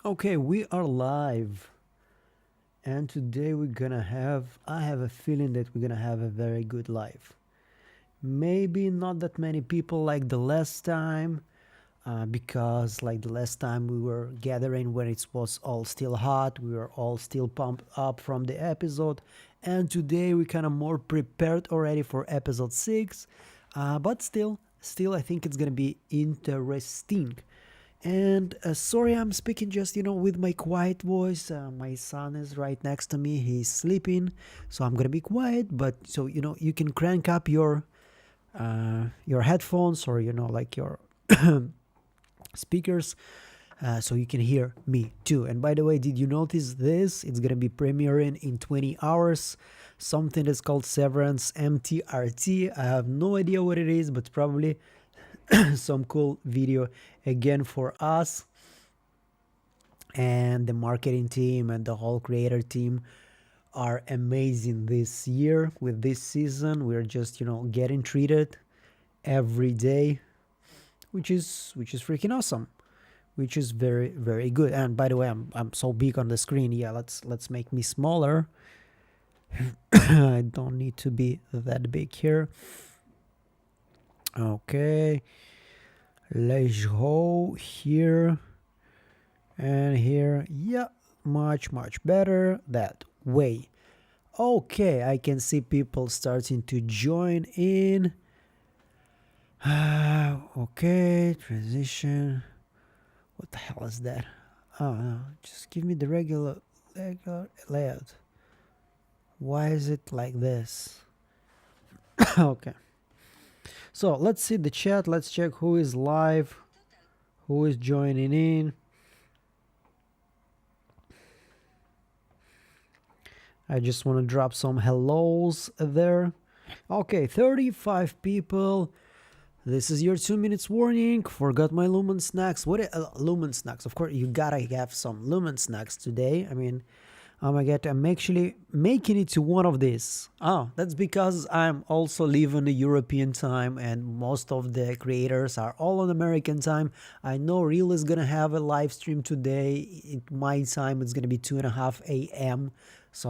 Okay, we are live, and today I have a feeling that we're gonna have a very good live. Maybe not that many people like the last time, because like the last time we were gathering when it was all still hot, we were all still pumped up from the episode, and today we kind of more prepared already for episode 6, but still I think it's gonna be interesting. And sorry, I'm speaking just with my quiet voice. My son is right next to me; he's sleeping, so I'm gonna be quiet. But so you can crank up your headphones or like your speakers, so you can hear me too. And by the way, did you notice this? It's gonna be premiering in 20 hours. Something that's called Severance MTRT. I have no idea what it is, but probably some cool video again for us. And the marketing team and the whole creator team are amazing this year with this season. We're just getting treated every day, which is freaking awesome, which is very very good. And by the way, I'm so big on the screen. Yeah, let's make me smaller. I don't need to be that big here. Okay, let's go here and here. Yeah, much better that way. Okay, I can see people starting to join in. Okay, transition. What the hell is that? Oh no, just give me the regular layout. Why is it like this? Okay, so let's see the chat. Let's check who is live, who is joining in. I just want to drop some hellos there. Okay, 35 people. This is your 2 minutes warning. Forgot my Lumen snacks. What Lumen snacks? Of course, you gotta have some Lumen snacks today. I mean, oh my god, I'm actually making it to one of these. Oh, that's because I'm also living the European time, and most of the creators are all on American time. I know Real is gonna have a live stream today. At my time, it's gonna be 2:30 a.m. So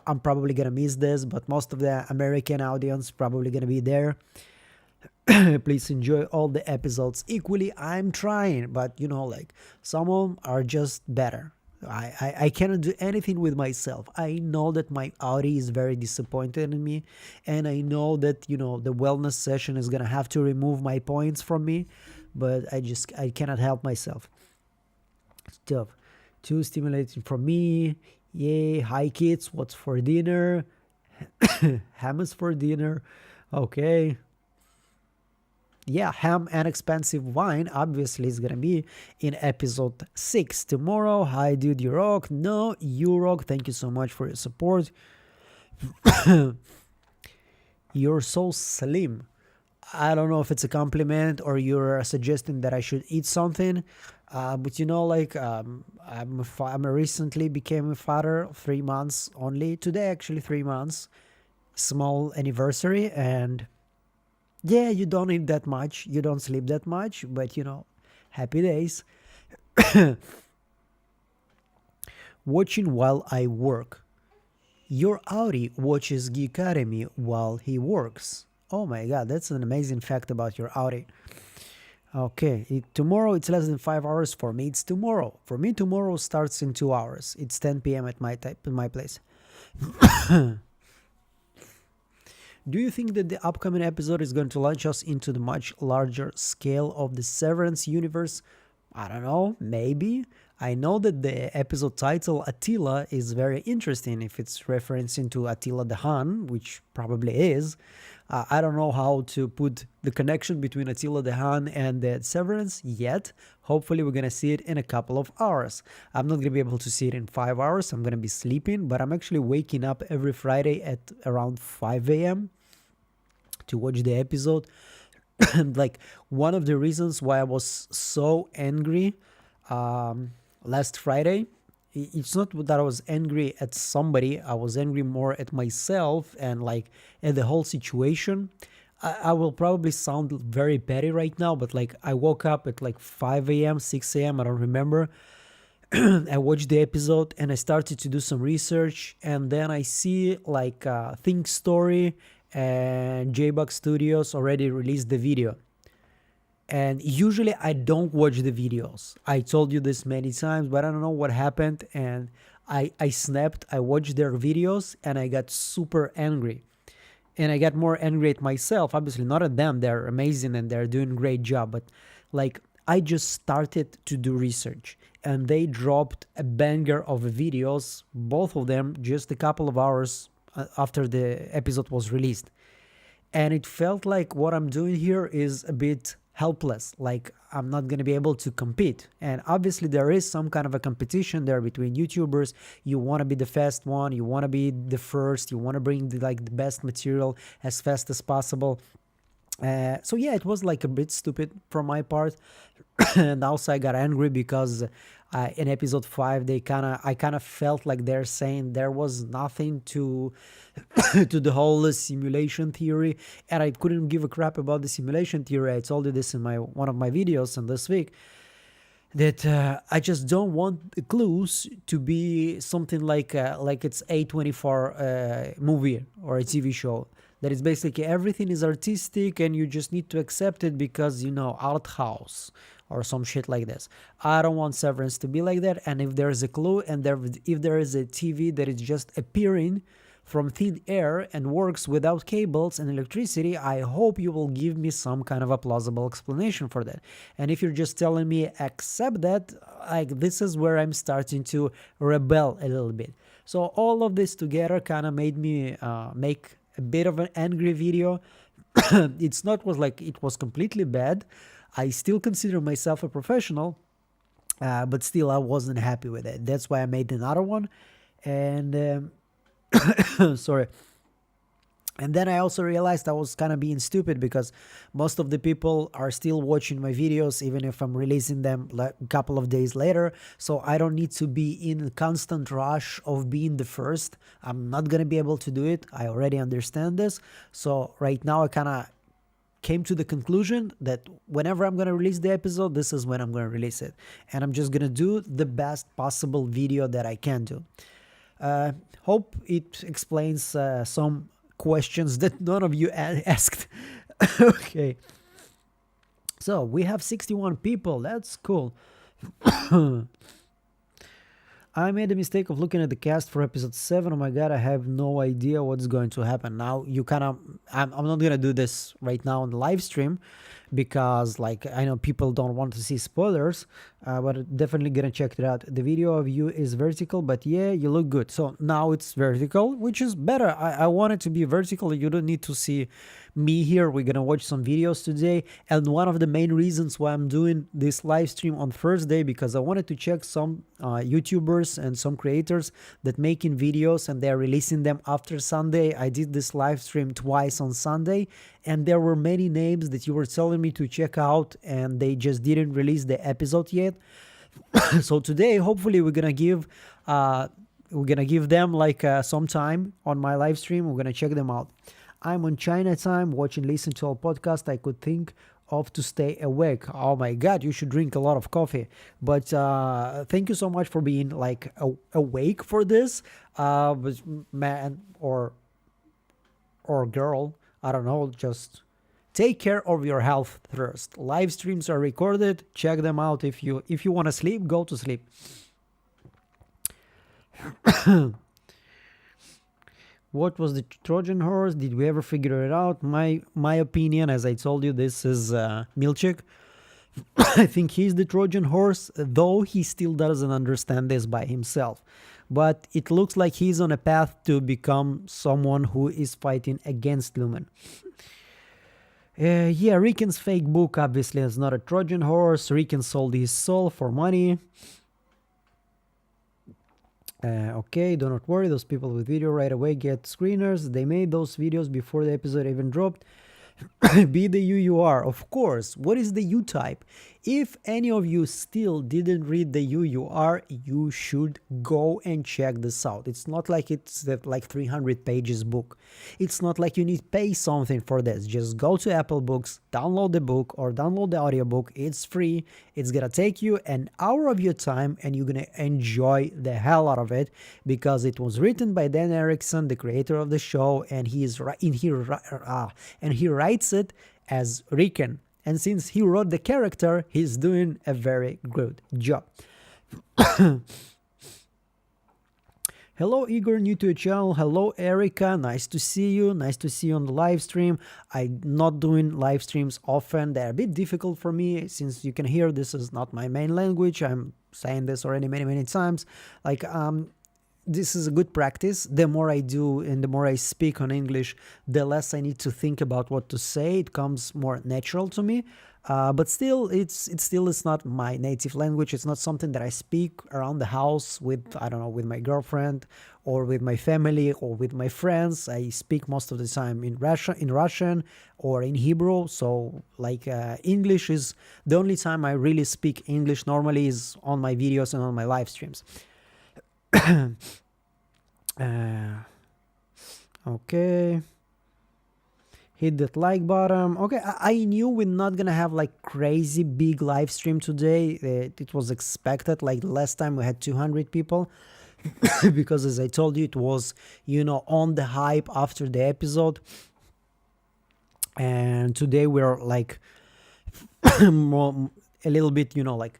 I'm probably gonna miss this, but most of the American audience probably gonna be there. Please enjoy all the episodes equally. I'm trying, but like some of them are just better. I cannot do anything with myself. I know that my Audi is very disappointed in me, and I know that the wellness session is gonna have to remove my points from me, but I cannot help myself. Stuff too stimulating for me. Yay! Hi kids, what's for dinner? Ham for dinner. Okay. Yeah, ham and expensive wine obviously is gonna be in episode 6 tomorrow. Hi dude, you rock. No, you rock. Thank you so much for your support. You're so slim. I don't know if it's a compliment or you're suggesting that I should eat something, but I'm recently became a father, 3 months only today, actually 3 months, small anniversary. And yeah, you don't eat that much, you don't sleep that much, but happy days. Watching while I work. Your Audi watches Geek Academy while he works. Oh my god, that's an amazing fact about your Audi. Okay, tomorrow it's less than 5 hours for me. It's tomorrow. For me, tomorrow starts in 2 hours. It's 10 p.m. at my place. Do you think that the upcoming episode is going to launch us into the much larger scale of the Severance universe? I don't know, maybe. I know that the episode title Attila is very interesting if it's referencing to Attila the Hun, which probably is. I don't know how to put the connection between Attila the Hun and the Severance yet. Hopefully we're going to see it in a couple of hours. I'm not going to be able to see it in 5 hours. I'm going to be sleeping, but I'm actually waking up every Friday at around 5 a.m. to watch the episode. Like one of the reasons why I was so angry last Friday, it's not that I was angry at somebody. I was angry more at myself and like at the whole situation. I will probably sound very petty right now, but like I woke up at like 5 a.m., 6 a.m., I don't remember. I watched the episode and I started to do some research, and then I see like Think Story and JBug Studios already released the video. And usually I don't watch the videos. I told you this many times, but I don't know what happened. And I snapped, I watched their videos and I got super angry. And I got more angry at myself, obviously not at them. They're amazing and they're doing a great job. But like, I just started to do research and they dropped a banger of videos, both of them just a couple of hours after the episode was released. And it felt like what I'm doing here is a bit helpless, like I'm not going to be able to compete. And obviously there is some kind of a competition there between YouTubers. You want to be the fast one, you want to be the first, you want to bring the best material as fast as possible. So yeah, it was like a bit stupid from my part. And also I got angry because in episode 5 I kind of felt like they're saying there was nothing to to the whole simulation theory, and I couldn't give a crap about the simulation theory. I told you this in one of my videos and this week, that I just don't want the clues to be something like it's A24 movie or a TV show. That is basically everything is artistic and you just need to accept it because, art house or some shit like this. I don't want Severance to be like that. And if there's a clue and if there is a TV that is just appearing from thin air and works without cables and electricity, I hope you will give me some kind of a plausible explanation for that. And if you're just telling me accept that, like, this is where I'm starting to rebel a little bit. So all of this together kind of made me make a bit of an angry video. It's not was like it was completely bad. I still consider myself a professional, but still I wasn't happy with it. That's why I made another one. And sorry. And then I also realized I was kind of being stupid because most of the people are still watching my videos even if I'm releasing them a couple of days later. So I don't need to be in a constant rush of being the first. I'm not going to be able to do it. I already understand this. So right now I kind of came to the conclusion that whenever I'm going to release the episode, this is when I'm going to release it. And I'm just going to do the best possible video that I can do. Hope it explains some questions that none of you asked. Okay, so we have 61 people. That's cool. I made the mistake of looking at the cast for episode 7. Oh my god, I have no idea what's going to happen. Now you kind of, I'm not gonna do this right now on the live stream because like I know people don't want to see spoilers, but definitely gonna check it out. The video of you is vertical, but yeah, you look good. So now it's vertical, which is better. I want it to be vertical. You don't need to see me here. We're gonna watch some videos today, and one of the main reasons why I'm doing this live stream on Thursday, because I wanted to check some YouTubers and some creators that making videos and they're releasing them after Sunday. I did this live stream twice on Sunday, and there were many names that you were telling me to check out and they just didn't release the episode yet. So today hopefully we're gonna give them like some time on my live stream. We're gonna check them out. I'm on China time watching Listen to All podcast. I could think of to stay awake. Oh my god, you should drink a lot of coffee. But thank you so much for being like awake for this. But man or girl, I don't know, just take care of your health first. Live streams are recorded. Check them out. If you want to sleep, go to sleep. What was the Trojan horse? Did we ever figure it out? My opinion, as I told you, this is Milchik. I think he's the Trojan horse, though he still doesn't understand this by himself. But it looks like he's on a path to become someone who is fighting against Lumen. Yeah, Riken's fake book obviously is not a Trojan horse. Riken sold his soul for money. Okay, do not worry, those people with video right away get screeners. They made those videos before the episode even dropped. Be the you are, of course. What is the U type? If any of you still didn't read the UUR, you should go and check this out. It's not like it's like 300 pages book. It's not like you need to pay something for this. Just go to Apple Books, download the book or download the audiobook. It's free. It's gonna take you an hour of your time and you're gonna enjoy the hell out of it, because it was written by Dan Erickson, the creator of the show, and he writes it as Riken. And since he wrote the character, he's doing a very good job. Hello, Igor, new to the channel. Hello, Erica. Nice to see you. Nice to see you on the live stream. I'm not doing live streams often. They're a bit difficult for me, since you can hear this is not my main language. I'm saying this already many times. Like, this is a good practice. The more I do and the more I speak on English, the less I need to think about what to say. It comes more natural to me. But still, it's not my native language. It's not something that I speak around the house with, I don't know, with my girlfriend or with my family or with my friends. I speak most of the time in Russian or in Hebrew. So like English is the only time I really speak English normally is on my videos and on my live streams. Okay, hit that like button. Okay, I knew we're not gonna have like crazy big live stream today. It was expected. Like last time we had 200 people because, as I told you, it was, you know, on the hype after the episode. And today we're like more, a little bit, you know, like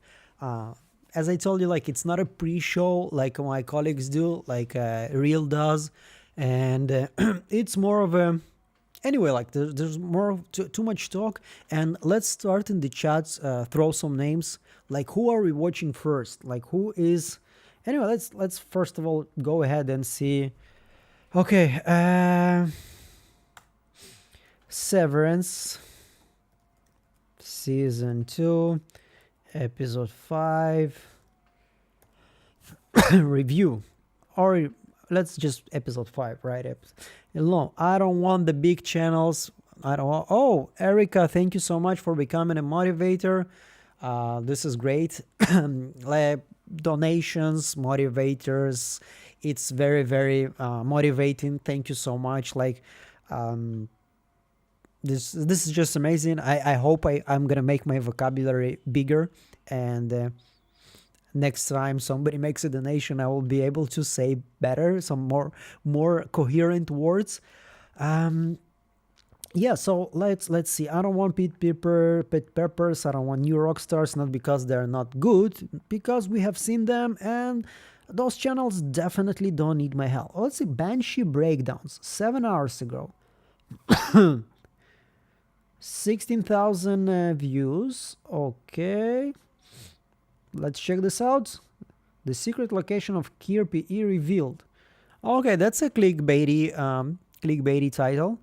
as I told you, like it's not a pre-show like my colleagues do, like Real does, and it's more of a, anyway, like there's more too much talk. And let's start in the chats, throw some names, like who are we watching first, like who is, anyway, let's first of all go ahead and see. Okay, Severance season 2 episode 5 review, or let's just episode 5, right? No, I don't want the big channels. I don't want. Oh, Erica, thank you so much for becoming a motivator. This is great. Like, donations, motivators, it's very motivating. Thank you so much. Like this is just amazing. I hope I'm gonna make my vocabulary bigger, and next time somebody makes a donation, I will be able to say better, some more coherent words. Yeah, so let's see. I don't want pet peppers. I don't want new rock stars, not because they're not good, because we have seen them, and those channels definitely don't need my help. Let's see. Banshee breakdowns 7 hours ago. 16,000 views. Okay, let's check this out. The secret location of Kirby revealed. Okay, that's a clickbaity title.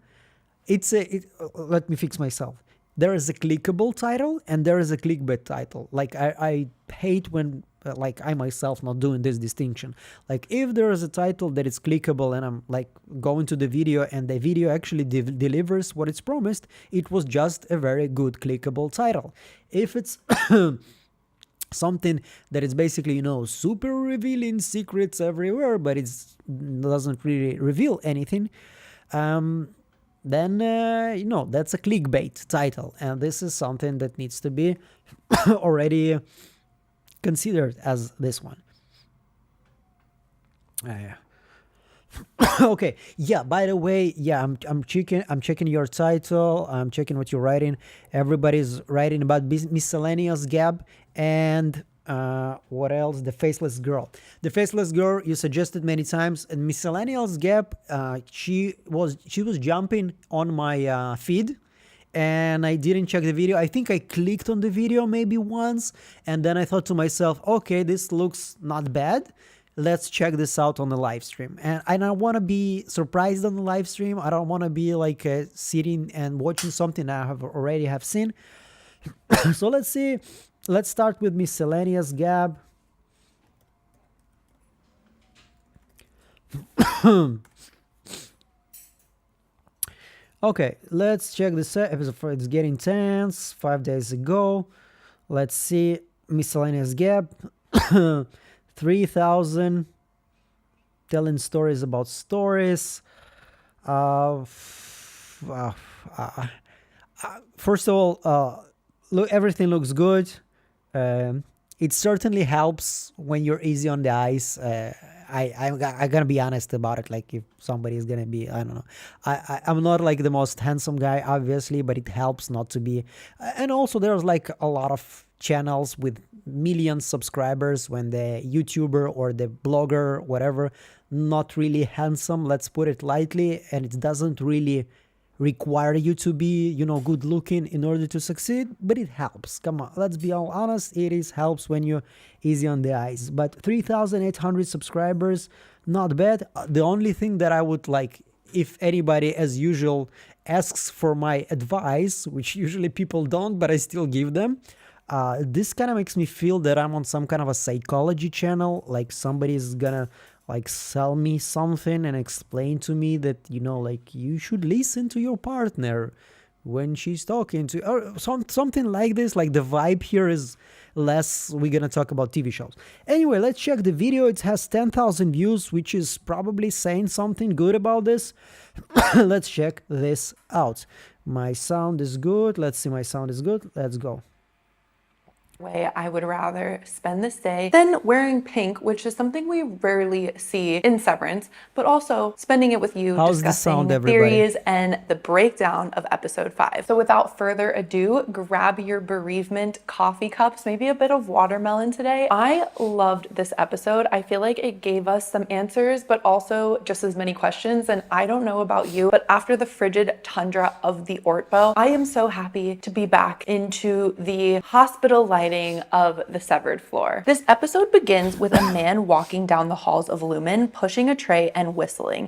Let me fix myself. There is a clickable title and there is a clickbait title. Like I hate when like I myself not doing this distinction. Like if there is a title that is clickable and I'm like going to the video and the video actually delivers what it's promised, it was just a very good clickable title. If it's something that is basically, you know, super revealing secrets everywhere, but it doesn't really reveal anything, then you know, that's a clickbait title, and this is something that needs to be already considered as this one. Okay, yeah, by the way, yeah, I'm checking your title, I'm checking what you're writing. Everybody's writing about Miscellaneous Gab and what else? The Faceless Girl. The Faceless Girl you suggested many times, and Miscellaneous Gab, she was jumping on my feed, and I didn't check the video. I think I clicked on the video maybe once, and then I thought to myself, okay, this looks not bad. Let's check this out on the live stream. And I want to be surprised on the live stream. I don't want to be like sitting and watching something I already have seen. So let's see. Let's start with Miscellaneous Gab. Okay, let's check this episode. It's getting tense. 5 days ago. Let's see. Miscellaneous Gab. 3,000. Telling stories about stories. First of all, look, everything looks good. It certainly helps when you're easy on the eyes. I'm gonna be honest about it. Like if somebody is gonna be, I don't know, I'm not like the most handsome guy, obviously, but it helps not to be. And also, there's like a lot of channels with million subscribers when the YouTuber or the blogger, whatever, not really handsome. Let's put it lightly, and it doesn't really require you to be, good looking in order to succeed, but it helps. Come on, let's be all honest, helps when you're easy on the eyes. But 3,800 subscribers, not bad. The only thing that I would like, if anybody as usual asks for my advice, which usually people don't, but I still give them, this kind of makes me feel that I'm on some kind of a psychology channel, like somebody's gonna like sell me something and explain to me that, like you should listen to your partner when she's talking to, or something like this. Like the vibe here is less, we're gonna talk about TV shows. Anyway, let's check the video. It has 10,000 views, which is probably saying something good about this. Let's check this out. My sound is good. Let's see, my sound is good. Let's go. Way I would rather spend this day than wearing pink, which is something we rarely see in Severance, but also spending it with you. How's discussing the sound, theories and the breakdown of episode 5. So without further ado, grab your bereavement coffee cups, maybe a bit of watermelon today. I loved this episode. I feel like it gave us some answers, but also just as many questions. And I don't know about you, but after the frigid tundra of the Ortbo, I am so happy to be back into the hospital lighting of the severed floor. This episode begins with a man walking down the halls of Lumen, pushing a tray and whistling.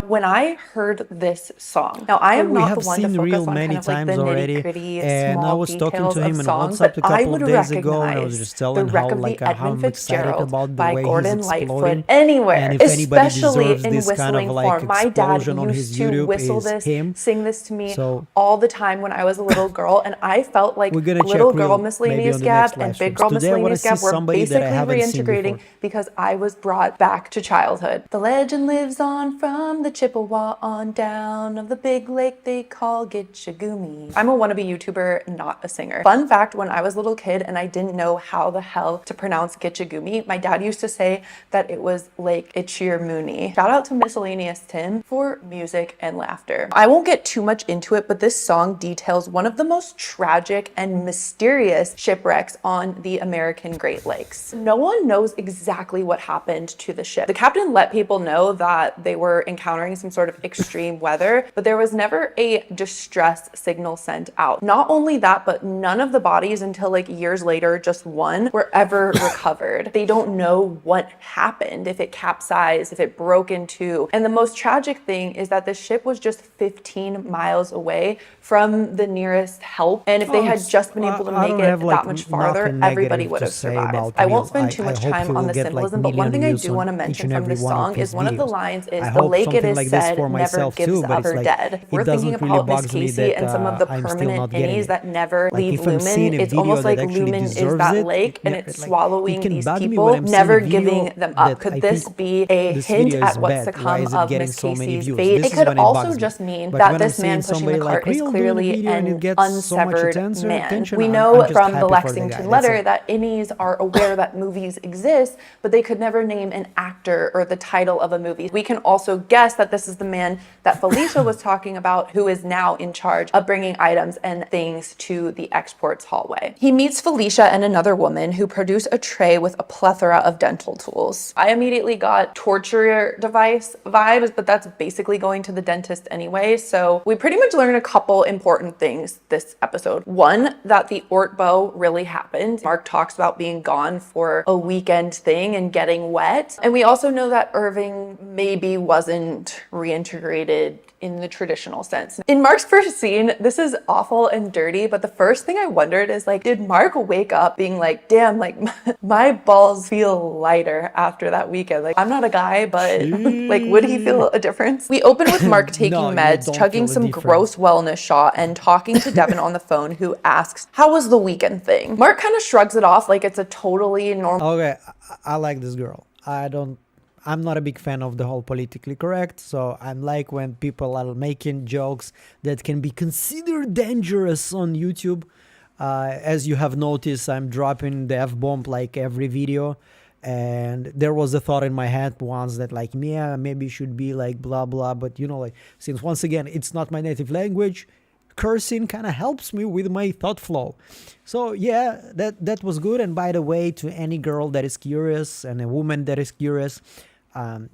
When I heard this song, now I am not the one to focus on kind of like the nitty-gritty small details of songs, but I would recognize the Wreck of the Edmund Fitzgerald by Gordon Lightfoot anywhere, especially in whistling form. My dad used to whistle this, sing this to me all the time when I was a little girl, and I felt like little girl Miscellaneous Gab and big girl Miscellaneous Gab were basically reintegrating because I was brought back to childhood. The legend lives on from the Chippewa on down of the big lake they call Gitchagumi. I'm a wannabe YouTuber, not a singer. Fun fact, when I was a little kid and I didn't know how the hell to pronounce Gitchagumi, my dad used to say that it was Lake Itchiarmuni. Shout out to Miscellaneous Tim for music and laughter. I won't get too much into it, but this song details one of the most tragic and mysterious shipwrecks on the American Great Lakes. No one knows exactly what happened to the ship. The captain let people know that they were encountering some sort of extreme weather, but there was never a distress signal sent out. Not only that, but none of the bodies until like years later, just one, were ever recovered. They don't know what happened, if it capsized, if it broke in two. And the most tragic thing is that the ship was just 15 miles away from the nearest help. And if they had just been able to make it that much farther, everybody would have survived. I won't spend too much time on the symbolism, but one thing I do want to mention from this song is one of the lines is, the lake it is said never gives the other dead. We're thinking about Miss Casey and some of the permanent innies that never leave Lumen. It's almost like Lumen is that lake and it's swallowing these people, never giving them up. Could this be a hint at what's to come of Miss Casey's fate? It could also just mean that this man pushing the cart is clearly an unsevered man. We know from the Lexington letter that innies are aware that movies exist, but they could never name an actor or the title of a movie. We can also guess that this is the man that Felicia was talking about, who is now in charge of bringing items and things to the exports hallway. He meets Felicia and another woman who produce a tray with a plethora of dental tools. I immediately got torture device vibes, but that's basically going to the dentist anyway. So we pretty much learned a couple important things this episode. One, that the Ortbo really happened. Mark talks about being gone for a weekend thing and getting wet. And we also know that Irving maybe wasn't aren't reintegrated in the traditional sense. In Mark's first scene, this is awful and dirty, but the first thing I wondered is like, did Mark wake up being like, damn, like my balls feel lighter after that weekend? Like, I'm not a guy, but like, would he feel a difference? We open with Mark taking meds, chugging some gross wellness shot, and talking to Devin on the phone, who asks, how was the weekend thing? Mark kind of shrugs it off like it's a totally normal. Okay, I like this girl. I'm not a big fan of the whole politically correct, so I'm like when people are making jokes that can be considered dangerous on YouTube. As you have noticed, I'm dropping the F-bomb like every video, and there was a thought in my head once that like, yeah, maybe should be like blah blah, but you know, like, since once again it's not my native language, cursing kind of helps me with my thought flow. So yeah, that was good. And by the way, to any girl that is curious and a woman that is curious,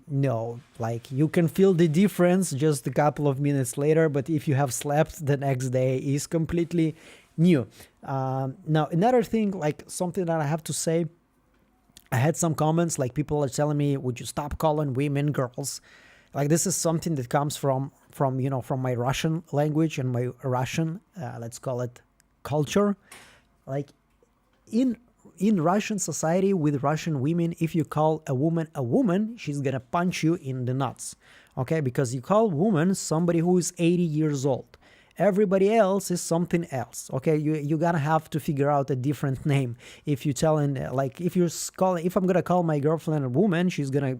no, like, you can feel the difference just a couple of minutes later, but if you have slept, the next day is completely new. Now, another thing, like something that I have to say, I had some comments, like people are telling me, would you stop calling women girls? Like, this is something that comes from my Russian language and my Russian, let's call it, culture. Like, in Russian society, with Russian women, if you call a woman, she's gonna punch you in the nuts, okay? Because you call woman somebody who is 80 years old. Everybody else is something else, okay? You gotta have to figure out a different name. If you telling, like, if I'm gonna call my girlfriend a woman, she's gonna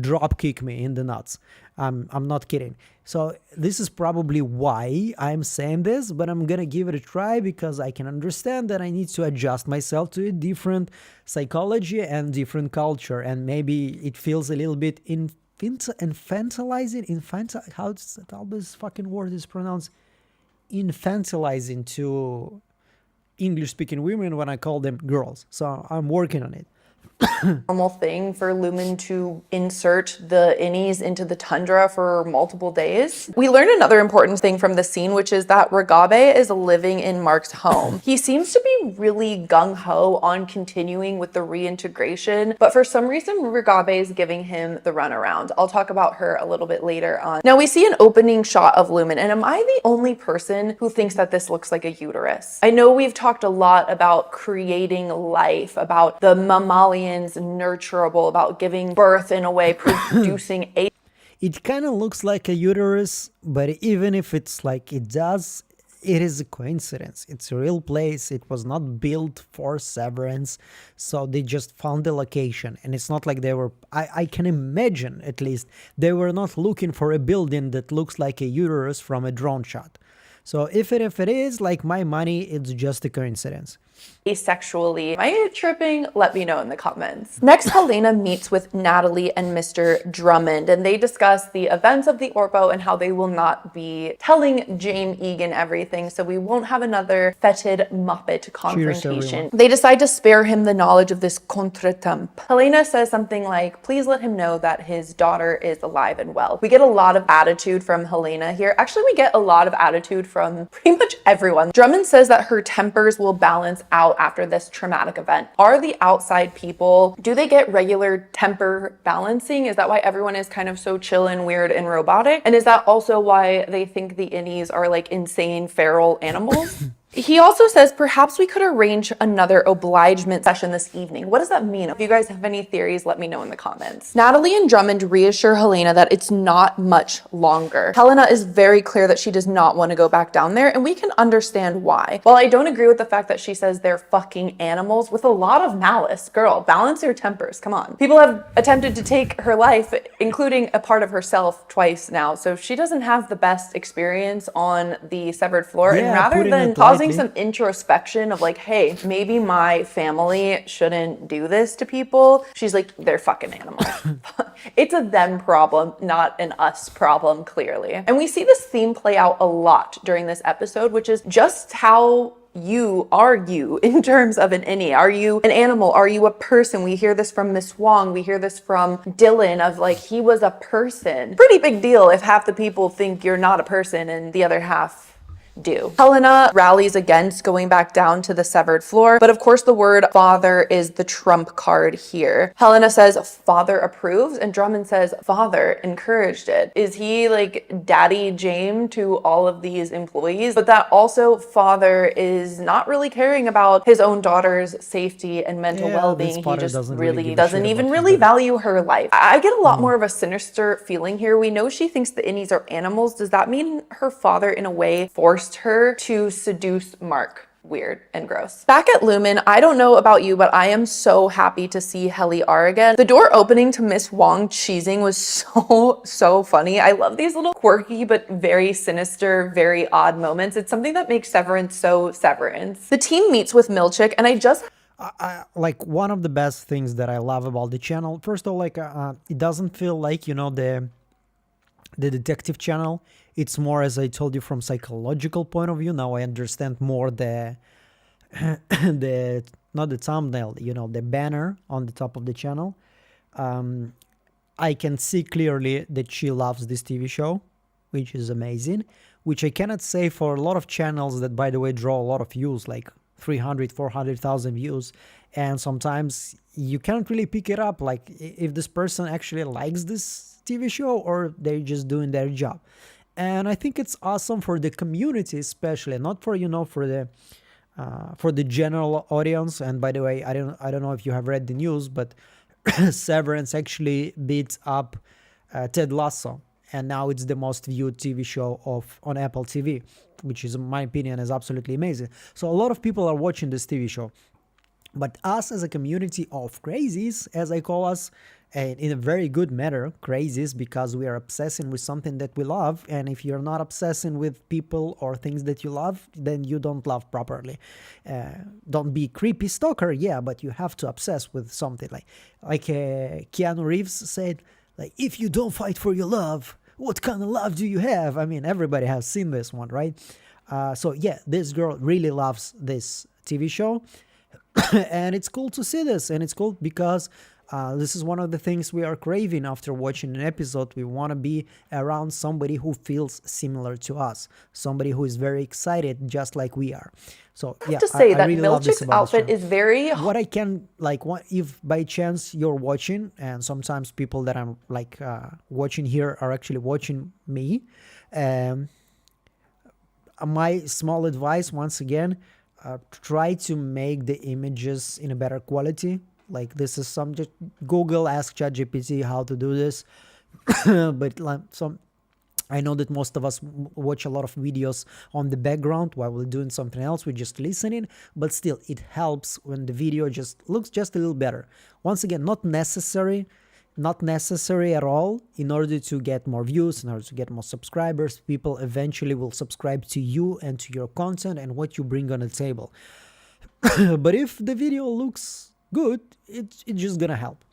drop kick me in the nuts. I'm not kidding. So this is probably why I'm saying this, but I'm gonna give it a try because I can understand that I need to adjust myself to a different psychology and different culture, and maybe it feels a little bit infantilizing. How this fucking word is pronounced? Infantilizing to English-speaking women when I call them girls. So I'm working on it. Normal thing for Lumen to insert the innies into the tundra for multiple days. We learned another important thing from the scene, which is that Ragabe is living in Mark's home. He seems to be really gung-ho on continuing with the reintegration, but for some reason Ragabe is giving him the runaround. I'll talk about her a little bit later on. Now we see an opening shot of Lumen, and am I the only person who thinks that this looks like a uterus? I know we've talked a lot about creating life, about the mammalian nurturable, about giving birth in a way, producing a. It kind of looks like a uterus, but even if it's like it does, it is a coincidence. It's a real place. It was not built for Severance, so they just found the location. And it's not like they were, I can imagine at least, they were not looking for a building that looks like a uterus from a drone shot. So if it is, like my money, it's just a coincidence. Asexually. Am I tripping? Let me know in the comments. Next, Helena meets with Natalie and Mr. Drummond, and they discuss the events of the Orpo and how they will not be telling Jane Egan everything, so we won't have another fetid Muppet confrontation. They decide to spare him the knowledge of this contretemps. Helena says something like, please let him know that his daughter is alive and well. We get a lot of attitude from Helena here. Actually, we get a lot of attitude from pretty much everyone. Drummond says that her tempers will balance out after this traumatic event. Are the outside people, do they get regular temper balancing? Is that why everyone is kind of so chill and weird and robotic? And is that also why they think the innies are like insane feral animals? He also says, perhaps we could arrange another obligement session this evening. What does that mean? If you guys have any theories, let me know in the comments. Natalie and Drummond reassure Helena that it's not much longer. Helena is very clear that she does not want to go back down there, and we can understand why. While I don't agree with the fact that she says they're fucking animals with a lot of malice, girl, balance your tempers, come on. People have attempted to take her life, including a part of herself twice now, so she doesn't have the best experience on the severed floor, and rather than causing some introspection of like, hey, maybe my family shouldn't do this to people, she's like, they're fucking animals. It's a them problem, not an us problem, clearly. And we see this theme play out a lot during this episode, which is just how you in terms of an innie. Are you an animal? Are you a person? We hear this from Miss Wong. We hear this from Dylan of like, he was a person. Pretty big deal if half the people think you're not a person and the other half do. Helena rallies against going back down to the severed floor, but of course the word father is the trump card here. Helena says father approves, and Drummond says father encouraged it. Is he like daddy James to all of these employees? But that also father is not really caring about his own daughter's safety and mental well-being. He just doesn't even really value her life. I get a lot more of a sinister feeling here. We know she thinks the innies are animals. Does that mean her father in a way forced her to seduce Mark? Weird and gross. Back at Lumen, I don't know about you, but I am so happy to see Helly R again. The door opening to Miss Wong cheesing was so funny. I love these little quirky but very sinister, very odd moments. It's something that makes Severance so Severance. The team meets with Milchick, and like one of the best things that I love about the channel, first of all, like it doesn't feel like, you know, the detective channel. It's more, as I told you, from psychological point of view. Now I understand more the not the thumbnail, you know, the banner on the top of the channel. I can see clearly that she loves this TV show, which is amazing, which I cannot say for a lot of channels that, by the way, draw a lot of views, like 300, 400,000 views. And sometimes you can't really pick it up, like if this person actually likes this TV show or they're just doing their job. And I think it's awesome for the community, especially, not for, you know, for the general audience. And by the way, I don't know if you have read the news, but Severance actually beat up Ted Lasso, and now it's the most viewed TV show on Apple TV, which is, in my opinion, is absolutely amazing. So a lot of people are watching this TV show, but us as a community of crazies, as I call us, and in a very good manner, crazies, because we are obsessing with something that we love. And if you're not obsessing with people or things that you love, then you don't love properly. Don't be creepy stalker, yeah, but you have to obsess with something. Like Keanu Reeves said, like, if you don't fight for your love, what kind of love do you have? I mean, everybody has seen this one, right? So yeah, this girl really loves this TV show. And it's cool to see this, and it's cool because this is one of the things we are craving after watching an episode. We want to be around somebody who feels similar to us, somebody who is very excited just like we are. So yeah, I have to say that really Milchick's outfit is very... What I can, like, if by chance you're watching, and sometimes people that I'm like watching here are actually watching me, my small advice, once again, try to make the images in a better quality. Like, this is some, just Google, ask ChatGPT how to do this. But I know that most of us watch a lot of videos on the background while we're doing something else. We're just listening, but still it helps when the video just looks just a little better. Once again, not necessary at all. In order to get more views, in order to get more subscribers, people eventually will subscribe to you and to your content and what you bring on the table. But if the video looks good, it's just gonna help.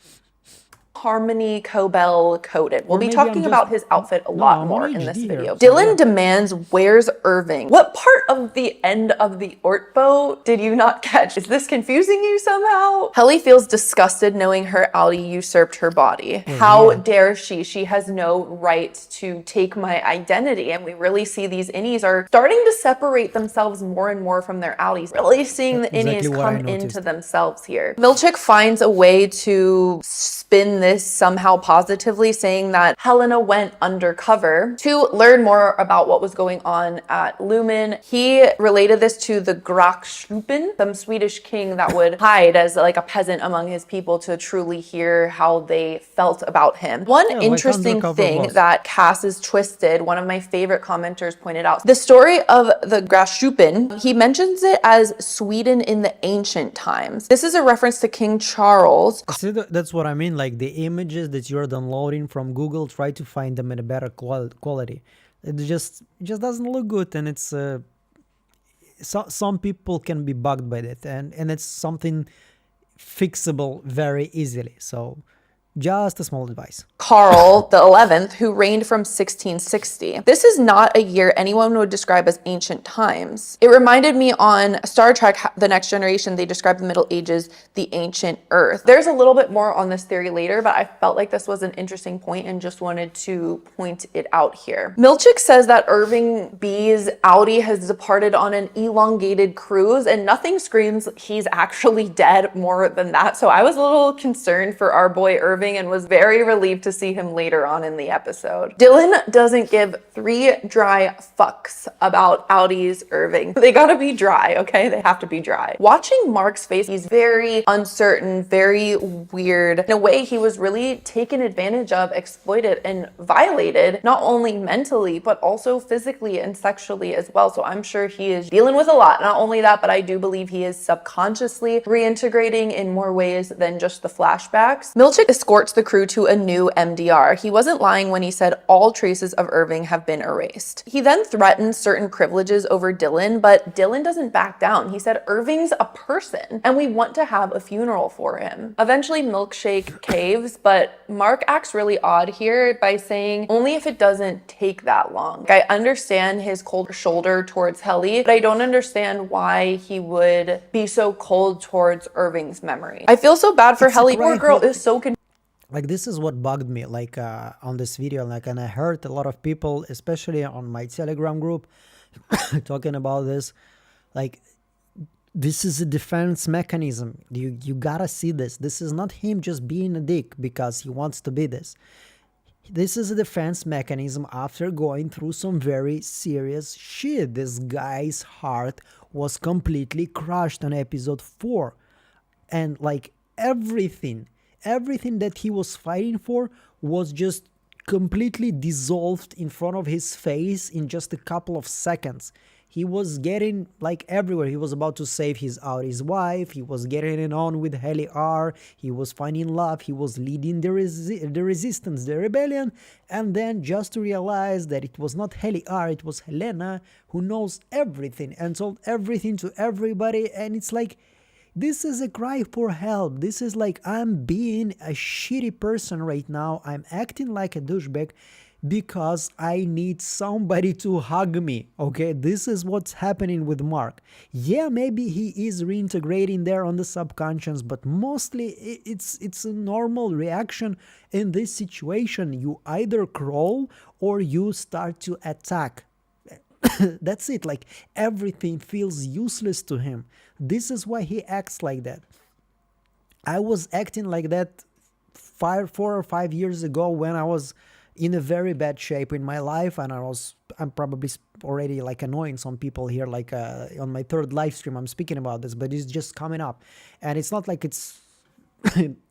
Harmony Cobell coated. We'll be talking about his outfit a lot more in this video. Dylan demands, where's Irving? What part of the end of the Ort boat did you not catch? Is this confusing you somehow? Helly feels disgusted knowing her Audi usurped her body. How dare she? She has no right to take my identity. And we really see these innies are starting to separate themselves more and more from their Audis. Really seeing the innies come into themselves here. Milchick finds a way to spin this somehow positively, saying that Helena went undercover to learn more about what was going on at Lumen. He related this to the Grakschupen, some Swedish king that would hide as like a peasant among his people to truly hear how they felt about him. One interesting thing that Cass is twisted, one of my favorite commenters pointed out, the story of the Grakschupen, he mentions it as Sweden in the ancient times. This is a reference to King Charles. See, that's what I mean, like the images that you're downloading from Google, try to find them in a better quality. It just doesn't look good, and it's some people can be bugged by that, and it's something fixable very easily. So Just a small advice. Karl the 11th, who reigned from 1660. This is not a year anyone would describe as ancient times. It reminded me on Star Trek, The Next Generation, they describe the Middle Ages, the ancient Earth. There's a little bit more on this theory later, but I felt like this was an interesting point and just wanted to point it out here. Milchick says that Irving B's Audi has departed on an elongated cruise, and nothing screams he's actually dead more than that. So I was a little concerned for our boy Irving and was very relieved to see him later on in the episode. Dylan doesn't give 3 dry fucks about Audi's Irving. They gotta be dry, okay? They have to be dry. Watching Mark's face, he's very uncertain, very weird. In a way, he was really taken advantage of, exploited, and violated, not only mentally, but also physically and sexually as well. So I'm sure he is dealing with a lot. Not only that, but I do believe he is subconsciously reintegrating in more ways than just the flashbacks. Milchick escorts the crew to a new MDR. He wasn't lying when he said all traces of Irving have been erased. He then threatened certain privileges over Dylan, but Dylan doesn't back down. He said Irving's a person and we want to have a funeral for him. Eventually Milkshake caves, but Mark acts really odd here by saying only if it doesn't take that long. I understand his cold shoulder towards Helly, but I don't understand why he would be so cold towards Irving's memory. I feel so bad for Helly. Poor girl is so confused. Like, this is what bugged me, like, on this video, like, and I heard a lot of people, especially on my Telegram group, talking about this. Like, this is a defense mechanism. You gotta see this. This is not him just being a dick because he wants to be this. This is a defense mechanism after going through some very serious shit. This guy's heart was completely crushed on episode 4. And, like, everything that he was fighting for was just completely dissolved in front of his face in just a couple of seconds. He was getting, like, everywhere. He was about to save his wife. He was getting it on with Helly R. He was finding love. He was leading the resistance, the rebellion. And then just to realize that it was not Helly R, it was Helena, who knows everything and told everything to everybody. And it's like, this is a cry for help. This is like, I'm being a shitty person right now. I'm acting like a douchebag because I need somebody to hug me. Okay, this is what's happening with Mark. Yeah, maybe he is reintegrating there on the subconscious, but mostly it's a normal reaction in this situation. You either crawl or you start to attack. That's it. Like, everything feels useless to him. This is why he acts like that. I was acting like that 4 or 5 years ago when I was in a very bad shape in my life, and I'm probably already like annoying some people here, like on my 3rd live stream I'm speaking about this, but it's just coming up, and it's not like it's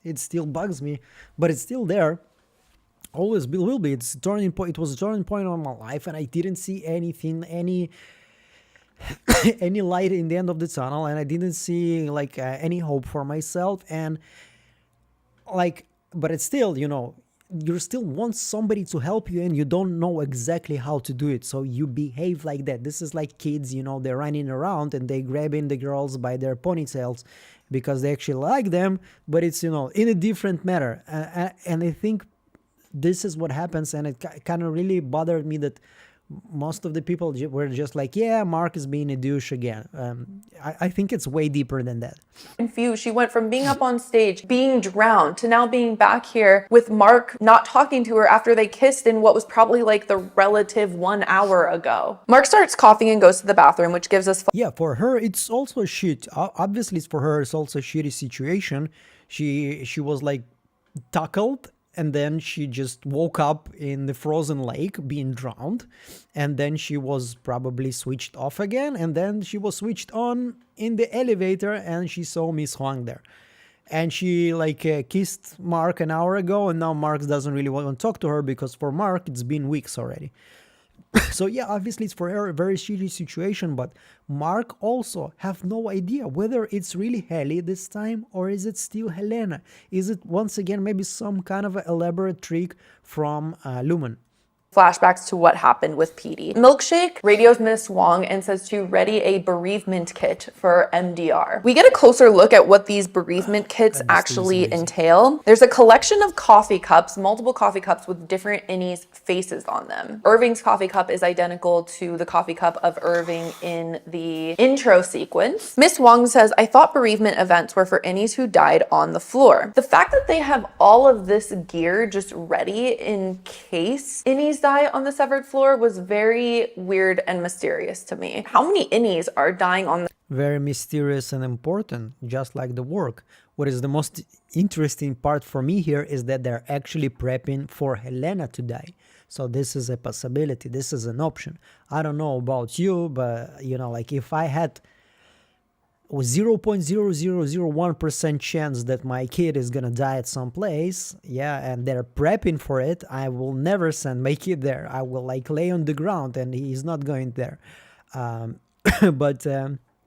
it still bugs me, but it's still there. Always will be. It's a turning point. It was a turning point on my life, and I didn't see anything, any light in the end of the tunnel, and I didn't see like any hope for myself. And like, but it's still, you still want somebody to help you, and you don't know exactly how to do it, so you behave like that. This is like kids, they're running around and they grabbing the girls by their ponytails because they actually like them, but it's in a different manner. And I think this is what happens, and it kind of really bothered me that most of the people were just like, yeah, Mark is being a douche again. I think it's way deeper than that. Confused. She went from being up on stage, being drowned, to now being back here with Mark not talking to her after they kissed in what was probably like the relative 1 hour ago. Mark starts coughing and goes to the bathroom, which gives us... Yeah, for her, it's also shit. Obviously, for her, it's also a shitty situation. She was like tackled, and then she just woke up in the frozen lake being drowned, and then she was probably switched off again, and then she was switched on in the elevator, and she saw Miss Huang there, and she like kissed Mark an hour ago, and now Mark doesn't really want to talk to her because for Mark it's been weeks already. So yeah, obviously it's for her a very shitty situation, but Mark also have no idea whether it's really Helly this time or is it still Helena. Is it once again maybe some kind of elaborate trick from Lumen? flashbacks to what happened with Petey. Milkshake radios Miss Wong and says to ready a bereavement kit for MDR. We get a closer look at what these bereavement kits actually entail. There's a collection of coffee cups, multiple coffee cups with different innies' faces on them. Irving's coffee cup is identical to the coffee cup of Irving in the intro sequence. Miss Wong says, I thought bereavement events were for innies who died on the floor. The fact that they have all of this gear just ready in case innies die on the severed floor was very weird and mysterious to me. How many innies are dying on the very mysterious and important, just like the work. What is the most interesting part for me here is that they're actually prepping for Helena to die. So this is a possibility, this is an option. I don't know about you, but you know, like if I had 0.0001% chance that my kid is gonna die at some place, yeah, and they're prepping for it, I will never send my kid there. I will like lay on the ground and he's not going there. But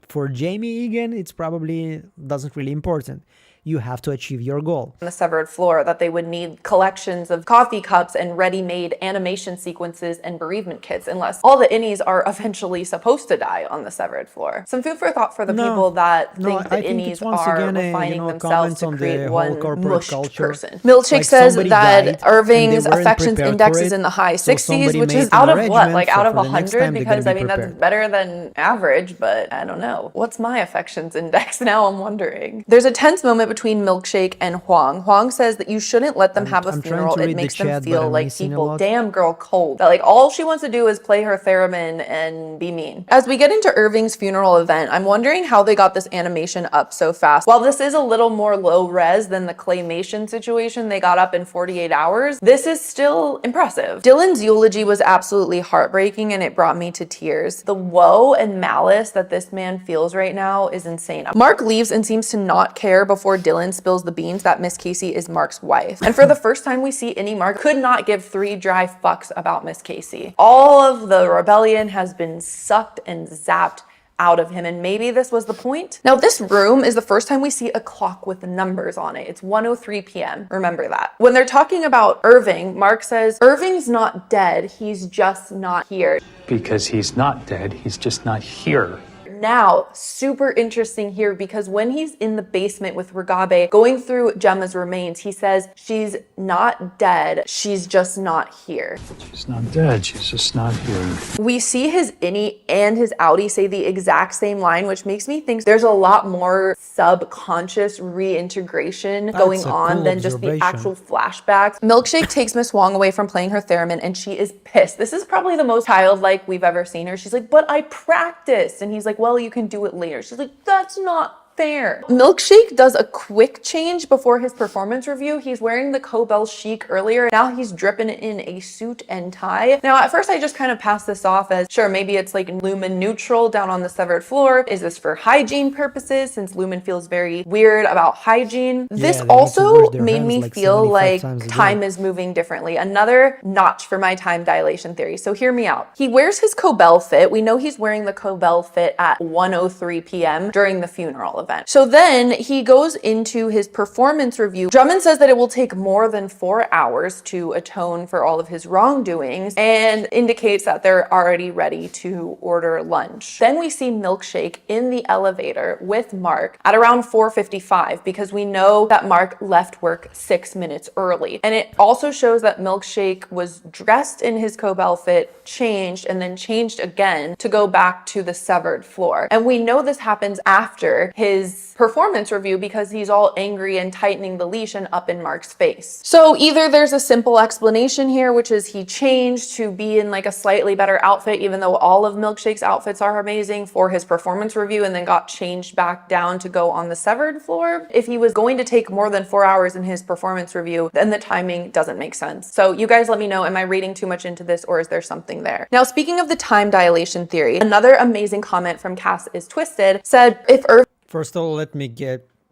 for Jamie Egan, it's probably doesn't really important. You have to achieve your goal. On the severed floor, that they would need collections of coffee cups and ready-made animation sequences and bereavement kits, unless all the innies are eventually supposed to die on the severed floor. Some food for thought for the people that think the innies are refining themselves to create one mushed person. Milkshake like says that Irving's affections index is in the high 60s, which is out of what? Like out of 100? Because I mean, that's better than average, but I don't know. What's my affections index now? I'm wondering. There's a tense moment between Milkshake and Huang. Huang says that you shouldn't let them have a funeral. It makes them feel like people. Damn girl cold. That like all she wants to do is play her theremin and be mean. As we get into Irving's funeral event, I'm wondering how they got this animation up so fast. While this is a little more low res than the claymation situation they got up in 48 hours, this is still impressive. Dylan's eulogy was absolutely heartbreaking and it brought me to tears. The woe and malice that this man feels right now is insane. Mark leaves and seems to not care before Dylan spills the beans that Miss Casey is Mark's wife. And for the first time we see any Mark could not give 3 dry fucks about Miss Casey. All of the rebellion has been sucked and zapped out of him, and maybe this was the point. Now this room is the first time we see a clock with numbers on it. It's 1:03 p.m. Remember that. When they're talking about Irving, Mark says, Irving's not dead, he's just not here. Because he's not dead, he's just not here. Now, super interesting here because when he's in the basement with Ragabe going through Gemma's remains, he says, she's not dead, she's just not here. She's not dead, she's just not here. We see his innie and his outie say the exact same line, which makes me think there's a lot more subconscious reintegration going on than just the actual flashbacks. Milkshake takes Miss Wong away from playing her theremin and she is pissed. This is probably the most childlike we've ever seen her. She's like, but I practiced. And he's like, well, you can do it later. She's like, that's not fair. Milkshake does a quick change before his performance review. He's wearing the Cobell chic earlier. Now he's dripping in a suit and tie. Now, at first I just kind of passed this off as, sure, maybe it's like Lumen neutral down on the severed floor. Is this for hygiene purposes? Since Lumen feels very weird about hygiene. Yeah, this also made me feel like time is moving differently. Another notch for my time dilation theory. So hear me out. He wears his Cobell fit. We know he's wearing the Cobell fit at 1:03 p.m. during the funeral event. So then he goes into his performance review. Drummond says that it will take more than 4 hours to atone for all of his wrongdoings and indicates that they're already ready to order lunch. Then we see Milkshake in the elevator with Mark at around 4:55 because we know that Mark left work 6 minutes early. And it also shows that Milkshake was dressed in his Cobell fit, changed, and then changed again to go back to the severed floor. And we know this happens after his performance review because he's all angry and tightening the leash and up in Mark's face. So either there's a simple explanation here, which is he changed to be in like a slightly better outfit, even though all of Milkshake's outfits are amazing, for his performance review, and then got changed back down to go on the severed floor. If he was going to take more than 4 hours in his performance review, then the timing doesn't make sense. So you guys let me know, am I reading too much into this or is there something there? Now, speaking of the time dilation theory, another amazing comment from Cass is Twisted said, if Earth First of all, let me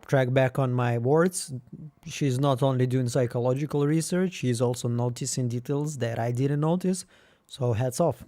track back on my words. She's not only doing psychological research, she's also noticing details that I didn't notice. So hats off.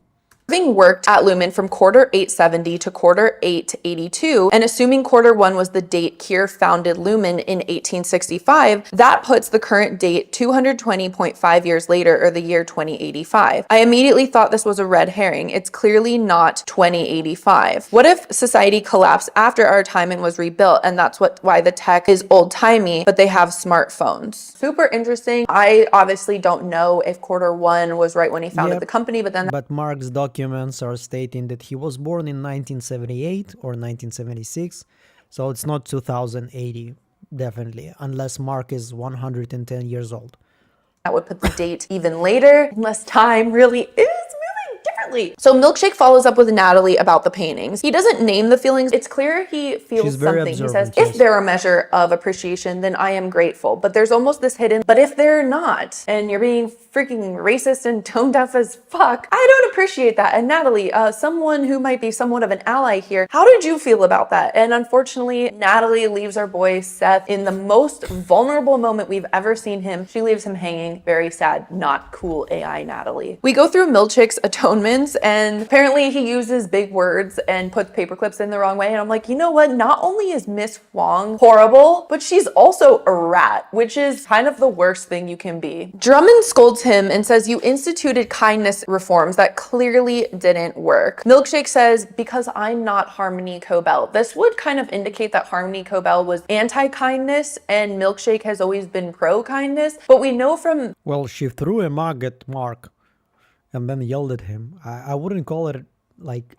Having worked at Lumen from quarter 870 to quarter 882, and assuming quarter 1 was the date Keir founded Lumen in 1865, that puts the current date 220.5 years later, or the year 2085. I immediately thought this was a red herring. It's clearly not 2085. What if society collapsed after our time and was rebuilt, and that's why the tech is old-timey, but they have smartphones? Super interesting. I obviously don't know if quarter 1 was right when he founded the company, but Mark's documents are stating that he was born in 1978 or 1976, so it's not 2080, definitely, unless Mark is 110 years old. That would put the date even later, unless time really is moving differently. So Milkshake follows up with Natalie about the paintings. He doesn't name the feelings. It's clear he feels something. He says, if they're a measure of appreciation, then I am grateful. But there's almost this hidden, but if they're not, and you're being freaking racist and tone deaf as fuck, I don't appreciate that. And Natalie, someone who might be somewhat of an ally here, how did you feel about that? And unfortunately, Natalie leaves our boy Seth in the most vulnerable moment we've ever seen him. She leaves him hanging. Very sad, not cool AI Natalie. We go through Milkshake's atonements, and apparently he uses big words and puts paper clips in the wrong way. And I'm like, you know what? Not only is Miss Huang horrible, but she's also a rat, which is kind of the worst thing you can be. Drummond scolds him and says, you instituted kindness reforms that clearly didn't work. Milkshake says, because I'm not Harmony Cobell. This would kind of indicate that Harmony Cobell was anti-kindness and Milkshake has always been pro-kindness. But we know from... Well, she threw a mug at Mark and then yelled at him. I wouldn't call it like...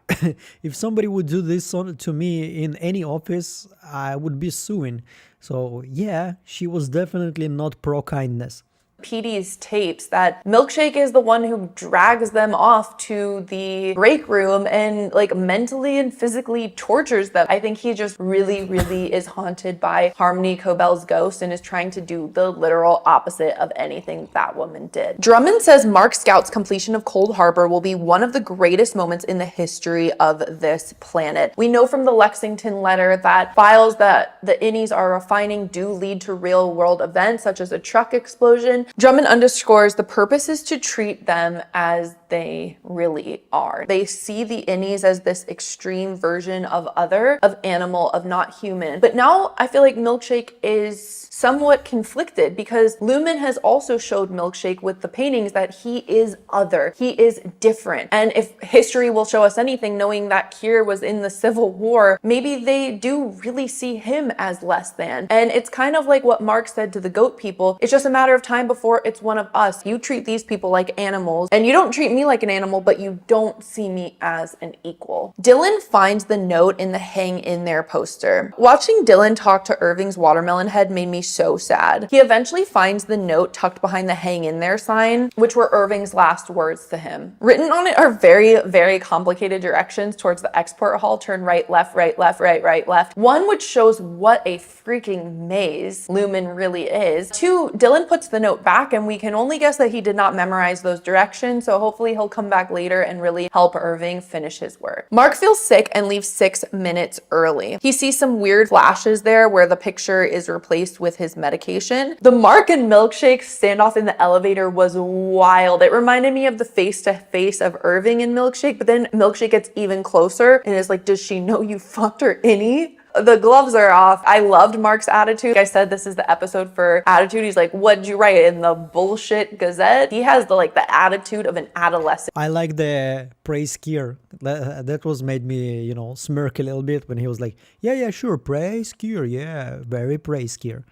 if somebody would do this to me in any office, I would be suing. So yeah, she was definitely not pro-kindness. PD's tapes that Milkshake is the one who drags them off to the break room and like mentally and physically tortures them. I think he just really is haunted by Harmony Cobell's ghost and is trying to do the literal opposite of anything that woman did. Drummond says Mark Scout's completion of Cold Harbor will be one of the greatest moments in the history of this planet. We know from the Lexington letter that files that the innies are refining do lead to real world events such as a truck explosion. Drummond underscores the purpose is to treat them as they really are. They see the innies as this extreme version of other, of animal, of not human. But now I feel like Milkshake is somewhat conflicted because Lumen has also showed Milkshake with the paintings that he is other, he is different. And if history will show us anything, knowing that Keir was in the Civil War, maybe they do really see him as less than. And it's kind of like what Mark said to the goat people, it's just a matter of time before it's one of us. You treat these people like animals and you don't treat me like an animal, but you don't see me as an equal. Dylan finds the note in the hang in there poster. Watching Dylan talk to Irving's watermelon head made me so sad. He eventually finds the note tucked behind the hang in there sign, which were Irving's last words to him. Written on it are very complicated directions towards the export hall. Turn right, left, right, left, right, right, left. One which shows what a freaking maze Lumen really is. Two, Dylan puts the note back and we can only guess that he did not memorize those directions, so hopefully he'll come back later and really help Irving finish his work. Mark feels sick and leaves 6 minutes early. He sees some weird flashes there where the picture is replaced with his medication. The Mark and Milkshake standoff in the elevator was wild. It reminded me of the face-to-face of Irving and Milkshake, but then Milkshake gets even closer and is like, does she know you fucked her innie? The gloves are off. I loved Mark's attitude. I said this is the episode for attitude. He's like, what'd you write in the bullshit Gazette? He has the attitude of an adolescent. I like the praise Keir. That was made me, smirk a little bit when he was like, yeah, sure, praise Keir. Yeah, very praise Keir.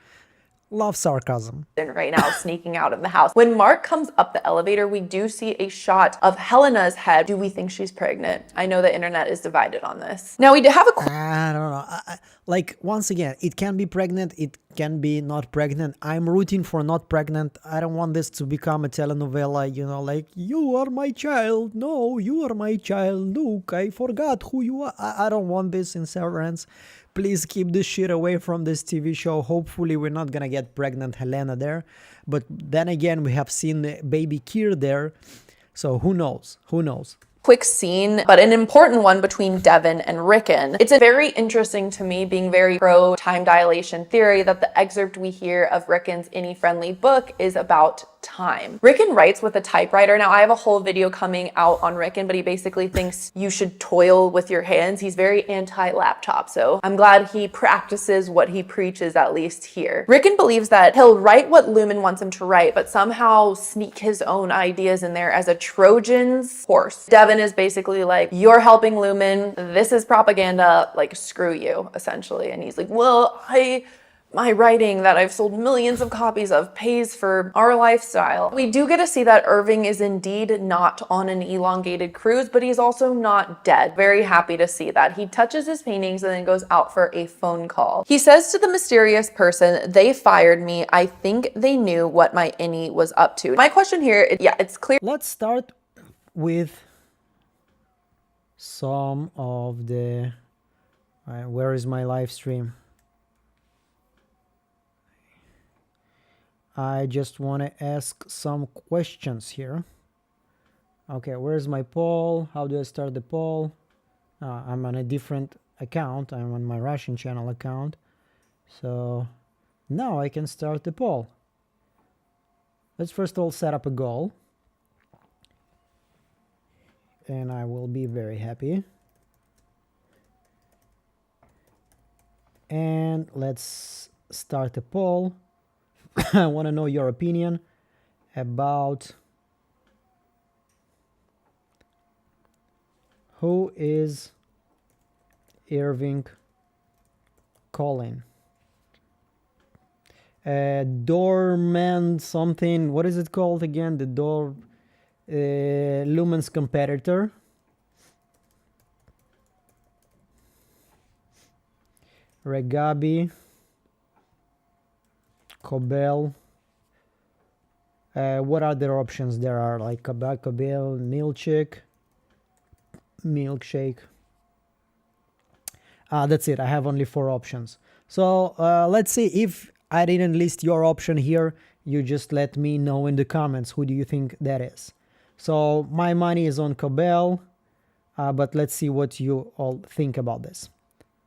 Love sarcasm. Right now, sneaking out of the house. When Mark comes up the elevator, we do see a shot of Helena's head. Do we think she's pregnant? I know the internet is divided on this. Now we do have a... I don't know. Once again, it can be pregnant, it can be not pregnant. I'm rooting for not pregnant. I don't want this to become a telenovela, you are my child. No, you are my child. Look, I forgot who you are. I don't want this in Severance. Please keep this shit away from this TV show. Hopefully we're not gonna get pregnant Helena there. But then again, we have seen the baby Keir there. So who knows? Quick scene, but an important one between Devin and Rickon. It's very interesting to me, being very pro time dilation theory, that the excerpt we hear of Rickon's innie-friendly book is about time. Rickon writes with a typewriter. Now, I have a whole video coming out on Rickon, but he basically thinks you should toil with your hands. He's very anti-laptop, so I'm glad he practices what he preaches, at least here. Rickon believes that he'll write what Lumen wants him to write, but somehow sneak his own ideas in there as a Trojan's horse. Devin is basically like, you're helping Lumen, this is propaganda, like, screw you, essentially. And he's like, well, my writing that I've sold millions of copies of pays for our lifestyle. We do get to see that Irving is indeed not on an elongated cruise, but he's also not dead. Very happy to see that. He touches his paintings and then goes out for a phone call. He says to the mysterious person, they fired me. I think they knew what my innie was up to. My question here, it's clear. Let's start with some of the... where is my live stream? I just want to ask some questions here. Okay, where's my poll? How do I start the poll? I'm on a different account. I'm on my Russian channel account. So now I can start the poll. Let's first of all set up a goal. And I will be very happy. And let's start a poll. I want to know your opinion about who is Irving Collin. Doorman something, what is it called again? The Lumen's competitor. Regabi. Cobell. What other options there are? Like Cobell, milkshake. That's it. I have only 4 options. So let's see. If I didn't list your option here, you just let me know in the comments. Who do you think that is? So my money is on Cobell, but let's see what you all think about this.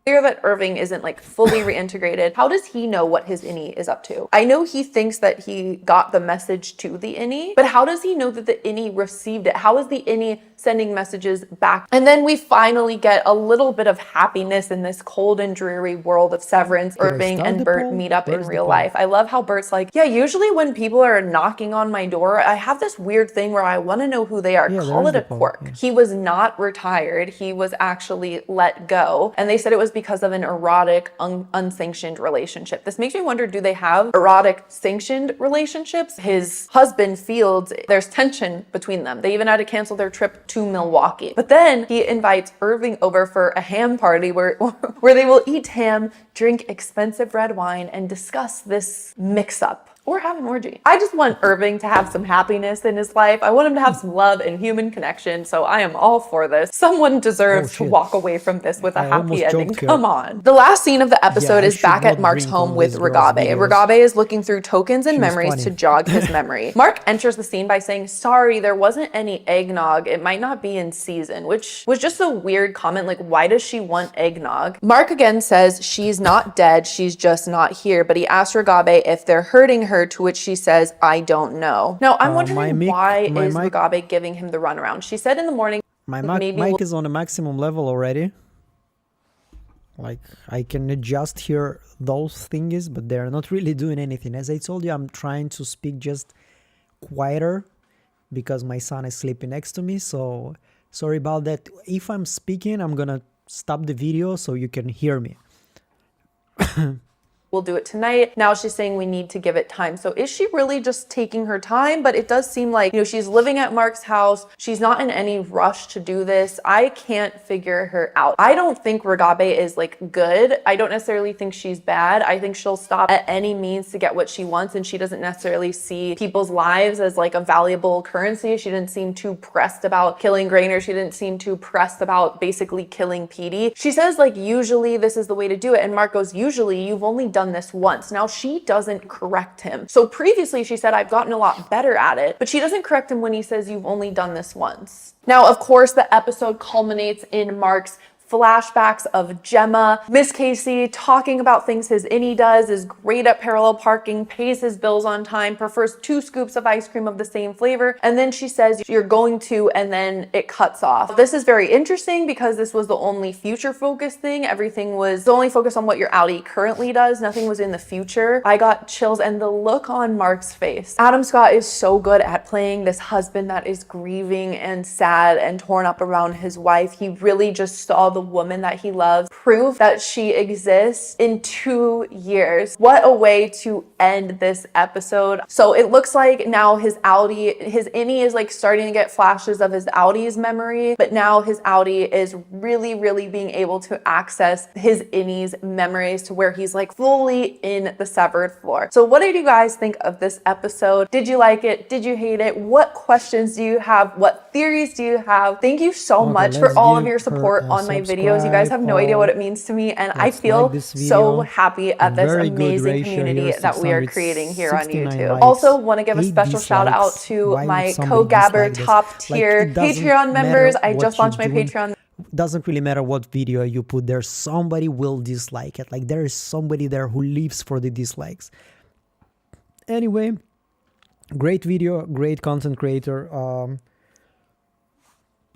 Clear that Irving isn't like fully reintegrated. How does he know what his innie is up to? I know he thinks that he got the message to the innie, but how does he know that the innie received it? How is the innie sending messages back? And then we finally get a little bit of happiness in this cold and dreary world of Severance. Irving and Bert meet up in real life. I love how Bert's like, yeah, usually when people are knocking on my door, I have this weird thing where I want to know who they are. Call it a quirk. Yeah. He was not retired. He was actually let go. And they said it was because of an erotic, unsanctioned relationship. This makes me wonder, do they have erotic sanctioned relationships? His husband Fields, there's tension between them. They even had to cancel their trip to Milwaukee. But then he invites Irving over for a ham party where they will eat ham, drink expensive red wine, and discuss this mix-up. Or have an orgy. I just want Irving to have some happiness in his life. I want him to have some love and human connection, so I am all for this. Someone deserves to walk away from this with a happy ending. Come on. The last scene of the episode is back at Mark's home with Regabe. Regabe is looking through tokens and memories to jog his memory. Mark enters the scene by saying, sorry, there wasn't any eggnog. It might not be in season, which was just a weird comment. Like, why does she want eggnog? Mark again says she's not dead, she's just not here, but he asks Regabe if they're hurting her, to which she says, I don't know. Now, I'm wondering why is Regabe giving him the runaround? She said in the morning, my mic is on a maximum level already. Like, I can adjust here those thingies, but they're not really doing anything. As I told you, I'm trying to speak just quieter because my son is sleeping next to me. So sorry about that. If I'm speaking, I'm gonna stop the video so you can hear me. We'll do it tonight. Now she's saying we need to give it time. So is she really just taking her time? But it does seem like, she's living at Mark's house. She's not in any rush to do this. I can't figure her out. I don't think Regabe is like good. I don't necessarily think she's bad. I think she'll stop at any means to get what she wants. And she doesn't necessarily see people's lives as like a valuable currency. She didn't seem too pressed about killing Grainer. She didn't seem too pressed about basically killing Petey. She says like, usually this is the way to do it. And Mark goes, usually you've only done this once. Now she doesn't correct him. So previously she said, I've gotten a lot better at it, but she doesn't correct him when he says you've only done this once. Now, of course, the episode culminates in Mark's flashbacks of Gemma. Miss Casey talking about things his innie does, is great at parallel parking, pays his bills on time, prefers 2 scoops of ice cream of the same flavor, and then she says you're going to, and then it cuts off. This is very interesting because this was the only future focused thing. Everything was only focused on what your Outie currently does. Nothing was in the future. I got chills, and the look on Mark's face. Adam Scott is so good at playing this husband that is grieving and sad and torn up around his wife. He really just saw the woman that he loves prove that she exists in 2 years. What a way to end this episode. So it looks like now his Outie, his innie is like starting to get flashes of his Outie's memory, but now his Outie is really being able to access his innie's memories to where he's like fully in the severed floor. So what did you guys think of this episode? Did you like it? Did you hate it? What questions do you have? What theories do you have? Thank you so much for all of your support on my videos. You guys have no idea what it means to me, and I feel so happy at this amazing community that we are creating here on YouTube. Also want to give a special shout out to my co-gabber top tier Patreon members. I just launched my Patreon. Doesn't really matter what video you put there, somebody will dislike it. Like, there is somebody there who lives for the dislikes. Anyway, great video, great content creator.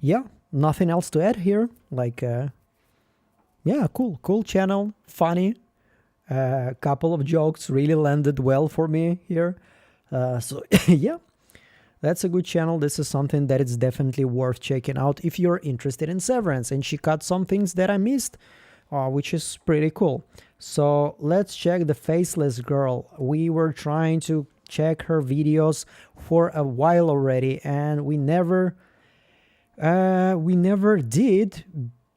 Yeah, nothing else to add here. Like, yeah, cool channel, funny. Couple of jokes really landed well for me here. So yeah, that's a good channel. This is something that is definitely worth checking out if you're interested in Severance. And she cut some things that I missed, which is pretty cool. So let's check the Faceless Girl. We were trying to check her videos for a while already, and we never did,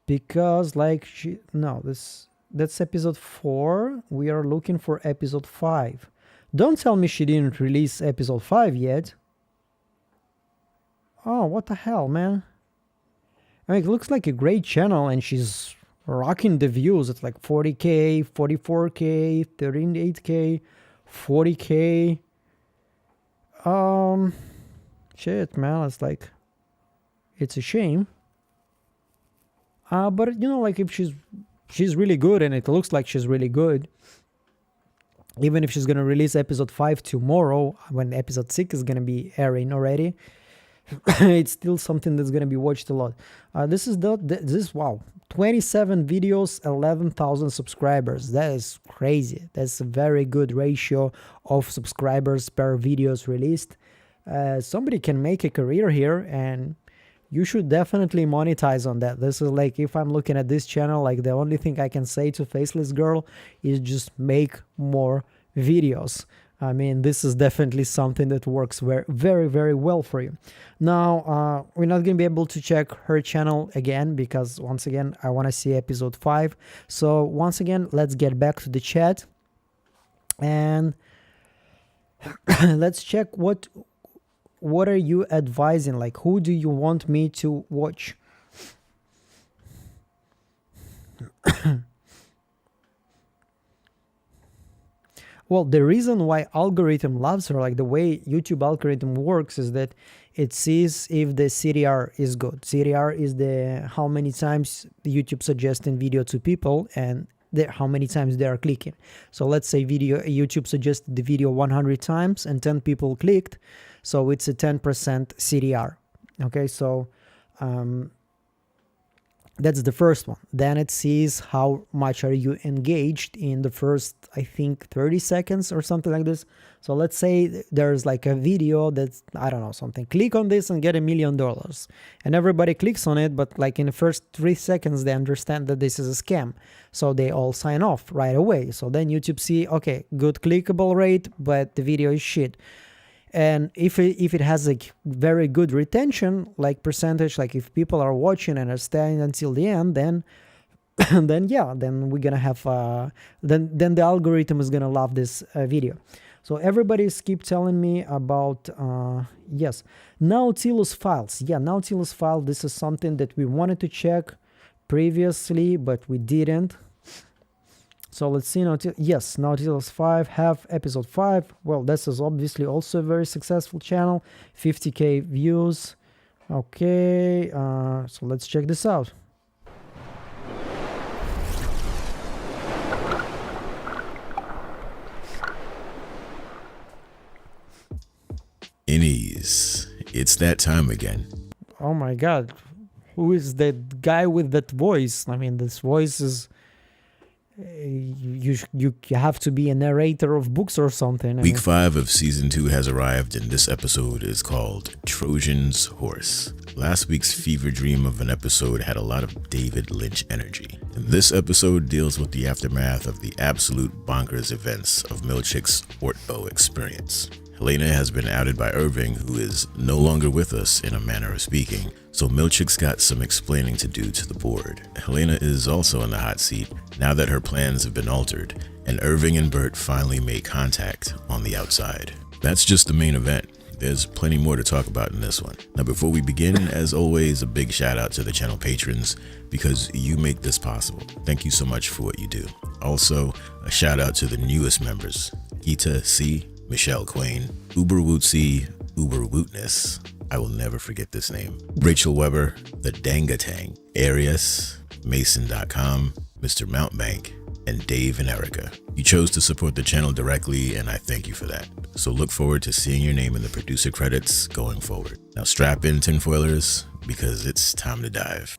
because like that's episode 4. We are looking for episode 5. Don't tell me she didn't release episode 5 yet. Oh, what the hell, man. I mean, it looks like a great channel, and she's rocking the views. It's like 40k, 44k, 38k, 40k. Shit, man, it's like, it's a shame. But you know, like, if she's really good, and it looks like she's really good, even if she's gonna release episode 5 tomorrow, when episode 6 is gonna be airing already, it's still something that's gonna be watched a lot. This is wow, 27 videos, 11,000 subscribers. That is crazy. That's a very good ratio of subscribers per videos released. Somebody can make a career here, and you should definitely monetize on that. This is like, if I'm looking at this channel, like, the only thing I can say to Faceless Girl is just make more videos. I mean, this is definitely something that works very well for you. Now, we're not going to be able to check her channel again, because once again, I want to see episode 5. So once again, let's get back to the chat, and let's check what are you advising? Like, who do you want me to watch? Well, the reason why algorithm loves her, like the way YouTube algorithm works, is that it sees if the CTR is good. CTR is the how many times YouTube suggesting video to people, and how many times they are clicking. So let's say YouTube suggested the video 100 times and 10 people clicked, so it's a 10% CTR. Okay, so that's the first one. Then it sees how much are you engaged in the first, I think, 30 seconds or something like this. So let's say there's like a video that's, I don't know, something, click on this and get $1 million. And everybody clicks on it, but like in the first 3 seconds, they understand that this is a scam. So they all sign off right away. So then YouTube see, okay, good clickable rate, but the video is shit. And if it has a very good retention, like percentage, like if people are watching and are staying until the end, then then we're gonna have then the algorithm is gonna love this video. So everybody's keep telling me about yes, Nautilus files. Yeah, Nautilus file. This is something that we wanted to check previously, but we didn't. So let's see. Yes, Nautilus 5 have episode 5. Well, this is obviously also a very successful channel, 50k views. Okay, so let's check this out. It's that time again. Oh my god. Who is that guy with that voice? I mean, this voice is... You have to be a narrator of books or something. Week 5 of season 2 has arrived, and this episode is called Trojan's Horse. Last week's fever dream of an episode had a lot of David Lynch energy. And this episode deals with the aftermath of the absolute bonkers events of Milchick's Ortbo experience. Helena has been outed by Irving, who is no longer with us in a manner of speaking, so Milchick's got some explaining to do to the board. Helena is also in the hot seat now that her plans have been altered, and Irving and Bert finally make contact on the outside. That's just the main event. There's plenty more to talk about in this one. Now before we begin, as always, a big shout out to the channel patrons, because you make this possible. Thank you so much for what you do. Also, a shout out to the newest members, Gita C., Michelle Quain, Uberwootsie, Uberwootness, I will never forget this name, Rachel Weber, The Dangatang, Arias, Mason.com, Mr. Mountbank, and Dave and Erica. You chose to support the channel directly, and I thank you for that. So look forward to seeing your name in the producer credits going forward. Now strap in, tinfoilers, because it's time to dive.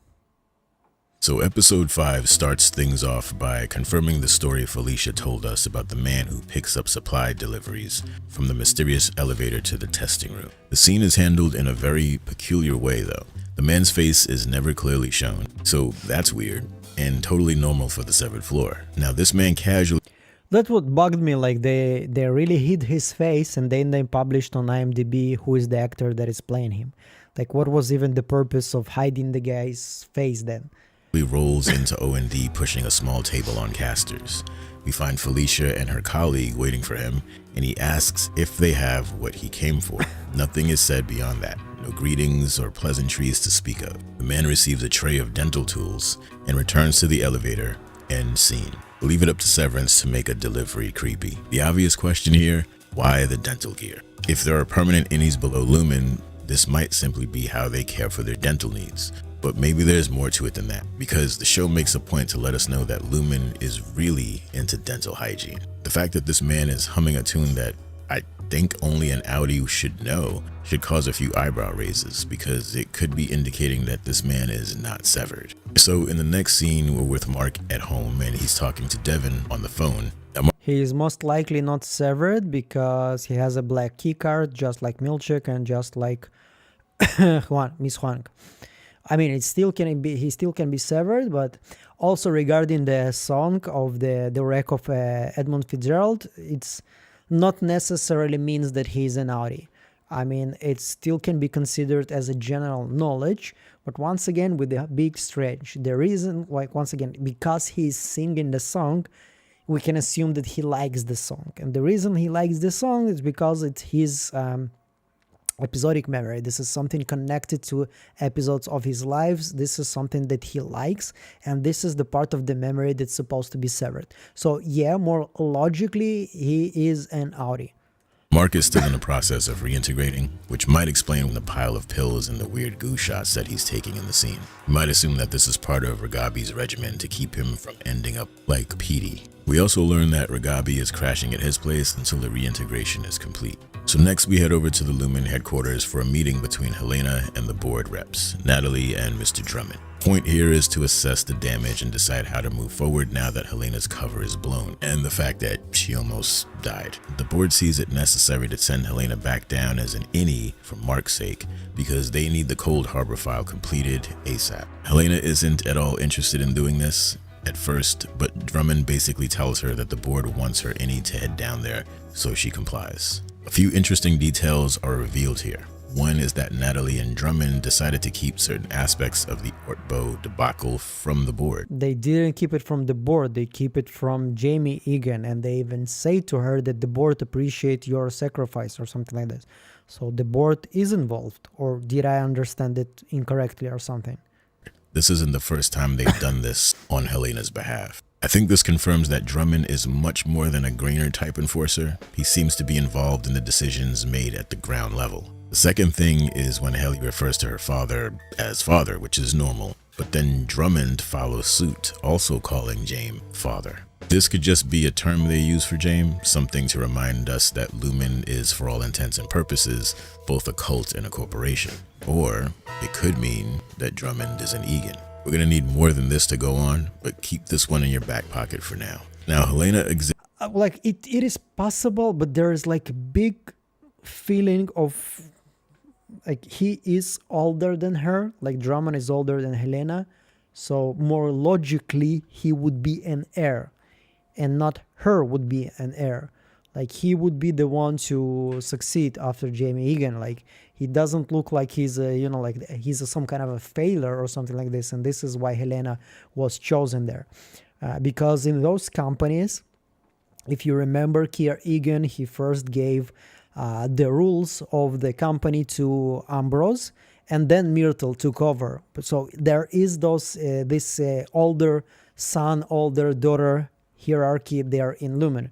So episode 5 starts things off by confirming the story Felicia told us about the man who picks up supply deliveries from the mysterious elevator to the testing room. The scene is handled in a very peculiar way though. The man's face is never clearly shown, so that's weird and totally normal for the severed floor. Now this man casually... That's what bugged me, like they really hid his face and then they published on IMDb who is the actor that is playing him. Like what was even the purpose of hiding the guy's face then? rolls into O&D pushing a small table on casters. We find Felicia and her colleague waiting for him, and he asks if they have what he came for. Nothing is said beyond that. No greetings or pleasantries to speak of. The man receives a tray of dental tools and returns to the elevator. End scene. Leave it up to Severance to make a delivery creepy. The obvious question here, why the dental gear? If there are permanent innies below Lumen, this might simply be how they care for their dental needs. But maybe there's more to it than that, because the show makes a point to let us know that Lumen is really into dental hygiene. The fact that this man is humming a tune that I think only an Audi should know should cause a few eyebrow raises, because it could be indicating that this man is not severed. So in the next scene, we're with Mark at home and he's talking to Devin on the phone. He is most likely not severed because he has a black keycard, just like Milchick and just like Miss Huang. I mean, he still can be severed, but also regarding the song of the wreck of Edmund Fitzgerald, it's not necessarily means that he's an Audi. I mean, it still can be considered as a general knowledge, but once again, with the big stretch, the reason, like once again, because he's singing the song, we can assume that he likes the song. And the reason he likes the song is because it's his episodic memory. This is something connected to episodes of his lives. This is something that he likes, and this is the part of the memory that's supposed to be severed. So yeah, more logically, he is an Audi. Mark is still in the process of reintegrating, which might explain the pile of pills and the weird goo shots that he's taking in the scene. You might assume that this is part of Ragabi's regimen to keep him from ending up like Petey. We also learn that Ragabi is crashing at his place until the reintegration is complete. So next we head over to the Lumen headquarters for a meeting between Helena and the board reps, Natalie and Mr. Drummond. Point here is to assess the damage and decide how to move forward now that Helena's cover is blown, and the fact that she almost died. The board sees it necessary to send Helena back down as an innie for Mark's sake, because they need the Cold Harbor file completed ASAP. Helena isn't at all interested in doing this at first, but Drummond basically tells her that the board wants her innie to head down there, so she complies. A few interesting details are revealed here. One is that Natalie and Drummond decided to keep certain aspects of the Ortbo debacle from the board. They didn't keep it from the board, they keep it from Jamie Egan, and they even say to her that the board appreciate your sacrifice or something like this. So the board is involved, or did I understand it incorrectly or something? This isn't the first time they've done this on Helena's behalf. I think this confirms that Drummond is much more than a Grainer type enforcer. He seems to be involved in the decisions made at the ground level. The second thing is when Helly refers to her father as father, which is normal, but then Drummond follows suit, also calling James father. This could just be a term they use for James, something to remind us that Lumen is, for all intents and purposes, both a cult and a corporation. Or it could mean that Drummond is an Egan. We're gonna need more than this to go on, but keep this one in your back pocket for now. Now, Helena like it is possible, but there is like a big feeling of like he is older than her, like Drummond is older than Helena, so more logically he would be an heir and not her would be an heir. Like he would be the one to succeed after Jamie Egan. Like he doesn't look like he's a, like he's some kind of a failure or something like this, and this is why Helena was chosen there, because in those companies, if you remember, Kier Egan, he first gave the rules of the company to Ambrose, and then Myrtle took over. So there is this older son, older daughter hierarchy there in Lumen.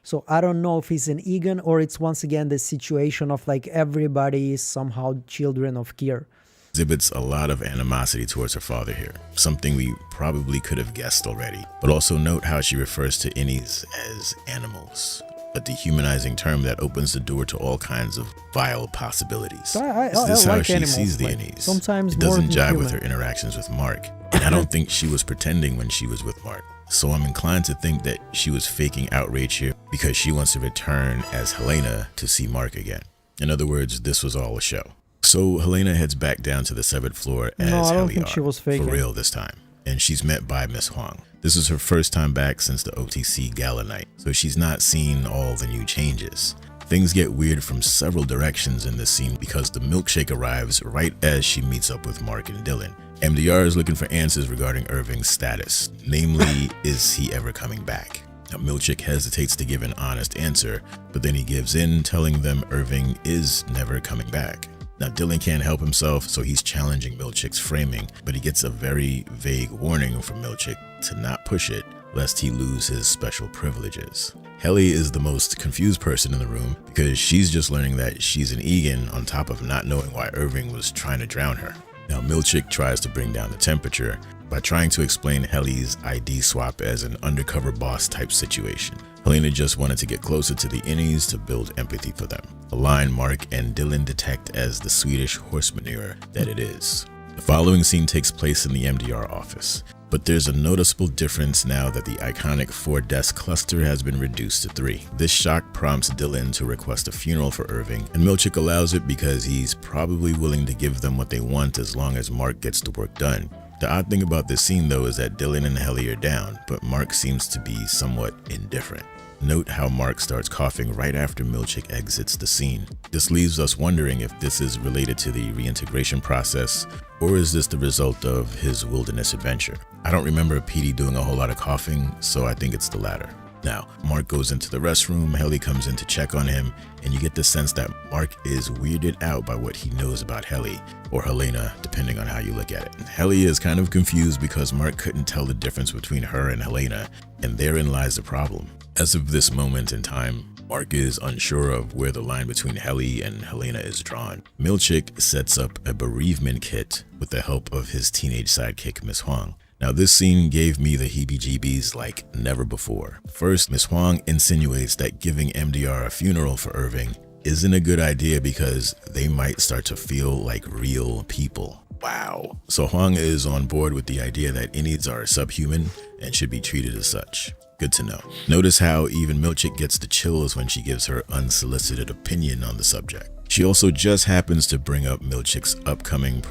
So I don't know if he's an Egan or it's once again the situation of like everybody is somehow children of Kier. Exhibits a lot of animosity towards her father here, something we probably could have guessed already. But also note how she refers to innies as animals, a dehumanizing term that opens the door to all kinds of vile possibilities. Is this how she sees the innies? Sometimes it doesn't jive with her interactions with Mark, and I don't think she was pretending when she was with Mark. So I'm inclined to think that she was faking outrage here because she wants to return as Helena to see Mark again. In other words, this was all a show. So Helena heads back down to the 7th floor as I don't think she was faking. For real this time. And she's met by Miss Huang. This is her first time back since the OTC Gala night, so she's not seen all the new changes. Things get weird from several directions in this scene because the milkshake arrives right as she meets up with Mark and Dylan. MDR is looking for answers regarding Irving's status, namely, is he ever coming back? Now, Milchick hesitates to give an honest answer, but then he gives in, telling them Irving is never coming back. Now, Dylan can't help himself, so he's challenging Milchick's framing, but he gets a very vague warning from Milchick to not push it, lest he lose his special privileges. Helly is the most confused person in the room because she's just learning that she's an Egan on top of not knowing why Irving was trying to drown her. Now, Milchick tries to bring down the temperature by trying to explain Helly's ID swap as an undercover boss type situation. Helena just wanted to get closer to the innies to build empathy for them, a line Mark and Dylan detect as the Swedish horse manure that it is. The following scene takes place in the MDR office, but there's a noticeable difference now that the iconic 4-desk cluster has been reduced to 3. This shock prompts Dylan to request a funeral for Irving, and Milchick allows it because he's probably willing to give them what they want as long as Mark gets the work done. The odd thing about this scene though is that Dylan and Helly are down, but Mark seems to be somewhat indifferent. Note how Mark starts coughing right after Milchick exits the scene. This leaves us wondering if this is related to the reintegration process, or is this the result of his wilderness adventure? I don't remember PD doing a whole lot of coughing, so I think it's the latter. Now, Mark goes into the restroom, Helly comes in to check on him, and you get the sense that Mark is weirded out by what he knows about Helly, or Helena, depending on how you look at it. Helly is kind of confused because Mark couldn't tell the difference between her and Helena, and therein lies the problem. As of this moment in time, Mark is unsure of where the line between Helly and Helena is drawn. Milchick sets up a bereavement kit with the help of his teenage sidekick, Miss Huang. Now, this scene gave me the heebie-jeebies like never before. First, Miss Huang insinuates that giving MDR a funeral for Irving isn't a good idea because they might start to feel like real people. Wow. So Huang is on board with the idea that innies are subhuman and should be treated as such. Good to know. Notice how even Milchick gets the chills when she gives her unsolicited opinion on the subject. She also just happens to bring up Milchick's upcoming...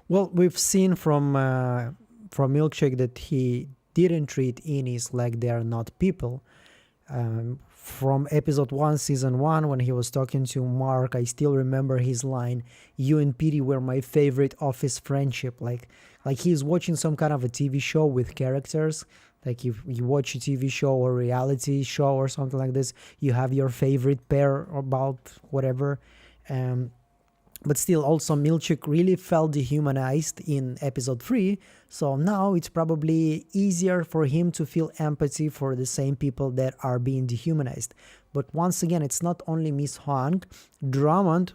Well, we've seen from Milkshake that he didn't treat innies like they are not people. From episode 1, season 1, when he was talking to Mark, I still remember his line, "You and Petey were my favorite office friendship." Like he's watching some kind of a TV show with characters. Like if you watch a TV show or reality show or something like this, you have your favorite pair about whatever. But still, also Milchick really felt dehumanized in episode 3, so now it's probably easier for him to feel empathy for the same people that are being dehumanized. But once again, it's not only Miss Huang. Drummond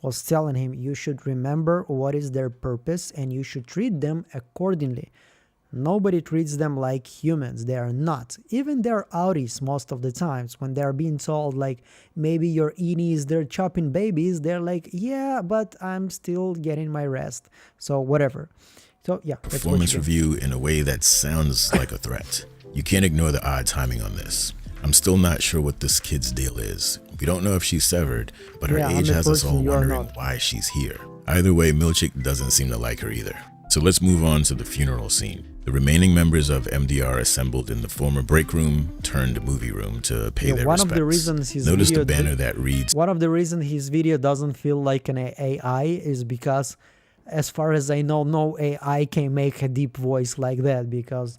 was telling him, you should remember what is their purpose and you should treat them accordingly. Nobody treats them like humans. They are not. Even their outies most of the times when they're being told like maybe your innies, they're chopping babies, they're like, yeah, but I'm still getting my rest. So whatever. So yeah. Performance review in a way that sounds like a threat. You can't ignore the odd timing on this. I'm still not sure what this kid's deal is. We don't know if she's severed, but her age has us all wondering why she's here. Either way, Milchick doesn't seem to like her either. So let's move on to the funeral scene. The remaining members of MDR assembled in the former break room turned movie room to pay their respects. Of the reasons Notice the banner that reads... One of the reasons his video doesn't feel like an AI is because, as far as I know, no AI can make a deep voice like that, because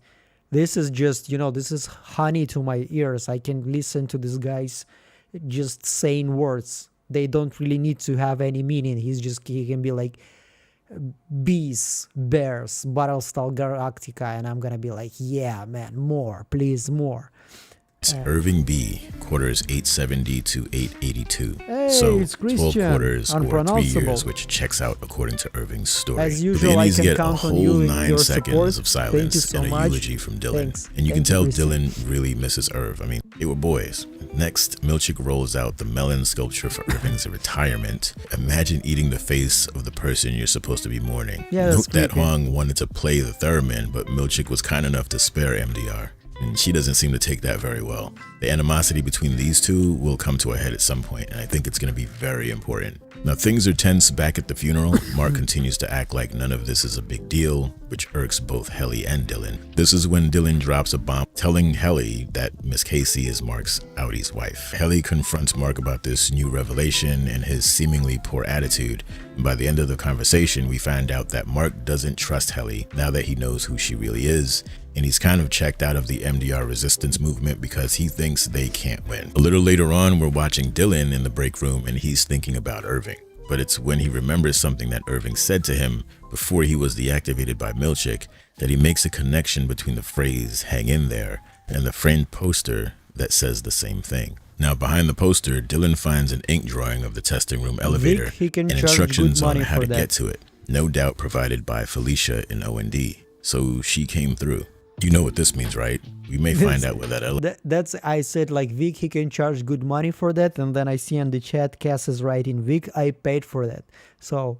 this is just, this is honey to my ears. I can listen to this guy's just saying words. They don't really need to have any meaning. He can be like, bees, bears, Battlestar Galactica, and I'm gonna be like, yeah, man, more, please, more. Irving B, quarters 870 to 882. Hey, so it's 12 quarters or 3 years, which checks out according to Irving's story. As usual, the Innies I can get count a on whole you 9 seconds of support. Thank you silence so and a much. eulogy from Dylan. Thanks. And you can tell Christian. Dylan really misses Irv. I mean, they were boys. Next, Milchick rolls out the melon sculpture for Irving's retirement. Imagine eating the face of the person you're supposed to be mourning. Yeah, Note that Huang wanted to play the theremin, but Milchick was kind enough to spare MDR. And she doesn't seem to take that very well. The animosity between these two will come to a head at some point, and I think it's going to be very important. Now, things are tense back at the funeral. Mark continues to act like none of this is a big deal, which irks both Helly and Dylan. This is when Dylan drops a bomb telling Helly that Miss Casey is Mark's outie's wife. Helly confronts Mark about this new revelation and his seemingly poor attitude. And by the end of the conversation, we find out that Mark doesn't trust Helly now that he knows who she really is. And he's kind of checked out of the MDR resistance movement because he thinks they can't win. A little later on, we're watching Dylan in the break room and he's thinking about Irving. But it's when he remembers something that Irving said to him before he was deactivated by Milchick that he makes a connection between the phrase "hang in there" and the framed poster that says the same thing. Now, behind the poster, Dylan finds an ink drawing of the testing room elevator and instructions on how to get to it. No doubt provided by Felicia in O&D. So she came through. You know what this means, right? We may find out what that elevator... That's, I said, like, Vic, he can charge good money for that. And then I see in the chat, Cass is writing, Vic, I paid for that. So,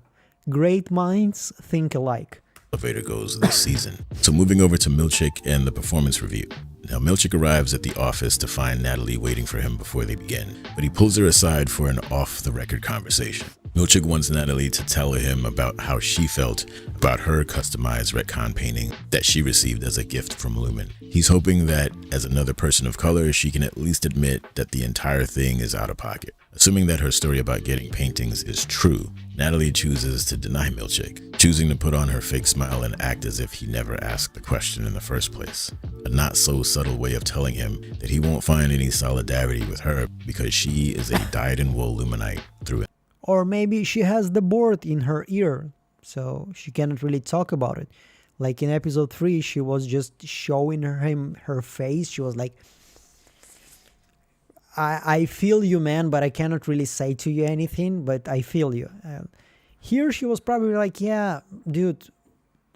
great minds think alike. Elevator goes this season. So moving over to Milchick and the performance review. Now, Milchick arrives at the office to find Natalie waiting for him before they begin, but he pulls her aside for an off-the-record conversation. Milchick wants Natalie to tell him about how she felt about her customized retcon painting that she received as a gift from Lumen. He's hoping that, as another person of color, she can at least admit that the entire thing is out of pocket. Assuming that her story about getting paintings is true, Natalie chooses to deny Milchick, choosing to put on her fake smile and act as if he never asked the question in the first place. A not-so-subtle way of telling him that he won't find any solidarity with her because she is a dyed-in-wool Lumenite through it. Or maybe she has the board in her ear, so she cannot really talk about it. Like in episode 3, she was just showing him her face. She was like, I feel you, man, but I cannot really say to you anything, but I feel you. Here she was probably like, yeah, dude,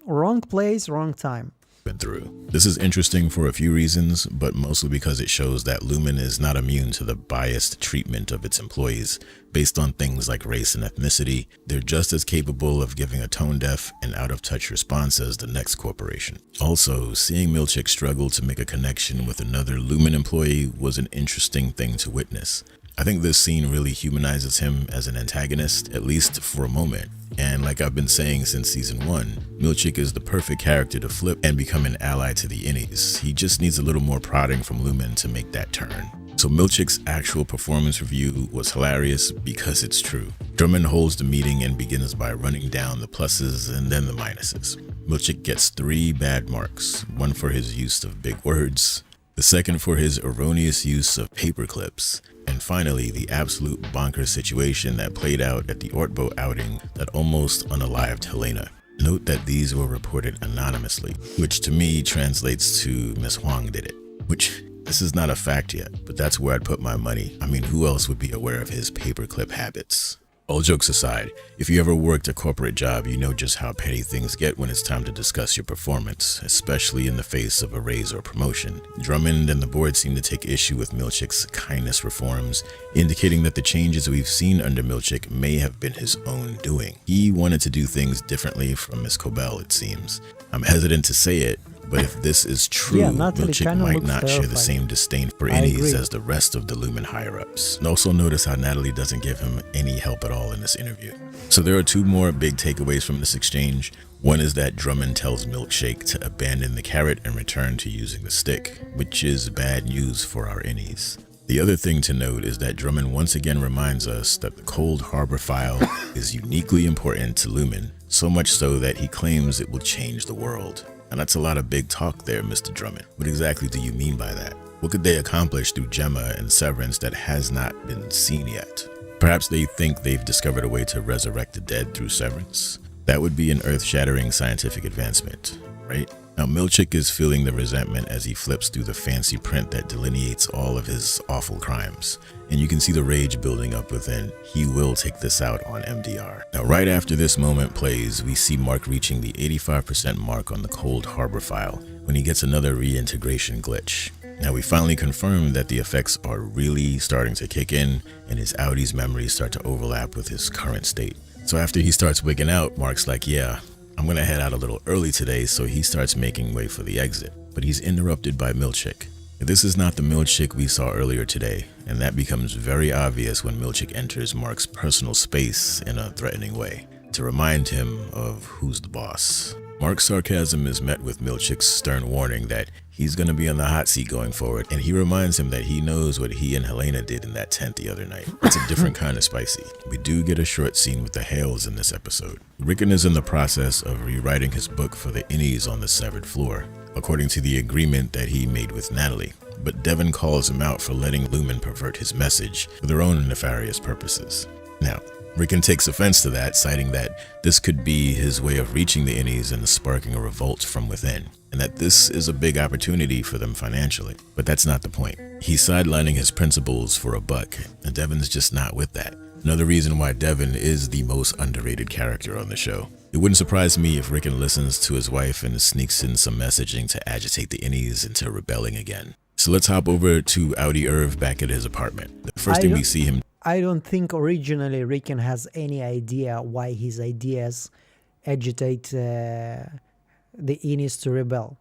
wrong place, wrong time. Through. This is interesting for a few reasons, but mostly because it shows that Lumen is not immune to the biased treatment of its employees based on things like race and ethnicity. They're just as capable of giving a tone-deaf and out-of-touch response as the next corporation. Also, seeing Milchick struggle to make a connection with another Lumen employee was an interesting thing to witness. I think this scene really humanizes him as an antagonist, at least for a moment. And like I've been saying since season 1, Milchick is the perfect character to flip and become an ally to the Innies. He just needs a little more prodding from Lumen to make that turn. So Milchick's actual performance review was hilarious because it's true. Drummond holds the meeting and begins by running down the pluses and then the minuses. Milchick gets 3 bad marks, one for his use of big words, the second for his erroneous use of paper clips, and finally the absolute bonkers situation that played out at the Ortbo outing that almost unalived Helena. Note that these were reported anonymously, which to me translates to Miss Huang did it, which this is not a fact yet, but that's where I'd put my money. I mean, who else would be aware of his paperclip habits? All jokes aside, if you ever worked a corporate job, you know just how petty things get when it's time to discuss your performance, especially in the face of a raise or promotion. Drummond and the board seem to take issue with Milchick's kindness reforms, indicating that the changes we've seen under Milchick may have been his own doing. He wanted to do things differently from Miss Cobell, it seems. I'm hesitant to say it, but if this is true, Milchick might not share the same disdain for Innies as the rest of the Lumen higher-ups. And also notice how Natalie doesn't give him any help at all in this interview. So there are two more big takeaways from this exchange. One is that Drummond tells Milkshake to abandon the carrot and return to using the stick, which is bad news for our Innies. The other thing to note is that Drummond once again reminds us that the Cold Harbor file is uniquely important to Lumen, so much so that he claims it will change the world. And that's a lot of big talk there, Mr. Drummond. What exactly do you mean by that? What could they accomplish through Gemma and Severance that has not been seen yet? Perhaps they think they've discovered a way to resurrect the dead through Severance? That would be an earth-shattering scientific advancement, right? Now, Milchick is feeling the resentment as he flips through the fancy print that delineates all of his awful crimes. And you can see the rage building up within. He will take this out on MDR. Now, right after this moment plays, we see Mark reaching the 85% mark on the Cold Harbor file when he gets another reintegration glitch. Now, we finally confirm that the effects are really starting to kick in and his Audi's memories start to overlap with his current state. So after he starts wigging out, Mark's like, yeah, I'm gonna head out a little early today, so he starts making way for the exit. But he's interrupted by Milchick. This is not the Milchick we saw earlier today, and that becomes very obvious when Milchick enters Mark's personal space in a threatening way, to remind him of who's the boss. Mark's sarcasm is met with Milchick's stern warning that he's going to be on the hot seat going forward, and he reminds him that he knows what he and Helena did in that tent the other night. It's a different kind of spicy. We do get a short scene with the Hales in this episode. Rickon is in the process of rewriting his book for the Innies on the severed floor, according to the agreement that he made with Natalie. But Devon calls him out for letting Lumen pervert his message for their own nefarious purposes. Now, Rickon takes offense to that, citing that this could be his way of reaching the Innies and sparking a revolt from within, and that this is a big opportunity for them financially. But that's not the point. He's sidelining his principles for a buck, and Devon's just not with that. Another reason why Devon is the most underrated character on the show. It wouldn't surprise me if Rickon listens to his wife and sneaks in some messaging to agitate the Innies into rebelling again. So let's hop over to Audi Irv back at his apartment. The first thing we see him... I don't think originally Rickon has any idea why his ideas agitate the Innies to rebel.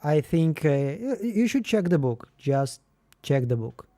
I think you should check the book. Just check the book.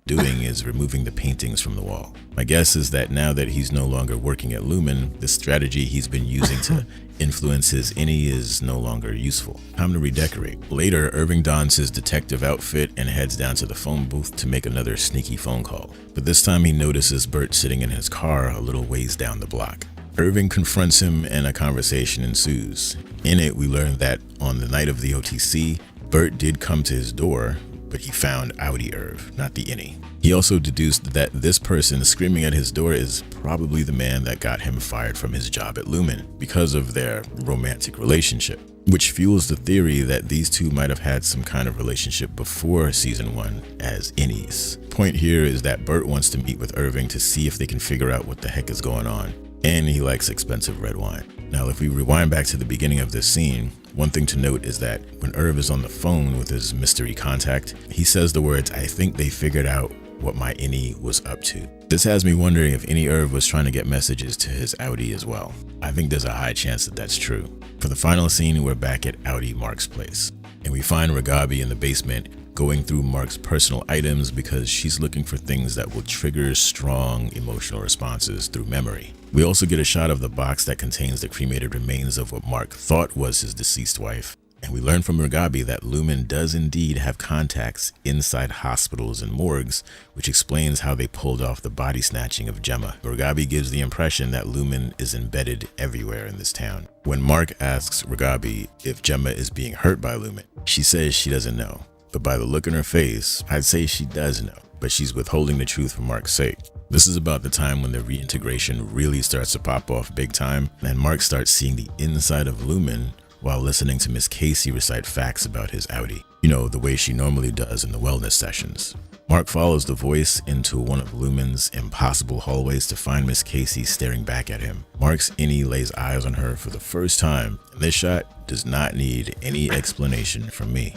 Doing is removing the paintings from the wall. My guess is that now that he's no longer working at Lumen, the strategy he's been using to influence his Innie is no longer useful. Time to redecorate. Later, Irving dons his detective outfit and heads down to the phone booth to make another sneaky phone call. But this time he notices Bert sitting in his car a little ways down the block. Irving confronts him and a conversation ensues. In it, we learn that on the night of the OTC, Bert did come to his door, but he found Audi Irv, not the Innie. He also deduced that this person screaming at his door is probably the man that got him fired from his job at Lumen because of their romantic relationship, which fuels the theory that these two might have had some kind of relationship before season 1 as Innies. Point here is that Bert wants to meet with Irving to see if they can figure out what the heck is going on, and he likes expensive red wine. Now, if we rewind back to the beginning of this scene, one thing to note is that when Irv is on the phone with his mystery contact, he says the words, "I think they figured out what my Innie was up to." This has me wondering if Innie Irv was trying to get messages to his Audi as well. I think there's a high chance that that's true. For the final scene, we're back at Audi Mark's place, and we find Ragabi in the basement going through Mark's personal items because she's looking for things that will trigger strong emotional responses through memory. We also get a shot of the box that contains the cremated remains of what Mark thought was his deceased wife. And we learn from Ragabi that Lumen does indeed have contacts inside hospitals and morgues, which explains how they pulled off the body snatching of Gemma. Ragabi gives the impression that Lumen is embedded everywhere in this town. When Mark asks Ragabi if Gemma is being hurt by Lumen, she says she doesn't know. But by the look in her face, I'd say she does know, but she's withholding the truth for Mark's sake. This is about the time when the reintegration really starts to pop off big time, and Mark starts seeing the inside of Lumen while listening to Miss Casey recite facts about his Audi. You know, the way she normally does in the wellness sessions. Mark follows the voice into one of Lumen's impossible hallways to find Miss Casey staring back at him. Mark's innie lays eyes on her for the first time, and this shot does not need any explanation from me.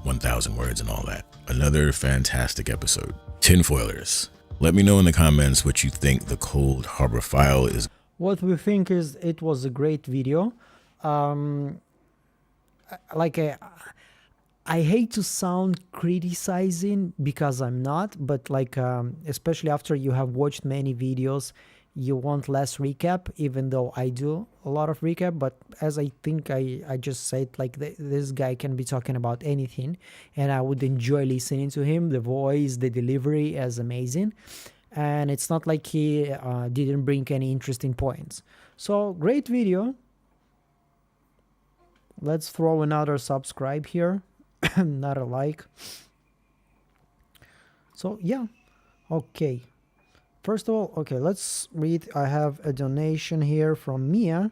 1,000 words and all that. Another fantastic episode. Tinfoilers, let me know in the comments what you think the Cold Harbor file is. What we think is it was a great video. I hate to sound criticizing because I'm not, but especially after you have watched many videos, you want less recap, even though I do a lot of recap. But as I think I just said, this guy can be talking about anything, and I would enjoy listening to him. The voice, the delivery is amazing, and it's not like he didn't bring any interesting points. So great video. Let's throw another subscribe here. Not a like. So yeah, okay, first of all, okay, let's read. I have a donation here from Mia.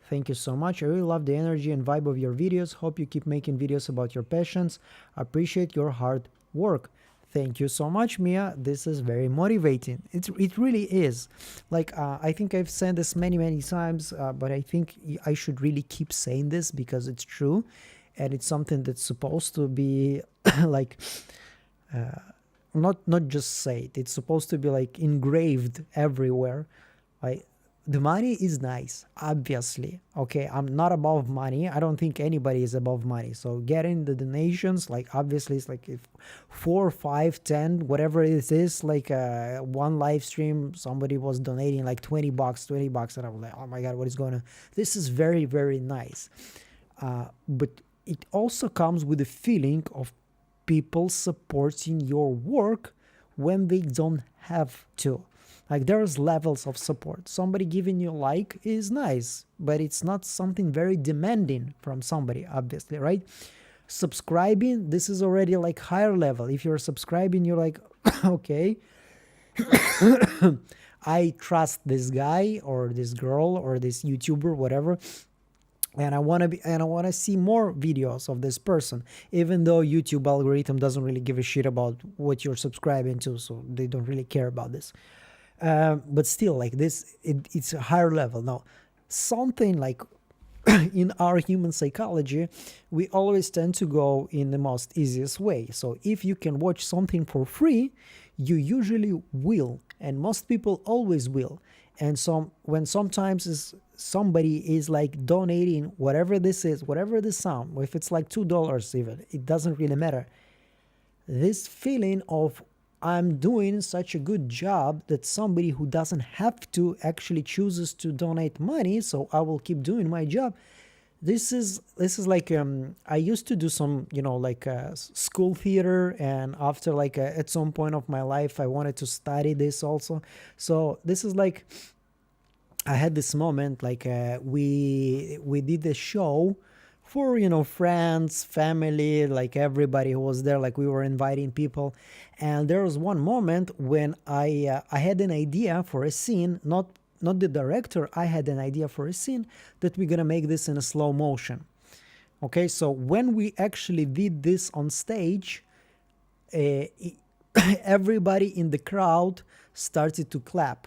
Thank you so much. I really love the energy and vibe of your videos. Hope you keep making videos about your passions. Appreciate your hard work. Thank you so much, Mia. This is very motivating. It really is. I think I've said this many times, but I think I should really keep saying this because it's true. And it's something that's supposed to be not just say it. It's supposed to be engraved everywhere. The money is nice, obviously. Okay, I'm not above money. I don't think anybody is above money. So getting the donations, obviously, it's if 4, 5, 10, whatever it is, one live stream, somebody was donating $20, $20, and I'm like, oh my God, what is going on? This is very, very nice. But it also comes with a feeling of people supporting your work when they don't have to. There's levels of support. Somebody giving you a like is nice, but it's not something very demanding from somebody, obviously, right? Subscribing, this is already higher level. If you're subscribing, you're like, okay, I trust this guy or this girl or this YouTuber, whatever. And I want to see more videos of this person, even though YouTube algorithm doesn't really give a shit about what you're subscribing to, so they don't really care about this. But still, it's a higher level. Now, something in our human psychology, we always tend to go in the most easiest way. So if you can watch something for free, you usually will, and most people always will. And when sometimes somebody is donating whatever this is, whatever the sum, if it's $2 even, it doesn't really matter. This feeling of I'm doing such a good job that somebody who doesn't have to actually chooses to donate money, so I will keep doing my job. This is I used to do some school theater, and after at some point of my life I wanted to study this also. So this is I had this moment we did a show for friends, family, everybody who was there, we were inviting people, and there was one moment when I had an idea for a scene, not the director. I had an idea for a scene that we're gonna make this in a slow motion. Okay, so when we actually did this on stage, everybody in the crowd started to clap.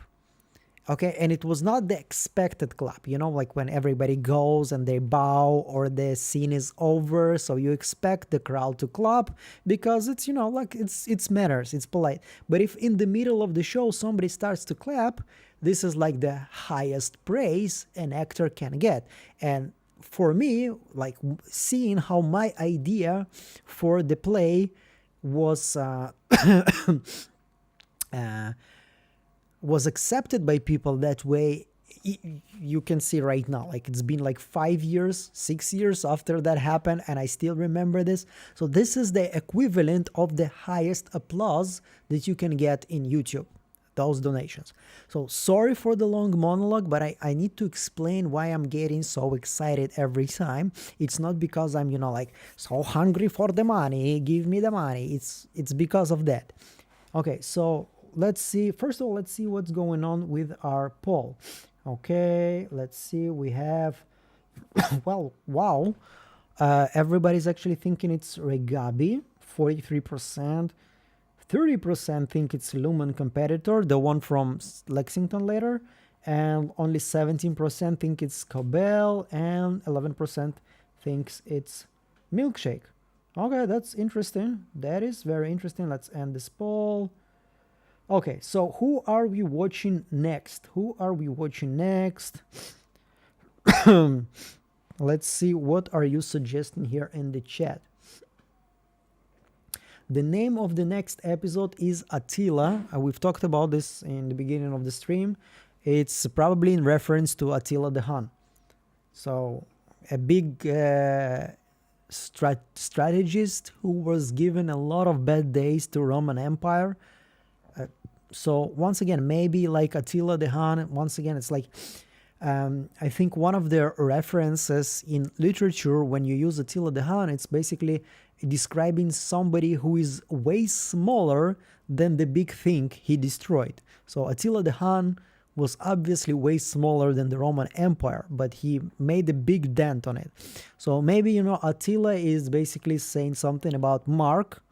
Okay, and it was not the expected clap, when everybody goes and they bow or the scene is over, so you expect the crowd to clap because it's it's manners, it's polite. But if in the middle of the show somebody starts to clap, this is the highest praise an actor can get. And for me, seeing how my idea for the play was was accepted by people that way, you can see right now, it's been 5 years, 6 years after that happened, and I still remember this. So this is the equivalent of the highest applause that you can get in YouTube, those donations. So sorry for the long monologue, but I need to explain why I'm getting so excited every time. It's not because I'm so hungry for the money, give me the money. It's because of that. Okay, so let's see. First of all, let's see what's going on with our poll. Okay, let's see. We have well, wow, everybody's actually thinking it's Regabi, 43%, 30% think it's Lumen competitor, the one from Lexington later, and only 17% think it's Cobell, and 11% thinks it's Milkshake. Okay, that's interesting. That is very interesting. Let's end this poll. Okay, so who are we watching next? Who are we watching next? Let's see, what are you suggesting here in the chat? The name of the next episode is Attila. We've talked about this in the beginning of the stream. It's probably in reference to Attila the Hun. So a big strategist who was given a lot of bad days to Roman Empire. So once again, maybe like Attila the Hun, once again, it's like, I think one of the references in literature when you use Attila the Hun, it's basically describing somebody who is way smaller than the big thing he destroyed. So Attila the Hun was obviously way smaller than the Roman Empire, but he made a big dent on it. So maybe, Attila is basically saying something about Mark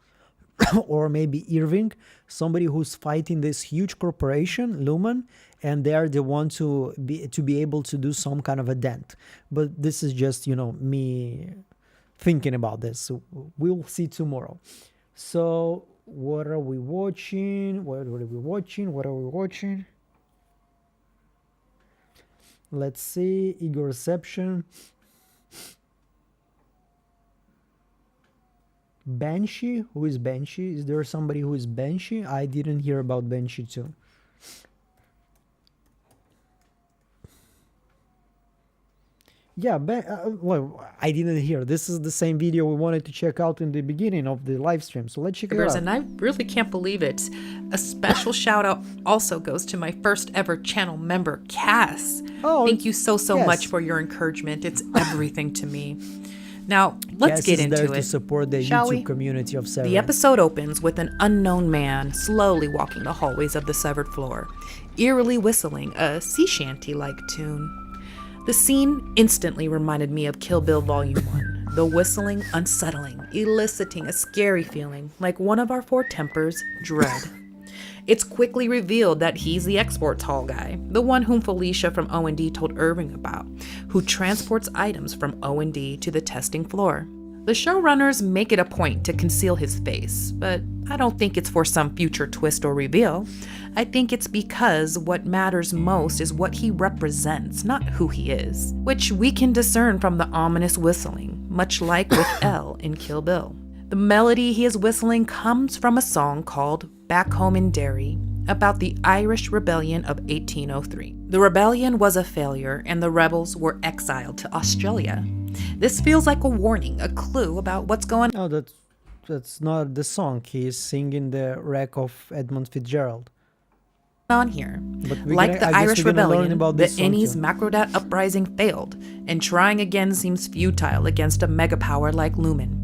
or maybe Irving, somebody who's fighting this huge corporation, Lumen, and they're the one to be able to do some kind of a dent. But this is just, me thinking about this. So we'll see tomorrow. So what are we watching? What are we watching? Let's see. Igorception. Banshee? Who is Banshee? Is there somebody who is Banshee? I didn't hear about Banshee too. Yeah, well, I didn't hear. This is the same video we wanted to check out in the beginning of the live stream. So let's check it out. And I really can't believe it. A special shout out also goes to my first ever channel member, Cass. Oh, thank you so much for your encouragement. It's everything to me. Now, let's get into it. To support the YouTube community of Severance. The episode opens with an unknown man slowly walking the hallways of the severed floor, eerily whistling a sea shanty-like tune. The scene instantly reminded me of Kill Bill Volume 1, the whistling unsettling, eliciting a scary feeling like one of our four tempers, dread. It's quickly revealed that he's the exports hall guy, the one whom Felicia from O&D told Irving about, who transports items from O&D to the testing floor. The showrunners make it a point to conceal his face, but I don't think it's for some future twist or reveal. I think it's because what matters most is what he represents, not who he is, which we can discern from the ominous whistling, much like with Elle in Kill Bill. The melody he is whistling comes from a song called Back Home in Derry, about the Irish Rebellion of 1803. The rebellion was a failure, and the rebels were exiled to Australia. This feels like a warning, a clue about what's going on. No, that's not the song. He's singing the wreck of Edmund Fitzgerald. Here. Like the Irish Rebellion, the Innies Macrodat uprising failed, and trying again seems futile against a megapower like Lumen.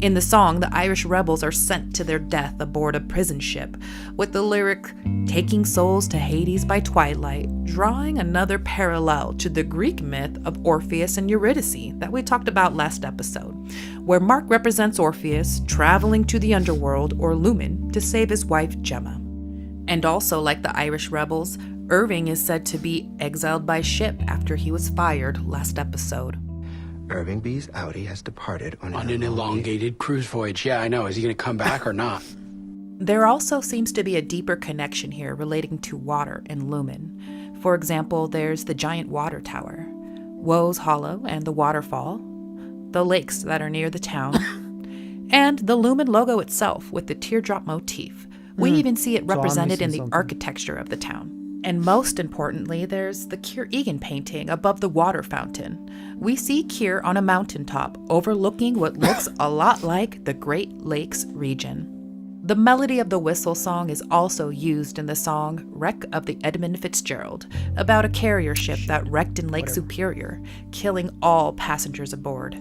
In the song, the Irish rebels are sent to their death aboard a prison ship, with the lyric, "Taking souls to Hades by twilight," drawing another parallel to the Greek myth of Orpheus and Eurydice that we talked about last episode, where Mark represents Orpheus traveling to the underworld, or Lumen, to save his wife Gemma. And also, like the Irish rebels, Irving is said to be exiled by ship after he was fired last episode. Irving B's Audi has departed on an elongated cruise voyage. Yeah, I know. Is he going to come back or not? There also seems to be a deeper connection here relating to water and Lumen. For example, there's the giant water tower, Woe's Hollow and the waterfall, the lakes that are near the town, and the Lumen logo itself with the teardrop motif. We even see it represented in the architecture of the town. And most importantly, there's the Keir Egan painting above the water fountain. We see Keir on a mountaintop overlooking what looks a lot like the Great Lakes region. The melody of the whistle song is also used in the song Wreck of the Edmund Fitzgerald, about a carrier ship that wrecked in Lake Superior, killing all passengers aboard.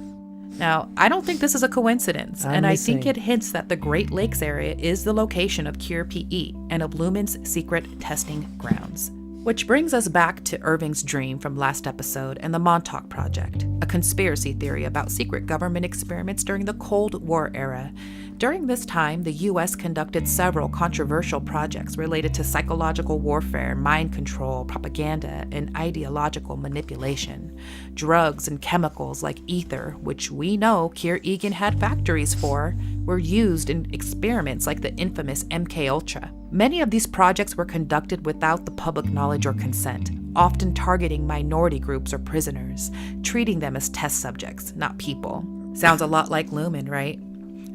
Now, I don't think this is a coincidence, and I think it hints that the Great Lakes area is the location of Keir PE and of Lumen's secret testing grounds. Which brings us back to Irving's dream from last episode and the Montauk Project, a conspiracy theory about secret government experiments during the Cold War era, During this time, the U.S. conducted several controversial projects related to psychological warfare, mind control, propaganda, and ideological manipulation. Drugs and chemicals like ether, which we know Keir Egan had factories for, were used in experiments like the infamous MK Ultra. Many of these projects were conducted without the public knowledge or consent, often targeting minority groups or prisoners, treating them as test subjects, not people. Sounds a lot like Lumen, right?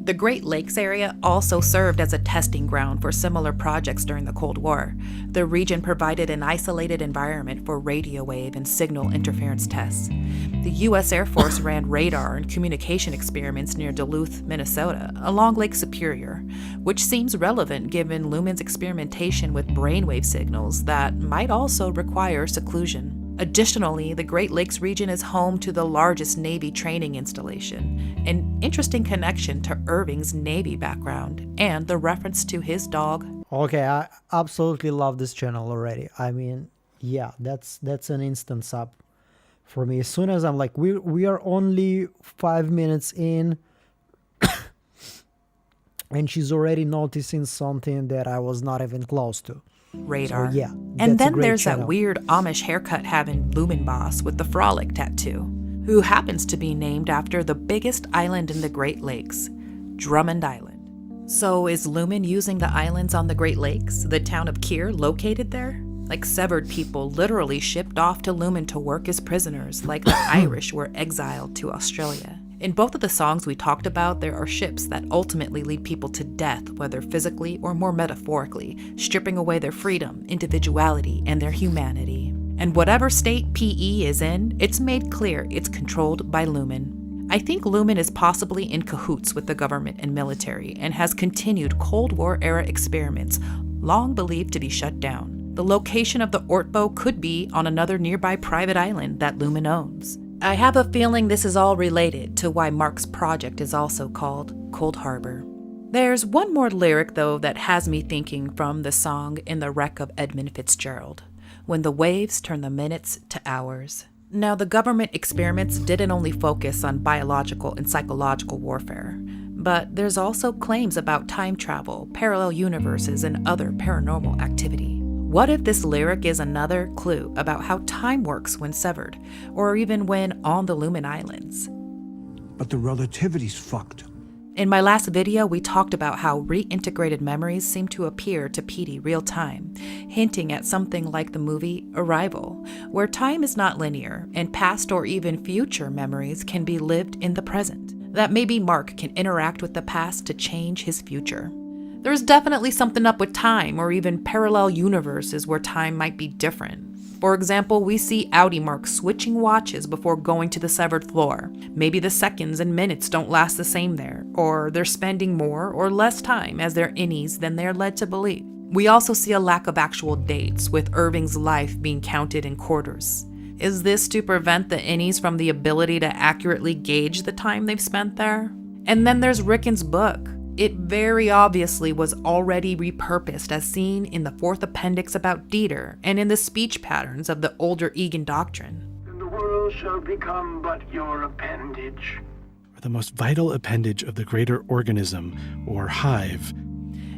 The Great Lakes area also served as a testing ground for similar projects during the Cold War. The region provided an isolated environment for radio wave and signal interference tests. The U.S. Air Force ran radar and communication experiments near Duluth, Minnesota, along Lake Superior, which seems relevant given Lumen's experimentation with brainwave signals that might also require seclusion. Additionally, the Great Lakes region is home to the largest Navy training installation, an interesting connection to Irving's Navy background, and the reference to his dog. Okay, I absolutely love this channel already. I mean, yeah, that's an instant sub for me. As soon as I'm like, we are only 5 minutes in, and she's already noticing something that I was not even close to. Radar. So, yeah, and then there's that weird Amish haircut having Lumen boss with the frolic tattoo, who happens to be named after the biggest island in the Great Lakes, Drummond Island. So is Lumen using the islands on the Great Lakes, the town of Keir, located there? Like severed people literally shipped off to Lumen to work as prisoners, like the Irish were exiled to Australia. In both of the songs we talked about, there are ships that ultimately lead people to death, whether physically or more metaphorically, stripping away their freedom, individuality, and their humanity. And whatever state PE is in, it's made clear it's controlled by Lumen. I think Lumen is possibly in cahoots with the government and military and has continued Cold War-era experiments, long believed to be shut down. The location of the Ortbo could be on another nearby private island that Lumen owns. I have a feeling this is all related to why Mark's project is also called Cold Harbor. There's one more lyric, though, that has me thinking from the song In the Wreck of Edmund Fitzgerald, when the waves turn the minutes to hours. Now, the government experiments didn't only focus on biological and psychological warfare, but there's also claims about time travel, parallel universes, and other paranormal activity. What if this lyric is another clue about how time works when severed, or even when on the Lumen Islands? But the relativity's fucked. In my last video, we talked about how reintegrated memories seem to appear to Petey real time, hinting at something like the movie Arrival, where time is not linear, and past or even future memories can be lived in the present. That maybe Mark can interact with the past to change his future. There's definitely something up with time, or even parallel universes where time might be different. For example, we see Audi Mark switching watches before going to the severed floor. Maybe the seconds and minutes don't last the same there, or they're spending more or less time as their innies than they're led to believe. We also see a lack of actual dates, with Irving's life being counted in quarters. Is this to prevent the innies from the ability to accurately gauge the time they've spent there? And then there's Rickon's book. It very obviously was already repurposed as seen in the fourth appendix about Dieter and in the speech patterns of the older Egan doctrine. And the world shall become but your appendage. Or the most vital appendage of the greater organism, or hive.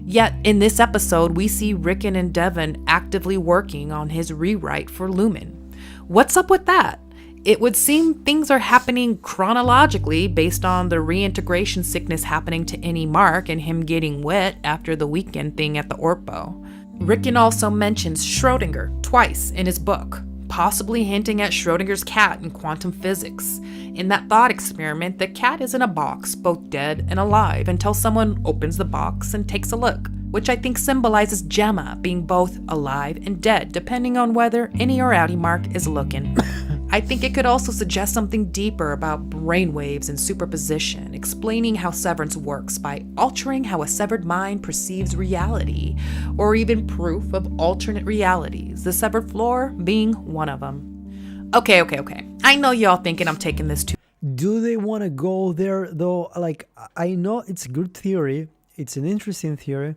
Yet, in this episode, we see Rickon and Devon actively working on his rewrite for Lumen. What's up with that? It would seem things are happening chronologically based on the reintegration sickness happening to Annie Mark and him getting wet after the weekend thing at the Ortbo. Rickon also mentions Schrodinger twice in his book, possibly hinting at Schrodinger's cat in quantum physics. In that thought experiment, the cat is in a box, both dead and alive, until someone opens the box and takes a look, which I think symbolizes Gemma being both alive and dead, depending on whether Annie or Audi Mark is looking. I think it could also suggest something deeper about brainwaves and superposition, explaining how Severance works by altering how a severed mind perceives reality, or even proof of alternate realities, the severed floor being one of them. Okay. I know y'all thinking I'm taking this too. Do they want to go there though? Like, I know it's a good theory. It's an interesting theory.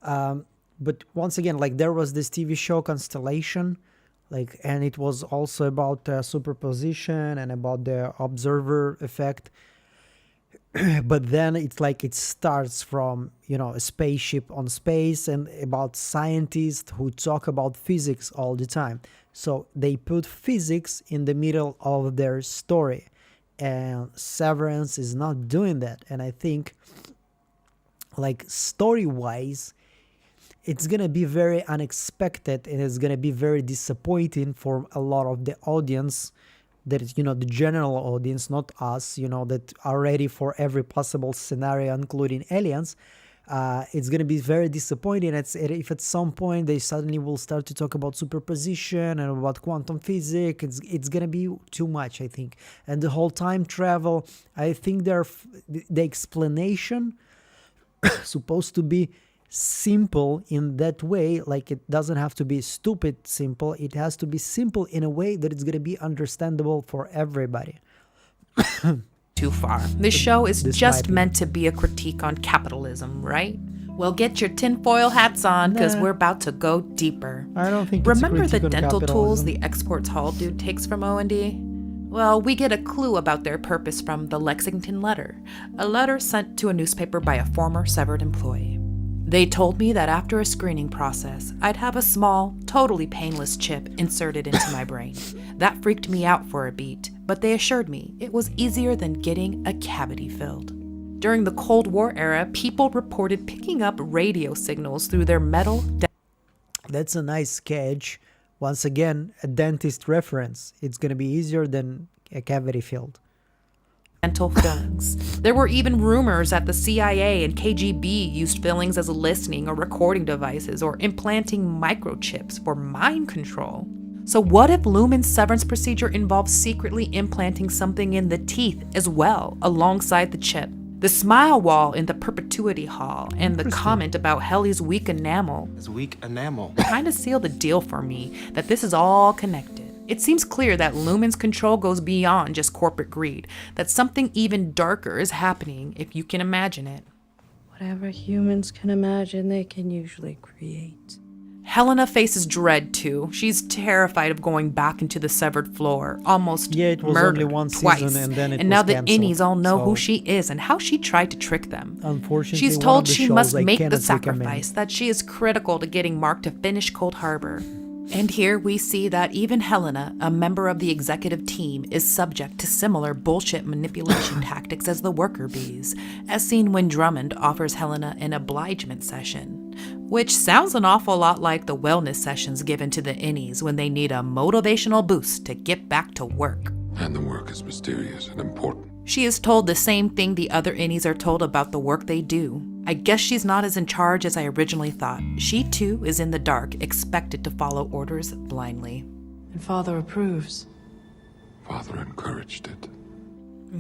But once again, like there was this TV show Constellation, and it was also about superposition and about the observer effect. but then it's like it starts from, you know, a spaceship on space and about scientists who talk about physics all the time. So they put physics in the middle of their story, and Severance is not doing that. And I think, like, story-wise, it's gonna be very unexpected, and it's gonna be very disappointing for a lot of the audience, that is, you know, the general audience, not us, you know, that are ready for every possible scenario, including aliens. It's going to be very disappointing if at some point they suddenly will start to talk about superposition and about quantum physics. It's going to be too much, I think. And the whole time travel, I think the explanation supposed to be simple in that way. Like, it doesn't have to be stupid simple. It has to be simple in a way that it's going to be understandable for everybody. Too far. This show is just meant to be a critique on capitalism, right? Well, get your tinfoil hats on, because we're about to go deeper. I don't think Remember it's a the critique on dental tools capitalism. the exports hall dude takes from O&D? Well, we get a clue about their purpose from the Lexington letter, a letter sent to a newspaper by a former severed employee. They told me that after a screening process, I'd have a small, totally painless chip inserted into my brain. That freaked me out for a beat, but they assured me it was easier than getting a cavity filled. During the Cold War era, people reported picking up radio signals through their metal. That's a nice sketch. Once again, a dentist reference. It's going to be easier than a cavity filled. Dental fillings. There were even rumors that the CIA and KGB used fillings as listening or recording devices or implanting microchips for mind control. So what if Lumen's severance procedure involves secretly implanting something in the teeth as well, alongside the chip? The smile wall in the perpetuity hall and the comment about Helly's weak enamel kind of seal the deal for me that this is all connected. It seems clear that Lumen's control goes beyond just corporate greed, that something even darker is happening if you can imagine it. Whatever humans can imagine, they can usually create. Helena faces dread too. She's terrified of going back into the severed floor, almost it was murdered only one twice. season, and then it now was the canceled, innies all know so- who she is and how she tried to trick them. Unfortunately, She's one told of the she shows must I make the cannot sacrifice, recommend. that she is critical to getting Mark to finish Cold Harbor. And here we see that even Helena, a member of the executive team, is subject to similar bullshit manipulation tactics as the worker bees, as seen when Drummond offers Helena an obligement session, which sounds an awful lot like the wellness sessions given to the innies when they need a motivational boost to get back to work. And the work is mysterious and important. She is told the same thing the other innies are told about the work they do. I guess she's not as in charge as I originally thought. She too is in the dark, expected to follow orders blindly. And Father approves. Father encouraged it.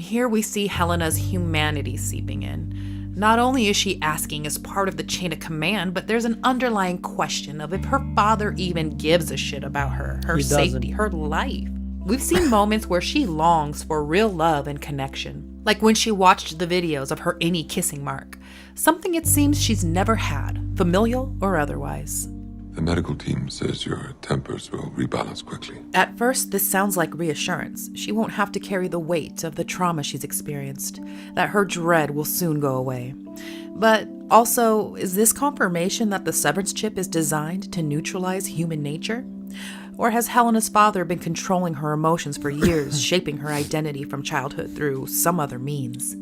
Here we see Helena's humanity seeping in. Not only is she asking as part of the chain of command, but there's an underlying question of if her father even gives a shit about her, her He doesn't. safety, her life. We've seen moments where she longs for real love and connection, like when she watched the videos of her innie kissing Mark, something it seems she's never had, familial or otherwise. The medical team says your tempers will rebalance quickly. At first, this sounds like reassurance. She won't have to carry the weight of the trauma she's experienced, that her dread will soon go away. But also, is this confirmation that the severance chip is designed to neutralize human nature? Or has Helena's father been controlling her emotions for years, shaping her identity from childhood through some other means?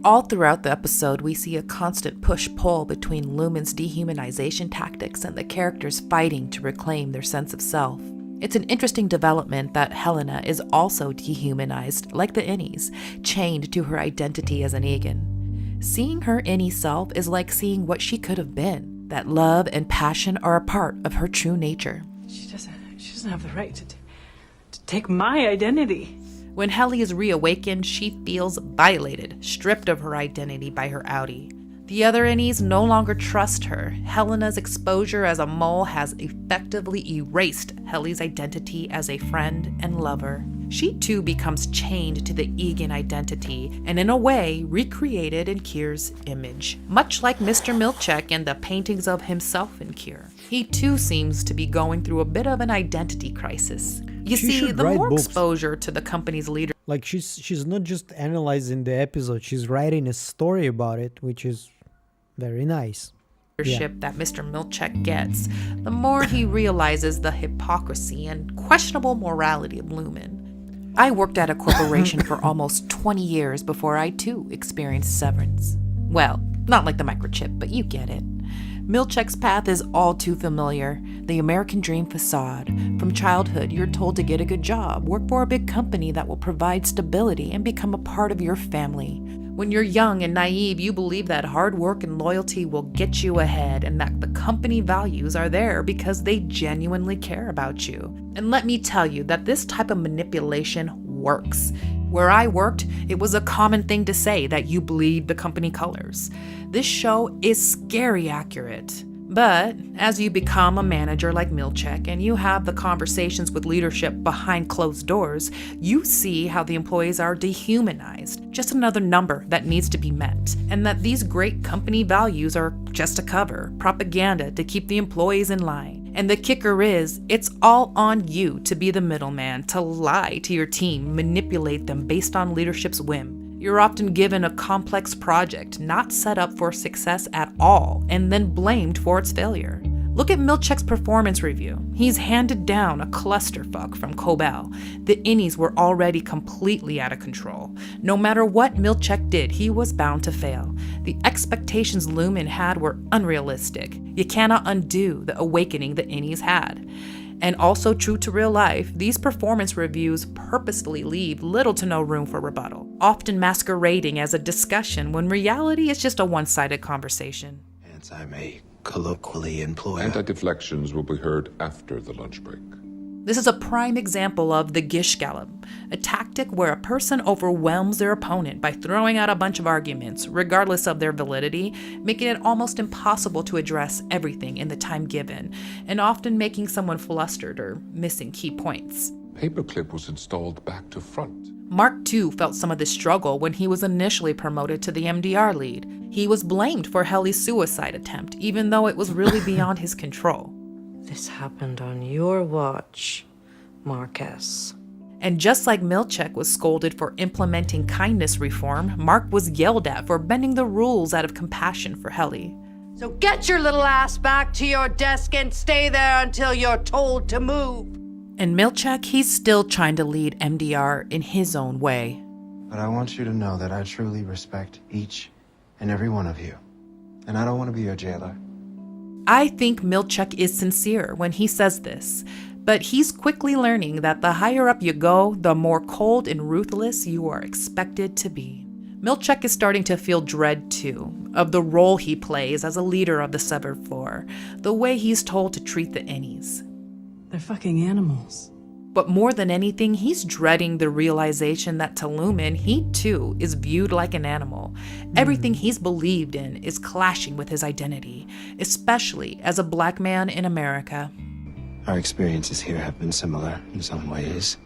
All throughout the episode, we see a constant push-pull between Lumen's dehumanization tactics and the characters fighting to reclaim their sense of self. It's an interesting development that Helena is also dehumanized, like the innies, chained to her identity as an Egan. Seeing her innie self is like seeing what she could have been, that love and passion are a part of her true nature. She doesn't have the right to take my identity. When Helly is reawakened, she feels violated, stripped of her identity by her outie. The other innies no longer trust her. Helena's exposure as a mole has effectively erased Helly's identity as a friend and lover. She too becomes chained to the Egan identity, and in a way, recreated in Kier's image. Much like Mr. Milchek and the paintings of himself in Kier. He too seems to be going through a bit of an identity crisis. You She see, should the write more books. exposure to the company's leader Like she's not just analyzing the episode, she's writing a story about it, which is very nice. That Mr. Milchek gets, the more he realizes the hypocrisy and questionable morality of Lumen. I worked at a corporation for almost 20 years before I too experienced severance. Well, not like the microchip, but you get it. Milchek's path is all too familiar. The American dream facade. From childhood, you're told to get a good job, work for a big company that will provide stability, and become a part of your family. When you're young and naive, you believe that hard work and loyalty will get you ahead and that the company values are there because they genuinely care about you. And let me tell you that this type of manipulation works. Where I worked, it was a common thing to say that you bleed the company colors. This show is scary accurate. But as you become a manager like Milchek and you have the conversations with leadership behind closed doors, you see how the employees are dehumanized, just another number that needs to be met, and that these great company values are just a cover, propaganda to keep the employees in line. And the kicker is, it's all on you to be the middleman, to lie to your team, manipulate them based on leadership's whim. You're often given a complex project not set up for success at all, and then blamed for its failure. Look at Milchek's performance review. He's handed down a clusterfuck from Cobell. The innies were already completely out of control. No matter what Milchek did, he was bound to fail. The expectations Lumen had were unrealistic. You cannot undo the awakening the innies had. And also true to real life, these performance reviews purposefully leave little to no room for rebuttal, often masquerading as a discussion when reality is just a one-sided conversation. Hence I may colloquially employ... Anti-deflections will be heard after the lunch break. This is a prime example of the gish gallop, a tactic where a person overwhelms their opponent by throwing out a bunch of arguments, regardless of their validity, making it almost impossible to address everything in the time given, and often making someone flustered or missing key points. Paperclip was installed back to front. Mark, too, felt some of this struggle when he was initially promoted to the MDR lead. He was blamed for Helly's suicide attempt, even though it was really beyond his control. This happened on your watch, Marcus. And just like Milchek was scolded for implementing kindness reform, Mark was yelled at for bending the rules out of compassion for Helly. So get your little ass back to your desk and stay there until you're told to move. And Milchek, he's still trying to lead MDR in his own way. But I want you to know that I truly respect each and every one of you. And I don't want to be your jailer. I think Milchek is sincere when he says this, but he's quickly learning that the higher up you go, the more cold and ruthless you are expected to be. Milchek is starting to feel dread, too, of the role he plays as a leader of the severed floor, the way he's told to treat the innies. They're fucking animals. But more than anything, he's dreading the realization that to Lumen, he too is viewed like an animal. Everything he's believed in is clashing with his identity, especially as a black man in America. Our experiences here have been similar in some ways.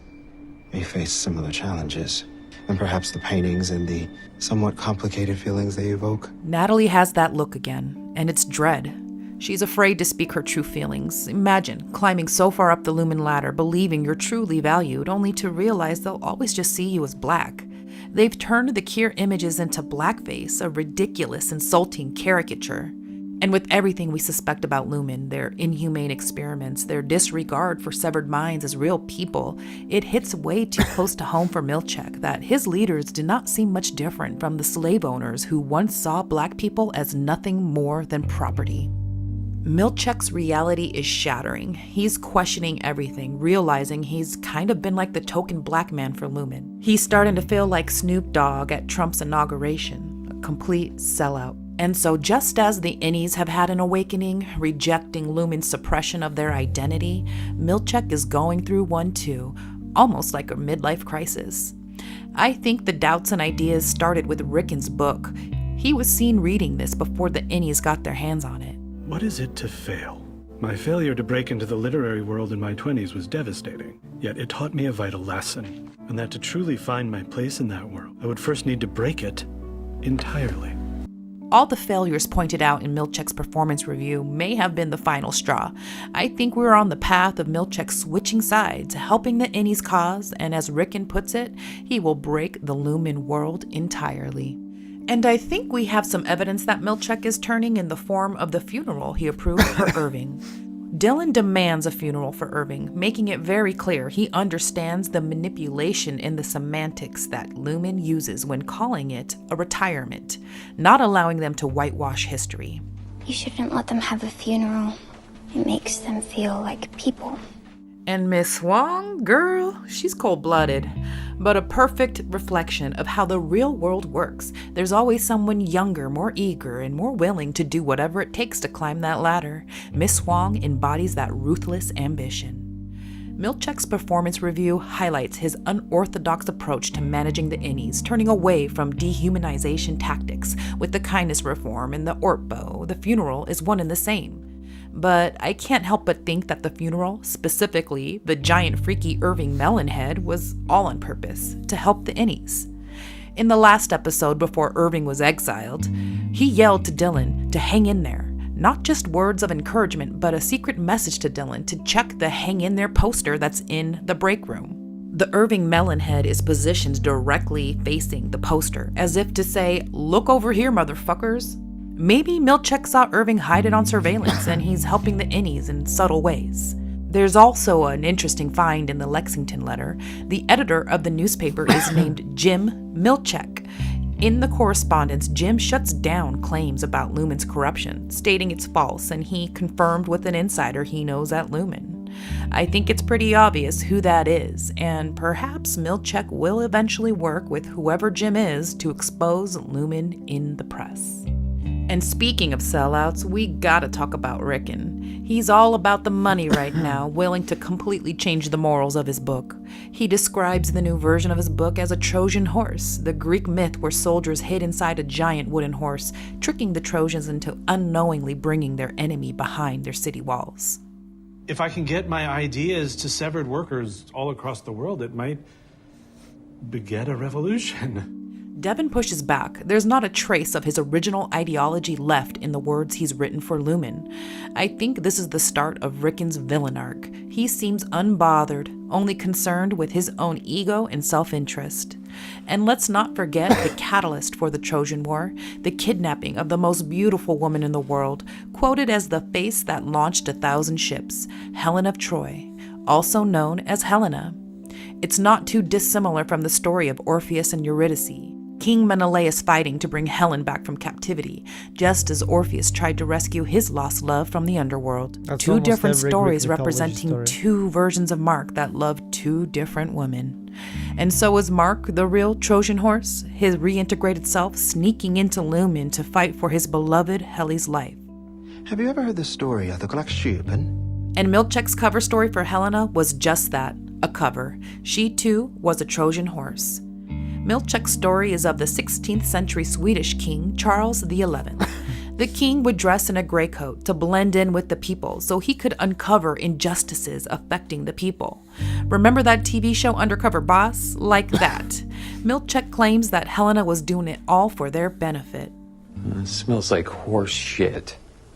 We face similar challenges, and perhaps the paintings and the somewhat complicated feelings they evoke. Natalie has that look again, and it's dread. She's afraid to speak her true feelings. Imagine climbing so far up the Lumen ladder, believing you're truly valued, only to realize they'll always just see you as black. They've turned the Kier images into blackface, a ridiculous, insulting caricature. And with everything we suspect about Lumen, their inhumane experiments, their disregard for severed minds as real people, it hits way too close to home for Milchek that his leaders do not seem much different from the slave owners who once saw black people as nothing more than property. Milchek's reality is shattering. He's questioning everything, realizing he's kind of been like the token black man for Lumen. He's starting to feel like Snoop Dogg at Trump's inauguration, a complete sellout. And so just as the innies have had an awakening, rejecting Lumen's suppression of their identity, Milchek is going through one too, almost like a midlife crisis. I think the doubts and ideas started with Ricken's book. He was seen reading this before the innies got their hands on it. What is it to fail? My failure to break into the literary world in my 20s was devastating, yet it taught me a vital lesson, and that to truly find my place in that world, I would first need to break it entirely. All the failures pointed out in Milchek's performance review may have been the final straw. I think we're on the path of Milchek switching sides, helping the Innies' cause, and as Rickon puts it, he will break the Lumen world entirely. And I think we have some evidence that Milchek is turning in the form of the funeral he approved for Irving. Dylan demands a funeral for Irving, making it very clear he understands the manipulation in the semantics that Lumen uses when calling it a retirement, not allowing them to whitewash history. You shouldn't let them have a funeral. It makes them feel like people. And Miss Wong, girl, she's cold-blooded, but a perfect reflection of how the real world works. There's always someone younger, more eager, and more willing to do whatever it takes to climb that ladder. Miss Wong embodies that ruthless ambition. Milchek's performance review highlights his unorthodox approach to managing the Innies, turning away from dehumanization tactics with the kindness reform and the Ortbo. The funeral is one and the same. But I can't help but think that the funeral, specifically the giant freaky Irving Melonhead, was all on purpose, to help the Innies. In the last episode before Irving was exiled, he yelled to Dylan to hang in there. Not just words of encouragement, but a secret message to Dylan to check the hang in there poster that's in the break room. The Irving Melonhead is positioned directly facing the poster, as if to say, "Look over here, motherfuckers." Maybe Milchek saw Irving hide it on surveillance and he's helping the Innies in subtle ways. There's also an interesting find in the Lexington letter. The editor of the newspaper is named Jim Milchek. In the correspondence, Jim shuts down claims about Lumen's corruption, stating it's false, and he confirmed with an insider he knows at Lumen. I think it's pretty obvious who that is, and perhaps Milchek will eventually work with whoever Jim is to expose Lumen in the press. And speaking of sellouts, we gotta talk about Rickon. He's all about the money right now, willing to completely change the morals of his book. He describes the new version of his book as a Trojan horse, the Greek myth where soldiers hid inside a giant wooden horse, tricking the Trojans into unknowingly bringing their enemy behind their city walls. If I can get my ideas to severed workers all across the world, it might beget a revolution. Devin pushes back. There's not a trace of his original ideology left in the words he's written for Lumen. I think this is the start of Rickon's villain arc. He seems unbothered, only concerned with his own ego and self-interest. And let's not forget the catalyst for the Trojan War, the kidnapping of the most beautiful woman in the world, quoted as the face that launched 1,000 ships, Helen of Troy, also known as Helena. It's not too dissimilar from the story of Orpheus and Eurydice. King Menelaus fighting to bring Helen back from captivity, just as Orpheus tried to rescue his lost love from the underworld. That's two different every stories Greek representing story. two versions of Mark that loved two different women. And so is Mark the real Trojan horse, his reintegrated self sneaking into Lumen to fight for his beloved Heli's life. Have you ever heard the story of the Glaxschuben? And Milchek's cover story for Helena was just that, a cover. She too was a Trojan horse. Milchek's story is of the 16th century Swedish king, Charles XI. The king would dress in a gray coat to blend in with the people so he could uncover injustices affecting the people. Remember that TV show Undercover Boss? Like that. Milchek claims that Helena was doing it all for their benefit. It smells like horse shit.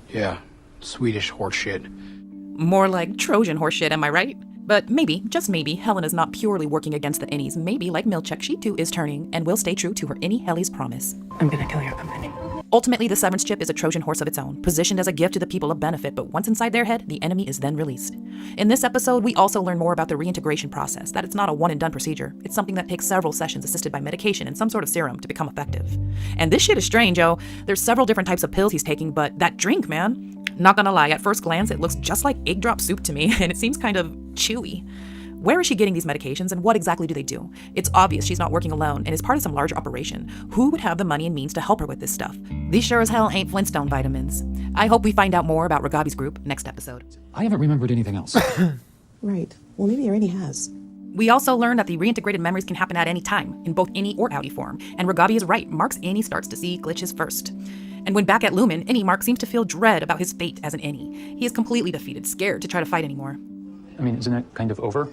Yeah, Swedish horse shit. More like Trojan horse shit, am I right? But maybe, just maybe, Helena's not purely working against the Innies. Maybe, like Milchek, she too is turning and will stay true to her Innie Heli's promise. I'm gonna kill your company. Ultimately, the Severance chip is a Trojan horse of its own, positioned as a gift to the people of benefit, but once inside their head, the enemy is then released. In this episode, we also learn more about the reintegration process, that it's not a one-and-done procedure. It's something that takes several sessions assisted by medication and some sort of serum to become effective. And this shit is strange, yo. There's several different types of pills he's taking, but that drink, man. Not gonna lie, at first glance, it looks just like egg drop soup to me, and it seems kind of chewy. Where is she getting these medications and what exactly do they do? It's obvious she's not working alone and is part of some larger operation. Who would have the money and means to help her with this stuff? These sure as hell ain't Flintstone vitamins. I hope we find out more about Ragabi's group next episode. I haven't remembered anything else. Right. Well, maybe Irene has. We also learn that the reintegrated memories can happen at any time, in both Innie or Outie form. And Ragabi is right, Mark's Innie starts to see glitches first. And when back at Lumen, Innie Mark seems to feel dread about his fate as an Innie. He is completely defeated, scared to try to fight anymore. I mean, isn't it kind of over?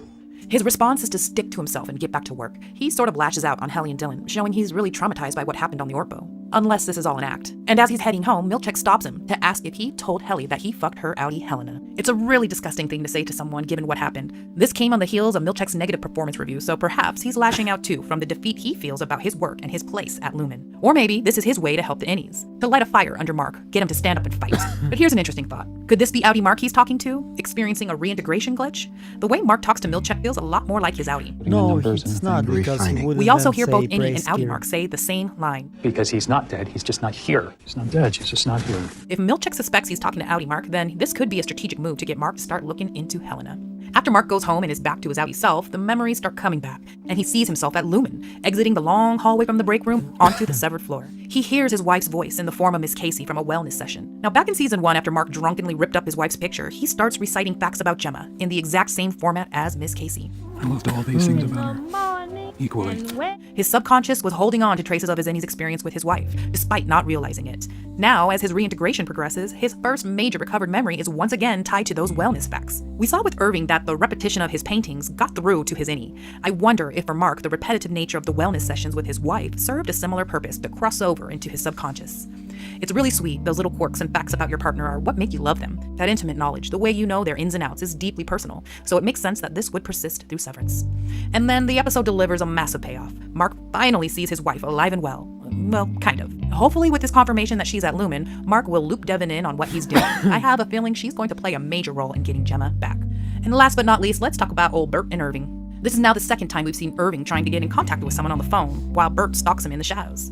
His response is to stick to himself and get back to work. He sort of lashes out on Heli and Dylan, showing he's really traumatized by what happened on the Orpo. Unless this is all an act. And as he's heading home, Milchek stops him to ask if he told Helly that he fucked her outie Helena. It's a really disgusting thing to say to someone given what happened. This came on the heels of Milchek's negative performance review, so perhaps he's lashing out too from the defeat he feels about his work and his place at Lumen. Or maybe this is his way to help the innies, to light a fire under Mark, get him to stand up and fight. But here's an interesting thought. Could this be outie Mark he's talking to, experiencing a reintegration glitch? The way Mark talks to Milchek feels a lot more like his outie. No, it's not, because he wouldn't. We also hear both Innie and outie Mark say the same line. Because he's not dead, he's just not here. He's not dead, he's just not here. If Milchek suspects he's talking to outie Mark, then this could be a strategic move to get Mark to start looking into Helena. After Mark goes home and is back to his outie self, the memories start coming back, and he sees himself at Lumen, exiting the long hallway from the break room onto the severed floor. He hears his wife's voice in the form of Miss Casey from a wellness session. Now, back in season 1, after Mark drunkenly ripped up his wife's picture, he starts reciting facts about Gemma in the exact same format as Miss Casey. I loved all these things about her, equally. His subconscious was holding on to traces of his innie's experience with his wife, despite not realizing it. Now, as his reintegration progresses, his first major recovered memory is once again tied to those wellness facts. We saw with Irving that the repetition of his paintings got through to his innie. I wonder if for Mark, the repetitive nature of the wellness sessions with his wife served a similar purpose to cross over into his subconscious. It's really sweet. Those little quirks and facts about your partner are what make you love them. That intimate knowledge, the way you know their ins and outs, is deeply personal, so it makes sense that this would persist through Severance. And then the episode delivers a massive payoff. Mark finally sees his wife alive and well. Well, kind of. Hopefully with his confirmation that she's at Lumen, Mark will loop Devin in on what he's doing. I have a feeling she's going to play a major role in getting Gemma back. And last but not least, let's talk about old Bert and Irving. This is now the second time we've seen Irving trying to get in contact with someone on the phone, while Bert stalks him in the shadows.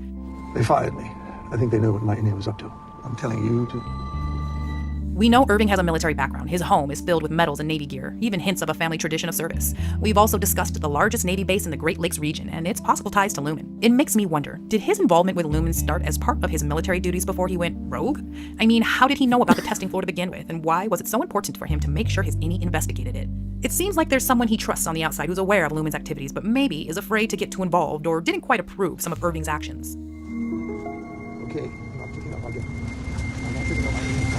They fired me. I think they knew what my Innie was up to. I'm telling you to... We know Irving has a military background. His home is filled with medals and Navy gear, even hints of a family tradition of service. We've also discussed the largest Navy base in the Great Lakes region and its possible ties to Lumen. It makes me wonder, did his involvement with Lumen start as part of his military duties before he went rogue? I mean, how did he know about the testing floor to begin with, and why was it so important for him to make sure his Innie investigated it? It seems like there's someone he trusts on the outside who's aware of Lumen's activities, but maybe is afraid to get too involved or didn't quite approve some of Irving's actions. Okay, I'm not picking up again. I'm not picking up again.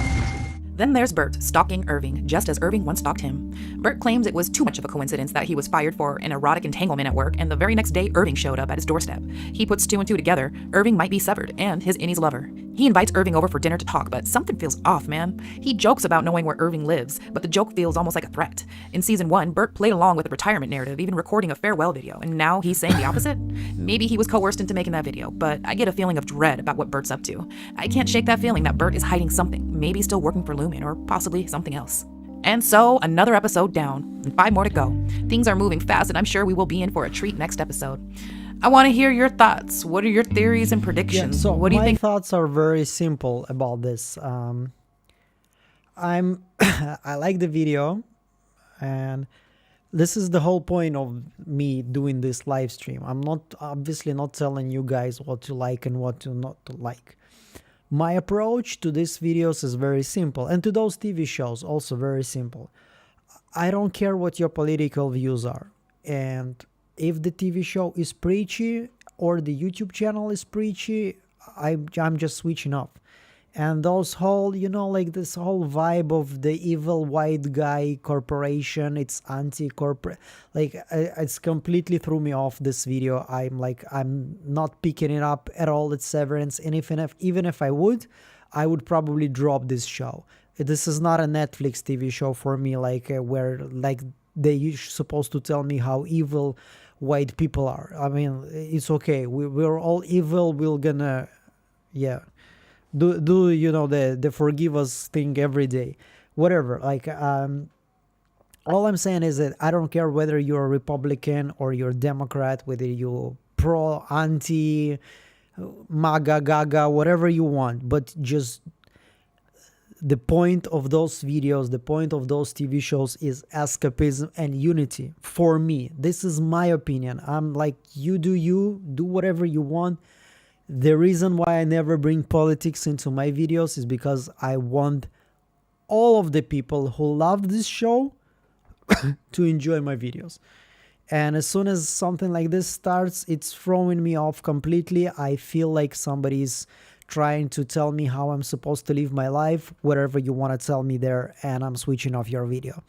Then there's Bert stalking Irving, just as Irving once stalked him. Bert claims it was too much of a coincidence that he was fired for an erotic entanglement at work, and the very next day Irving showed up at his doorstep. He puts 2 and 2 together. Irving might be severed, and his innie's lover. He invites Irving over for dinner to talk, but something feels off, man. He jokes about knowing where Irving lives, but the joke feels almost like a threat. In season 1, Bert played along with the retirement narrative, even recording a farewell video, and now he's saying the opposite? Maybe he was coerced into making that video, but I get a feeling of dread about what Bert's up to. I can't shake that feeling that Bert is hiding something, maybe still working for Lumen, or possibly something else. And so, another episode down, and 5 more to go. Things are moving fast, and I'm sure we will be in for a treat next episode. I want to hear your thoughts. What are your theories and predictions? Yeah, so what do you think? My thoughts are very simple about this. I like the video, and this is the whole point of me doing this live stream. I'm obviously not telling you guys what to like and what to not to like. My approach to these videos is very simple, and to those TV shows also very simple. I don't care what your political views are, and if the TV show is preachy or the YouTube channel is preachy, I'm just switching off. And those whole, like this whole vibe of the evil white guy corporation, it's anti-corporate, like it's completely threw me off this video. I'm not picking it up at all at Severance, and even if I would probably drop this show. This is not a Netflix TV show for me, where they supposed to tell me how evil white people are. I mean, it's okay. We're all evil. We're gonna, do the forgive us thing every day, whatever. All I'm saying is that I don't care whether you're a Republican or you're a Democrat, whether you pro, anti, MAGA, GAGA, whatever you want, but just the point of those videos, the point of those TV shows is escapism and unity. For me, this is my opinion. I'm like, you do whatever you want. The reason why I never bring politics into my videos is because I want all of the people who love this show to enjoy my videos. And as soon as something like this starts, it's throwing me off completely. I feel like somebody's trying to tell me how I'm supposed to live my life, whatever you want to tell me there, and I'm switching off your video.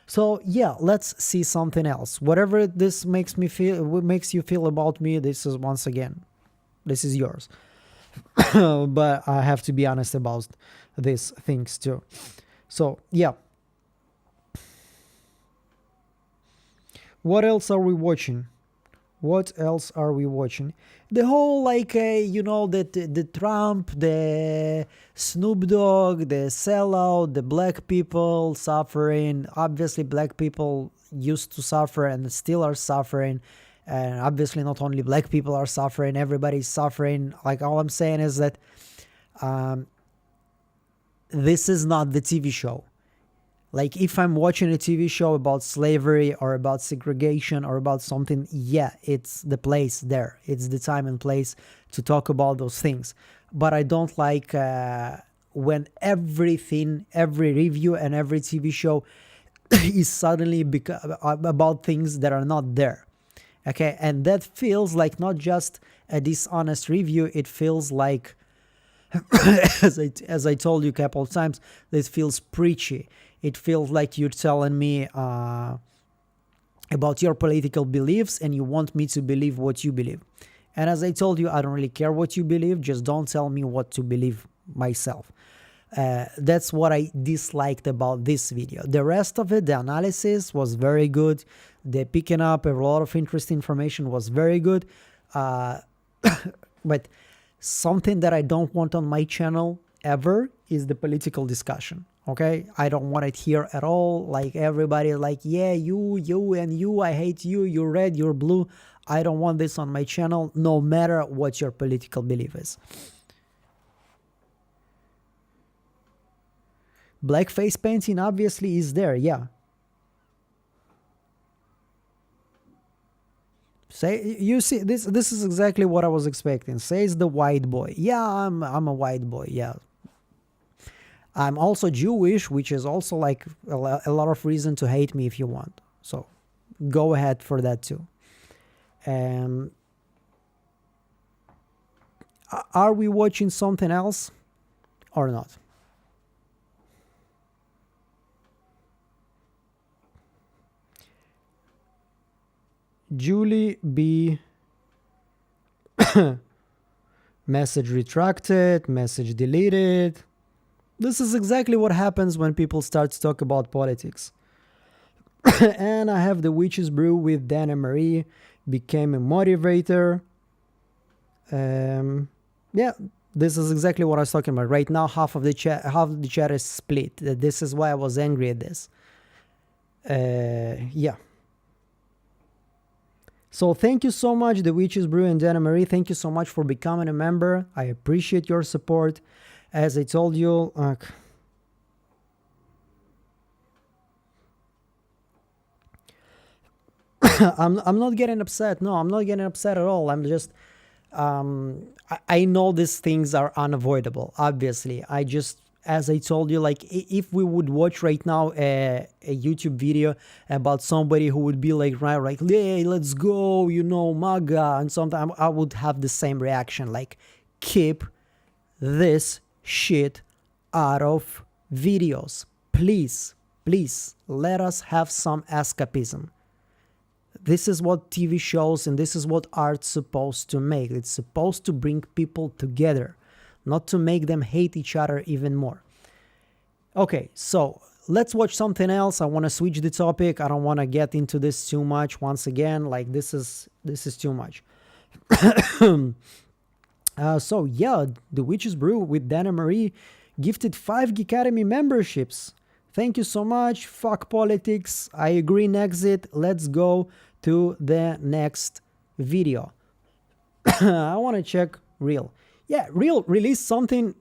So yeah, let's see something else. Whatever this makes you feel about me, this is once again, this is yours. but I have to be honest about these things too. So yeah. What else are we watching? What else are we watching? The whole the Trump, the Snoop Dogg, the sellout, the black people suffering. Obviously, black people used to suffer and still are suffering. And obviously, not only black people are suffering, everybody's suffering. Like, all I'm saying is that this is not the TV show. Like, if I'm watching a TV show about slavery or about segregation or about something, yeah, it's the place there. It's the time and place to talk about those things. But I don't like when every review and every TV show is suddenly about things that are not there. Okay, and that feels like not just a dishonest review, it feels like, as I told you a couple of times, this feels preachy. It feels like you're telling me about your political beliefs and you want me to believe what you believe. And as I told you, I don't really care what you believe. Just don't tell me what to believe myself. That's what I disliked about this video. The rest of it, the analysis was very good. The picking up a lot of interesting information was very good. But something that I don't want on my channel ever is the political discussion. Okay, I don't want it here at all. Like, everybody like, yeah, you and you, I hate you, you're red, you're blue. I don't want this on my channel, no matter what your political belief is. Blackface painting obviously is there, yeah. You see, this is exactly what I was expecting. Says the white boy. Yeah, I'm a white boy, yeah. I'm also Jewish, which is also like a lot of reason to hate me if you want. So go ahead for that too. Are we watching something else or not? Julie B. Message retracted, message deleted. This is exactly what happens when people start to talk about politics. And I have the Witch's Brew with Dan and Marie, became a motivator. Yeah, this is exactly what I was talking about. Right now, half of the chat is split. This is why I was angry at this. Yeah. So thank you so much, the Witch's Brew and Dan and Marie. Thank you so much for becoming a member. I appreciate your support. As I told you, I'm not getting upset. No, I'm not getting upset at all. I'm just, I know these things are unavoidable, obviously. I just, as I told you, like, if we would watch right now a YouTube video about somebody who would be like, right, like, hey, let's go, you know, MAGA and something, I would have the same reaction, like, keep this shit out of videos. Please let us have some escapism. This is what TV shows and this is what art's supposed to make. It's supposed to bring people together, not to make them hate each other even more. Okay, so let's watch something else. I want to switch the topic. I don't want to get into this too much. Once again, like, this is too much. So yeah, the Witch's Brew with Dan and Marie gifted 5 Geekademy memberships. Thank you so much. Fuck politics. I agree, Nexit. Let's go to the next video. I want to check Reel. Yeah, Reel released something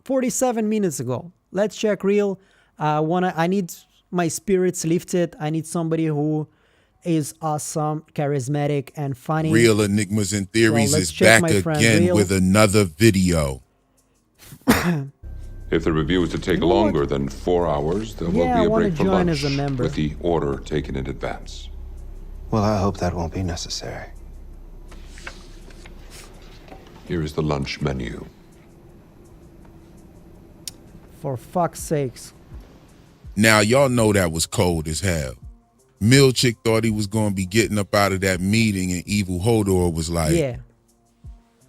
47 minutes ago. Let's check Reel. I need my spirits lifted. I need somebody who is awesome, charismatic, and funny. Real Enigmas and Theories is back again with another video. If the review is to take longer than 4 hours, there will be a break for lunch with the order taken in advance. Well, I hope that won't be necessary. Here is the lunch menu. For fuck's sakes. Now, y'all know that was cold as hell. Milchick thought he was going to be getting up out of that meeting, and Evil Hodor was like, yeah,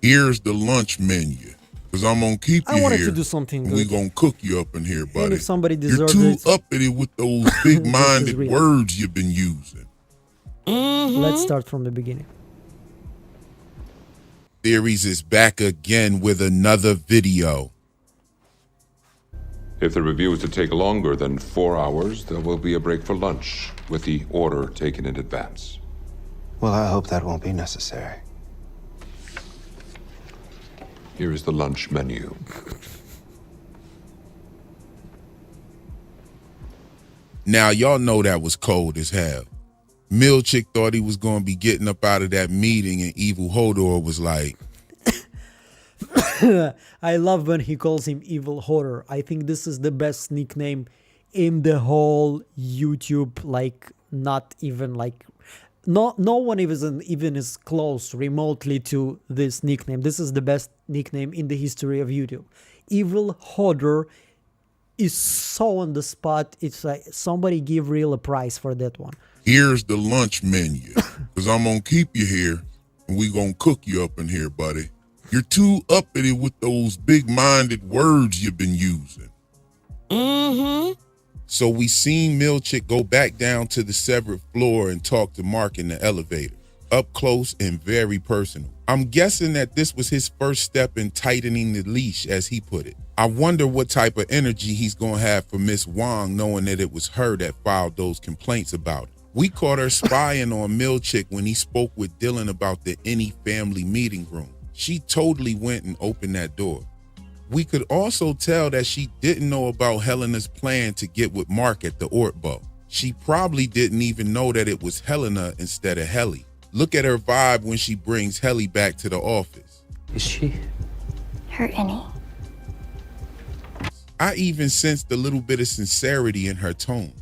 here's the lunch menu. Because I'm going to keep you I wanted here. to do something good. We're going to cook you up in here, buddy. And if somebody You're deserves too it, uppity with those big-minded words you've been using. Let's start from the beginning. Theories is back again with another video. If the review is to take longer than 4 hours, there will be a break for lunch, with the order taken in advance. Well, I hope that won't be necessary. Here is the lunch menu. Now, y'all know that was cold as hell. Milchick thought he was going to be getting up out of that meeting, and Evil Hodor was like... I love when he calls him Evil Hodor. I think this is the best nickname in the whole YouTube, like, not even like... No one even is close remotely to this nickname. This is the best nickname in the history of YouTube. Evil Hodor is so on the spot. It's like somebody give real a prize for that one. Here's the lunch menu. Because I'm going to keep you here, and we're going to cook you up in here, buddy. You're too uppity with those big-minded words you've been using. So we seen Milchick go back down to the severed floor and talk to Mark in the elevator. Up close and very personal. I'm guessing that this was his first step in tightening the leash, as he put it. I wonder what type of energy he's gonna have for Miss Wong, knowing that it was her that filed those complaints about it. We caught her spying on Milchick when he spoke with Dylan about the Any family meeting room. She totally went and opened that door. We could also tell that she didn't know about Helena's plan to get with Mark at the Ortbo. She probably didn't even know that it was Helena instead of Helly. Look at her vibe when she brings Helly back to the office. Is she? Her Any. I even sensed a little bit of sincerity in her tone.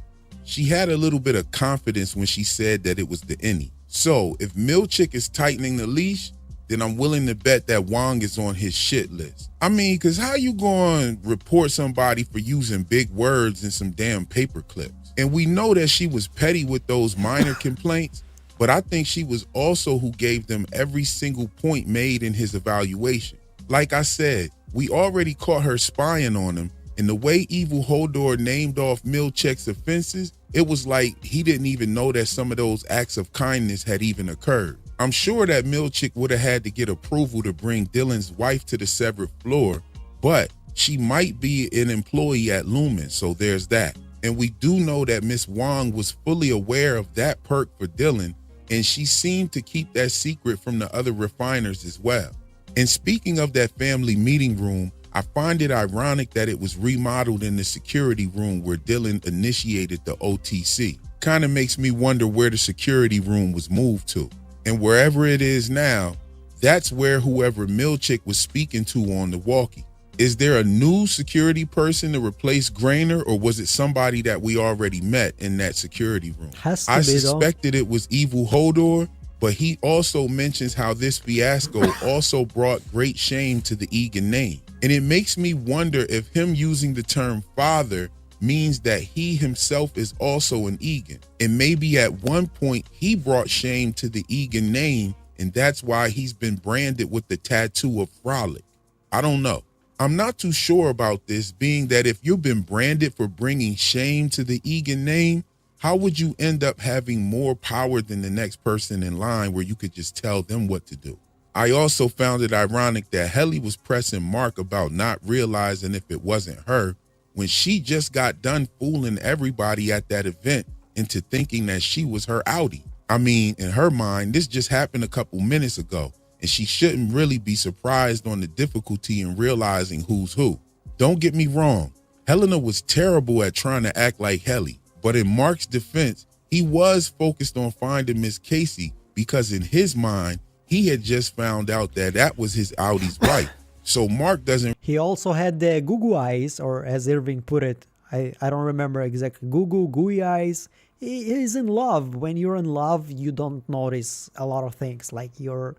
She had a little bit of confidence when she said that it was the Any. So if Milchick is tightening the leash, then I'm willing to bet that Wong is on his shit list. I mean, because how you going to report somebody for using big words and some damn paper clips? And we know that she was petty with those minor complaints, but I think she was also who gave them every single point made in his evaluation. Like I said, we already caught her spying on him, and the way Evil Hodor named off Milchick's offenses, it was like he didn't even know that some of those acts of kindness had even occurred. I'm sure that Milchick would have had to get approval to bring Dylan's wife to the severed floor, but she might be an employee at Lumen, so there's that. And we do know that Miss Wong was fully aware of that perk for Dylan, and she seemed to keep that secret from the other refiners as well. And speaking of that family meeting room, I find it ironic that it was remodeled in the security room where Dylan initiated the OTC. Kind of makes me wonder where the security room was moved to. And wherever it is now, that's where whoever Milchick was speaking to on the walkie. Is there a new security person to replace Grainer, or was it somebody that we already met in that security room? I suspected it was Evil Hodor, but he also mentions how this fiasco also brought great shame to the Egan name. And it makes me wonder if him using the term father means that he himself is also an Egan. And maybe at one point he brought shame to the Egan name, and that's why he's been branded with the tattoo of Frolic. I don't know. I'm not too sure about this, being that if you've been branded for bringing shame to the Egan name, how would you end up having more power than the next person in line where you could just tell them what to do? I also found it ironic that Helly was pressing Mark about not realizing if it wasn't her when she just got done fooling everybody at that event into thinking that she was her outie. I mean, in her mind, this just happened a couple minutes ago, and she shouldn't really be surprised on the difficulty in realizing who's who. Don't get me wrong, Helena was terrible at trying to act like Helly, but in Mark's defense, he was focused on finding Miss Casey because in his mind, he had just found out that that was his outie's wife. So Mark doesn't... He also had the goo eyes, or as Irving put it, I don't remember exactly, gooey eyes. He's in love. When you're in love, you don't notice a lot of things. Like your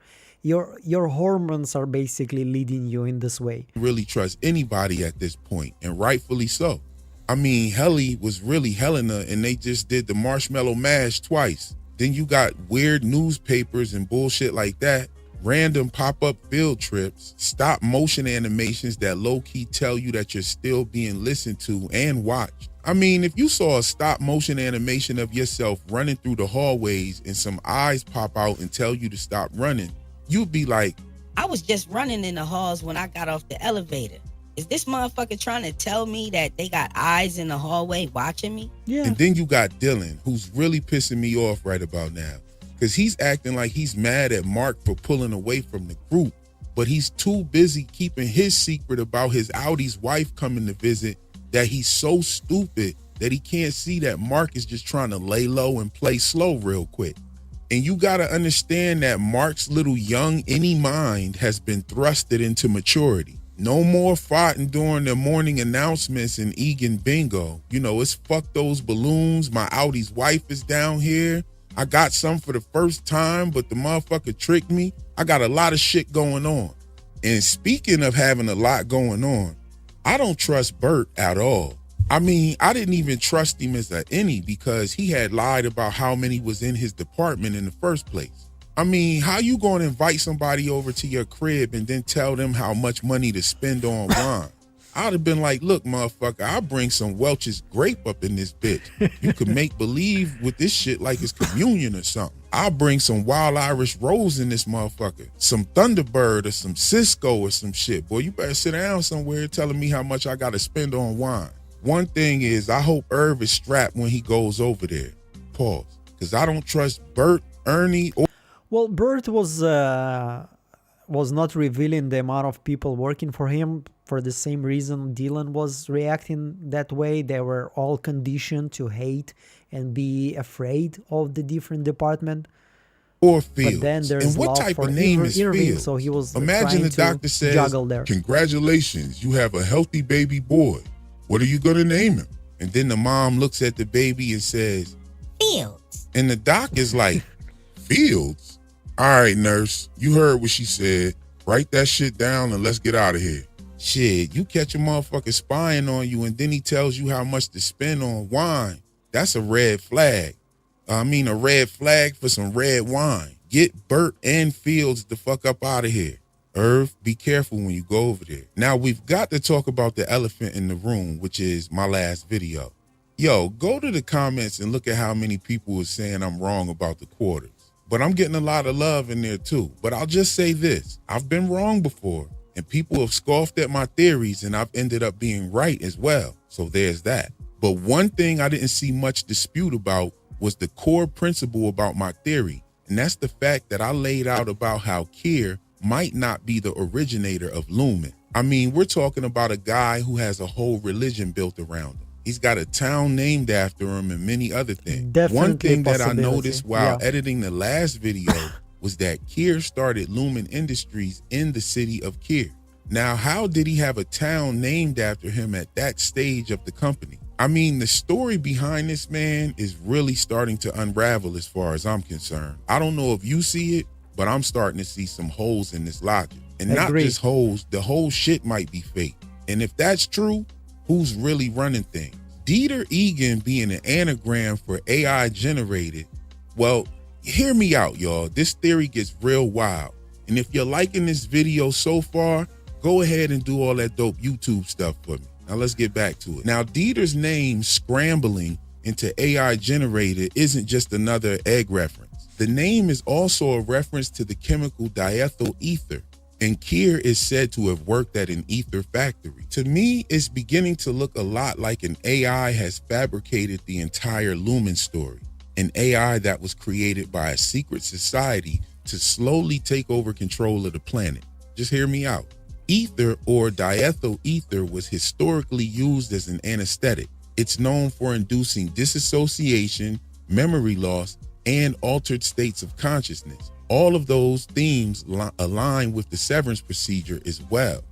hormones are basically leading you in this way. Really trust anybody at this point, and rightfully so. I mean, Helly was really Helena, and they just did the marshmallow mash twice. Then you got weird newspapers and bullshit like that random pop-up field trips, stop motion animations that low-key tell you that you're still being listened to and watched. I mean, if you saw a stop motion animation of yourself running through the hallways and some eyes pop out and tell you to stop running, you'd be like, I was just running in the halls when I got off the elevator. Is this motherfucker trying to tell me that they got eyes in the hallway watching me? Yeah. And then you got Dylan, who's really pissing me off right about now, because he's acting like he's mad at Mark for pulling away from the group, but he's too busy keeping his secret about his Audi's wife coming to visit that he's so stupid that he can't see that Mark is just trying to lay low and play slow real quick. And you got to understand that Mark's little young any mind has been thrusted into maturity. No more fighting during the morning announcements and Egan bingo. You know, it's fuck those balloons. My Audi's wife is down here. I got some for the first time, but the motherfucker tricked me. I got a lot of shit going on. And speaking of having a lot going on, I don't trust Bert at all. I mean, I didn't even trust him as any because he had lied about how many was in his department in the first place. I mean, how you going to invite somebody over to your crib and then tell them how much money to spend on wine? I'd have been like, look, motherfucker, I'll bring some Welch's grape up in this bitch. You could make believe with this shit like it's communion or something. I'll bring some Wild Irish Rose in this motherfucker. Some Thunderbird or some Cisco or some shit. Boy, you better sit down somewhere telling me how much I got to spend on wine. One thing is, I hope Irv is strapped when he goes over there. Pause. Because I don't trust Bert, Ernie, or... Well, Bert was not revealing the amount of people working for him for the same reason Dylan was reacting that way. They were all conditioned to hate and be afraid of the different department. Or Fields. But then there's and what type of name is Irving, Fields? so he was Imagine the doctor says, congratulations, you have a healthy baby boy. What are you going to name him? And then the mom looks at the baby and says, Fields. And the doc is like, Fields? All right, nurse, you heard what she said. Write that shit down and let's get out of here. Shit, you catch a motherfucker spying on you and then he tells you how much to spend on wine. That's a red flag. I mean, a red flag for some red wine. Get Bert and Fields the fuck up out of here. Irv, be careful when you go over there. Now, we've got to talk about the elephant in the room, which is my last video. Yo, go to the comments and look at how many people are saying I'm wrong about the quarters. But I'm getting a lot of love in there too. But I'll just say this. I've been wrong before, and people have scoffed at my theories, and I've ended up being right as well. So there's that. But one thing I didn't see much dispute about was the core principle about my theory. And that's the fact that I laid out about how Kier might not be the originator of Lumen. I mean, we're talking about a guy who has a whole religion built around him. He's got a town named after him and many other things. Definitely one thing that I noticed while editing the last video was that Kier started Lumen Industries in the city of Kier. Now, how did he have a town named after him at that stage of the company? I mean, the story behind this man is really starting to unravel as far as I'm concerned. I don't know if you see it, but I'm starting to see some holes in this logic. And not just holes, the whole shit might be fake. And if that's true, who's really running things? Dieter Egan being an anagram for AI generated. Well, hear me out, y'all. This theory gets real wild. And if you're liking this video so far, go ahead and do all that dope YouTube stuff for me. Now let's get back to it. Now, Dieter's name scrambling into AI generated isn't just another egg reference. The name is also a reference to the chemical diethyl ether, and Kier is said to have worked at an ether factory. To me, it's beginning to look a lot like an AI has fabricated the entire Lumen story, an AI that was created by a secret society to slowly take over control of the planet. Just hear me out. Ether or diethyl ether was historically used as an anesthetic. It's known for inducing disassociation, memory loss, and altered states of consciousness. All of those themes align with the severance procedure as well.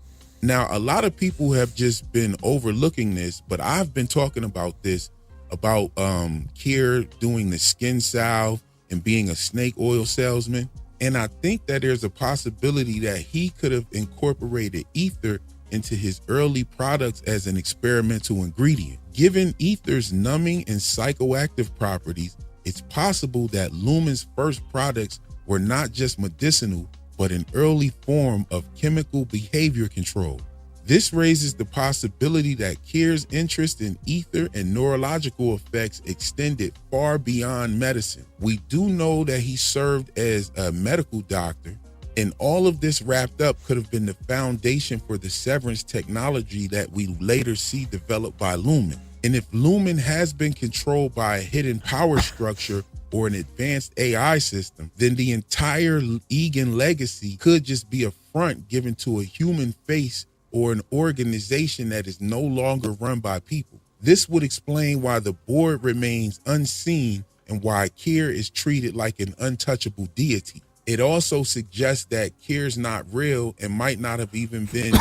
Now, a lot of people have just been overlooking this, but I've been talking about this, about Kier doing the skin salve and being a snake oil salesman. And I think that there's a possibility that he could have incorporated ether into his early products as an experimental ingredient. Given ether's numbing and psychoactive properties, it's possible that Lumen's first products were not just medicinal, but an early form of chemical behavior control. This raises the possibility that Keir's interest in ether and neurological effects extended far beyond medicine. We do know that he served as a medical doctor, and all of this wrapped up could have been the foundation for the Severance technology that we later see developed by Lumen. And if Lumen has been controlled by a hidden power structure or an advanced AI system, then the entire Egan legacy could just be a front given to a human face or an organization that is no longer run by people. This would explain why the board remains unseen and why Keir is treated like an untouchable deity. It also suggests that Keir's not real and might not have even been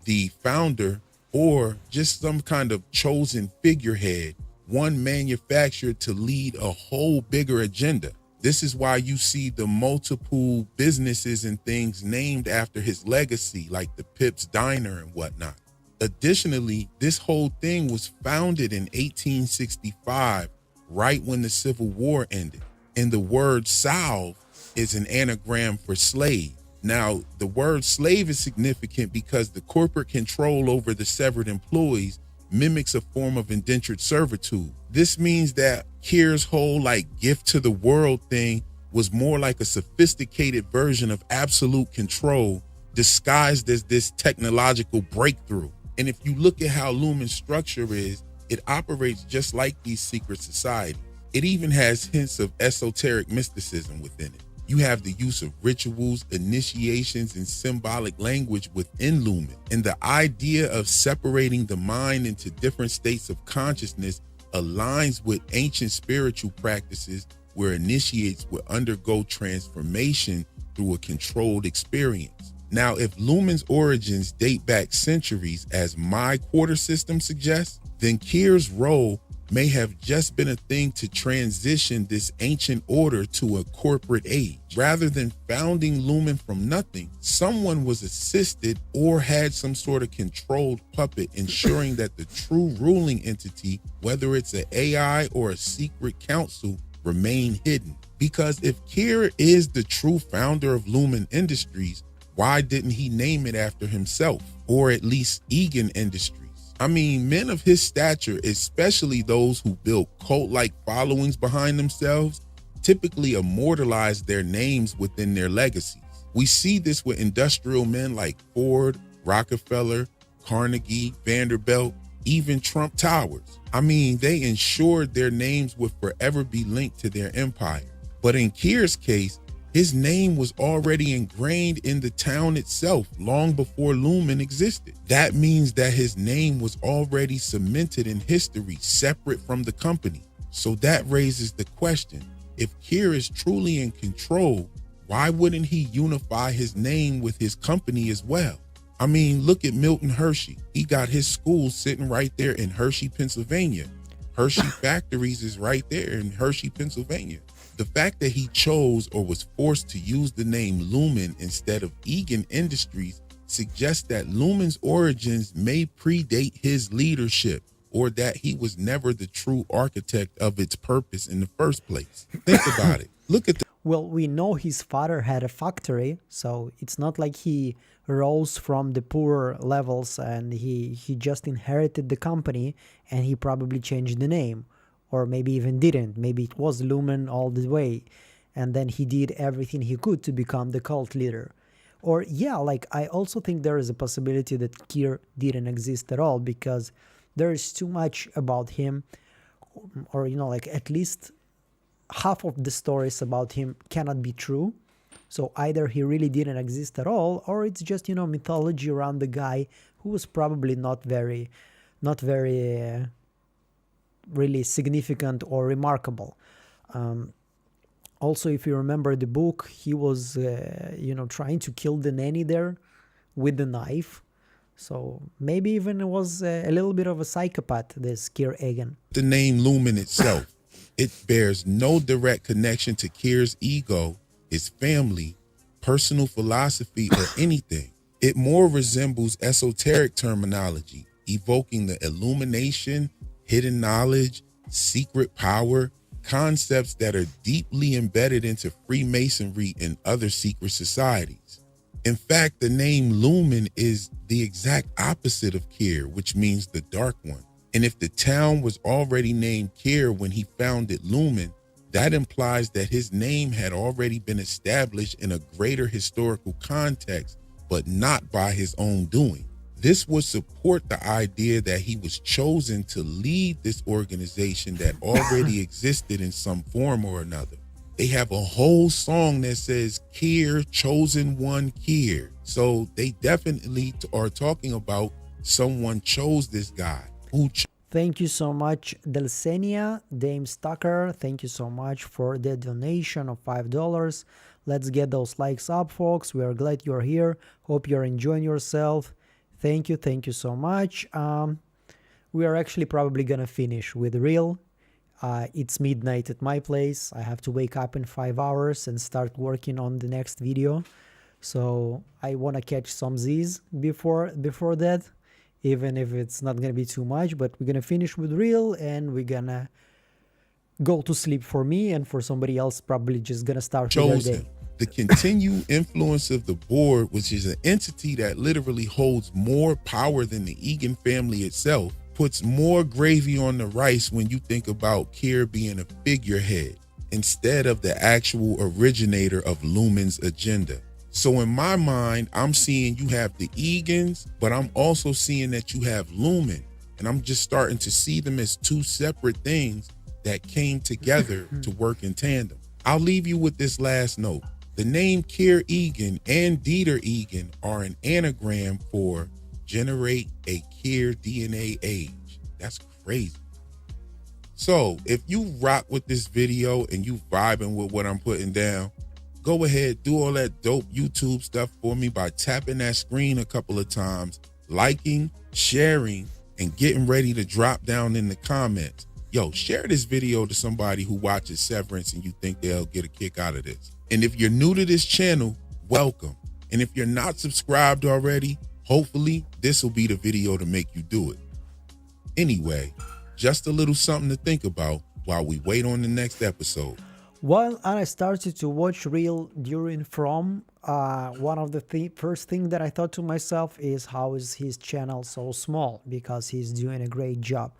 the founder or just some kind of chosen figurehead, one manufactured to lead a whole bigger agenda. This is why you see the multiple businesses and things named after his legacy, like the Pips Diner and whatnot. Additionally, this whole thing was founded in 1865, right when the Civil War ended. And the word salve is an anagram for slave. Now, the word slave is significant because the corporate control over the severed employees mimics a form of indentured servitude. This means that Keir's whole gift to the world thing was more like a sophisticated version of absolute control disguised as this technological breakthrough. And if you look at how Lumen's structure is, it operates just like these secret societies. It even has hints of esoteric mysticism within it. You have the use of rituals, initiations, and symbolic language within Lumen. And the idea of separating the mind into different states of consciousness aligns with ancient spiritual practices where initiates would undergo transformation through a controlled experience. Now, if Lumen's origins date back centuries, as my quarter system suggests, then Keir's role may have just been a thing to transition this ancient order to a corporate age. Rather than founding Lumen from nothing, someone was assisted or had some sort of controlled puppet ensuring that the true ruling entity, whether it's an AI or a secret council, remain hidden. Because if Keir is the true founder of Lumen Industries, why didn't he name it after himself, or at least Egan Industries? I mean, men of his stature, especially those who build cult-like followings behind themselves, typically immortalize their names within their legacies. We see this with industrial men like Ford, Rockefeller, Carnegie, Vanderbilt, even Trump Towers. I mean, they ensured their names would forever be linked to their empire. But in Keir's case, his name was already ingrained in the town itself long before Lumen existed. That means that his name was already cemented in history, separate from the company. So that raises the question, if Keir is truly in control, why wouldn't he unify his name with his company as well? I mean, look at Milton Hershey. He got his school sitting right there in Hershey, Pennsylvania. Hershey Factories is right there in Hershey, Pennsylvania. The fact that he chose or was forced to use the name Lumen instead of Egan Industries suggests that Lumen's origins may predate his leadership, or that he was never the true architect of its purpose in the first place. Think about it. Look at the... Well, we know his father had a factory, so it's not like he rose from the poor levels and he just inherited the company and he probably changed the name. Or maybe even didn't. Maybe it was Lumen all the way. And then he did everything he could to become the cult leader. Or yeah, I also think there is a possibility that Keir didn't exist at all, because there is too much about him. Or, at least half of the stories about him cannot be true. So either he really didn't exist at all, or it's just, mythology around the guy who was probably not very really significant or remarkable. Also, if you remember the book, he was, trying to kill the nanny there with the knife. So maybe even it was a little bit of a psychopath, this Keir Egan. The name Lumen itself, it bears no direct connection to Keir's ego, his family, personal philosophy, or anything. It more resembles esoteric terminology, evoking the illumination, hidden knowledge, secret power, concepts that are deeply embedded into Freemasonry and other secret societies. In fact, the name Lumen is the exact opposite of Kier, which means the dark one. And if the town was already named Kier when he founded Lumen, that implies that his name had already been established in a greater historical context, but not by his own doing. This would support the idea that he was chosen to lead this organization that already existed in some form or another. They have a whole song that says Kier, chosen one Kier. So they definitely are talking about someone chose this guy. Thank you so much, Delsenia, Dame Stucker. Thank you so much for the donation of $5. Let's get those likes up, folks. We are glad you're here. Hope you're enjoying yourself. Thank you so much. We are actually probably gonna finish with Real. It's midnight at my place. I have to wake up in 5 hours and start working on the next video. So I want to catch some Z's before that, even if it's not going to be too much. But we're going to finish with Real, and we're going to go to sleep for me, and for somebody else probably just going to start their day. The continued influence of the board, which is an entity that literally holds more power than the Egan family itself, puts more gravy on the rice when you think about Kier being a figurehead instead of the actual originator of Lumen's agenda. So in my mind, I'm seeing you have the Egans, but I'm also seeing that you have Lumen, and I'm just starting to see them as two separate things that came together to work in tandem. I'll leave you with this last note. The name Kier Egan and Dieter Egan are an anagram for generate a Kier DNA age. That's crazy. So if you rock with this video and you vibing with what I'm putting down, go ahead, do all that dope YouTube stuff for me by tapping that screen a couple of times, liking, sharing, and getting ready to drop down in the comments. Yo, share this video to somebody who watches Severance and you think they'll get a kick out of this. And if you're new to this channel, welcome. And if you're not subscribed already, hopefully this will be the video to make you do it. Anyway, just a little something to think about while we wait on the next episode. Well, I started to watch Real during From. One of the first thing that I thought to myself is, how is his channel so small? Because he's doing a great job.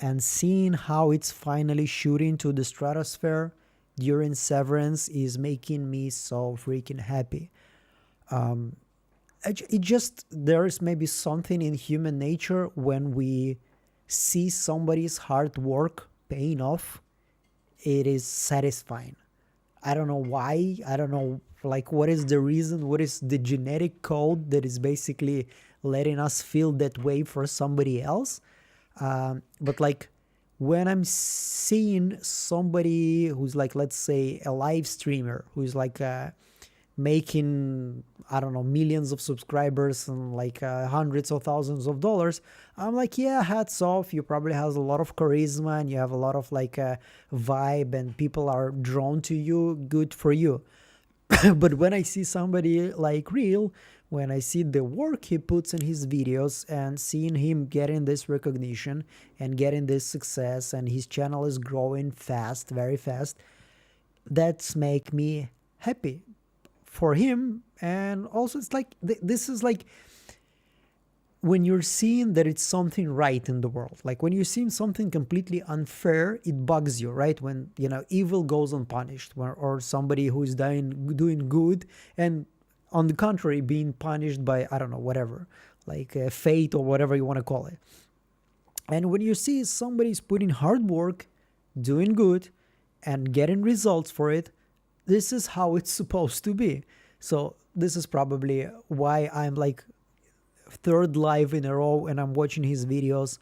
And seeing how it's finally shooting to the stratosphere during Severance is making me so freaking happy. There is maybe something in human nature when we see somebody's hard work paying off. It is satisfying. I don't know why. I don't know, like, what is the reason? What is the genetic code that is basically letting us feel that way for somebody else? But like, when I'm seeing somebody who's like, let's say a live streamer who's like making, I don't know, millions of subscribers and like hundreds of thousands of dollars, I'm like, yeah, hats off. You probably have a lot of charisma and you have a lot of like vibe and people are drawn to you. Good for you. But when I see somebody like Real, when I see the work he puts in his videos and seeing him getting this recognition and getting this success, and his channel is growing fast, very fast, that's make me happy for him. And also it's like, this is like when you're seeing that it's something right in the world. Like when you're seeing something completely unfair, it bugs you, right? When, you know, evil goes unpunished, or somebody who's doing good and on the contrary being punished by, I don't know, whatever, like fate or whatever you want to call it. And when you see somebody's putting hard work, doing good, and getting results for it, this is how it's supposed to be. So this is probably why I'm like third live in a row and I'm watching his videos.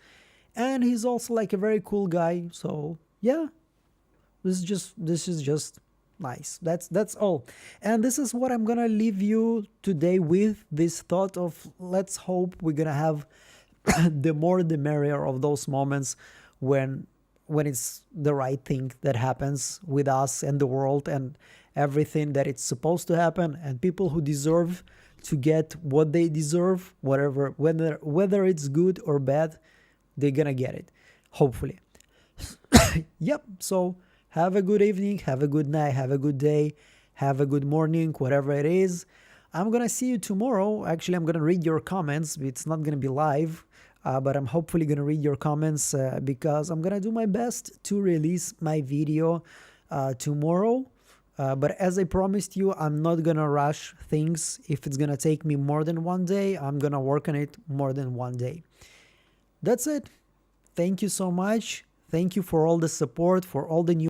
And he's also like a very cool guy. So yeah, this is just nice. That's all. And this is what I'm gonna leave you today with, this thought of, let's hope we're gonna have the more the merrier of those moments when it's the right thing that happens with us and the world and everything that it's supposed to happen, and people who deserve to get what they deserve, whatever, whether it's good or bad, they're gonna get it, hopefully. Yep. So have a good evening, have a good night, have a good day, have a good morning, whatever it is. I'm gonna see you tomorrow. Actually, I'm gonna read your comments. It's not gonna be live, but I'm hopefully gonna read your comments because I'm gonna do my best to release my video tomorrow. But as I promised you, I'm not gonna rush things. If it's gonna take me more than one day, I'm gonna work on it more than one day. That's it. Thank you so much. Thank you for all the support, for all the new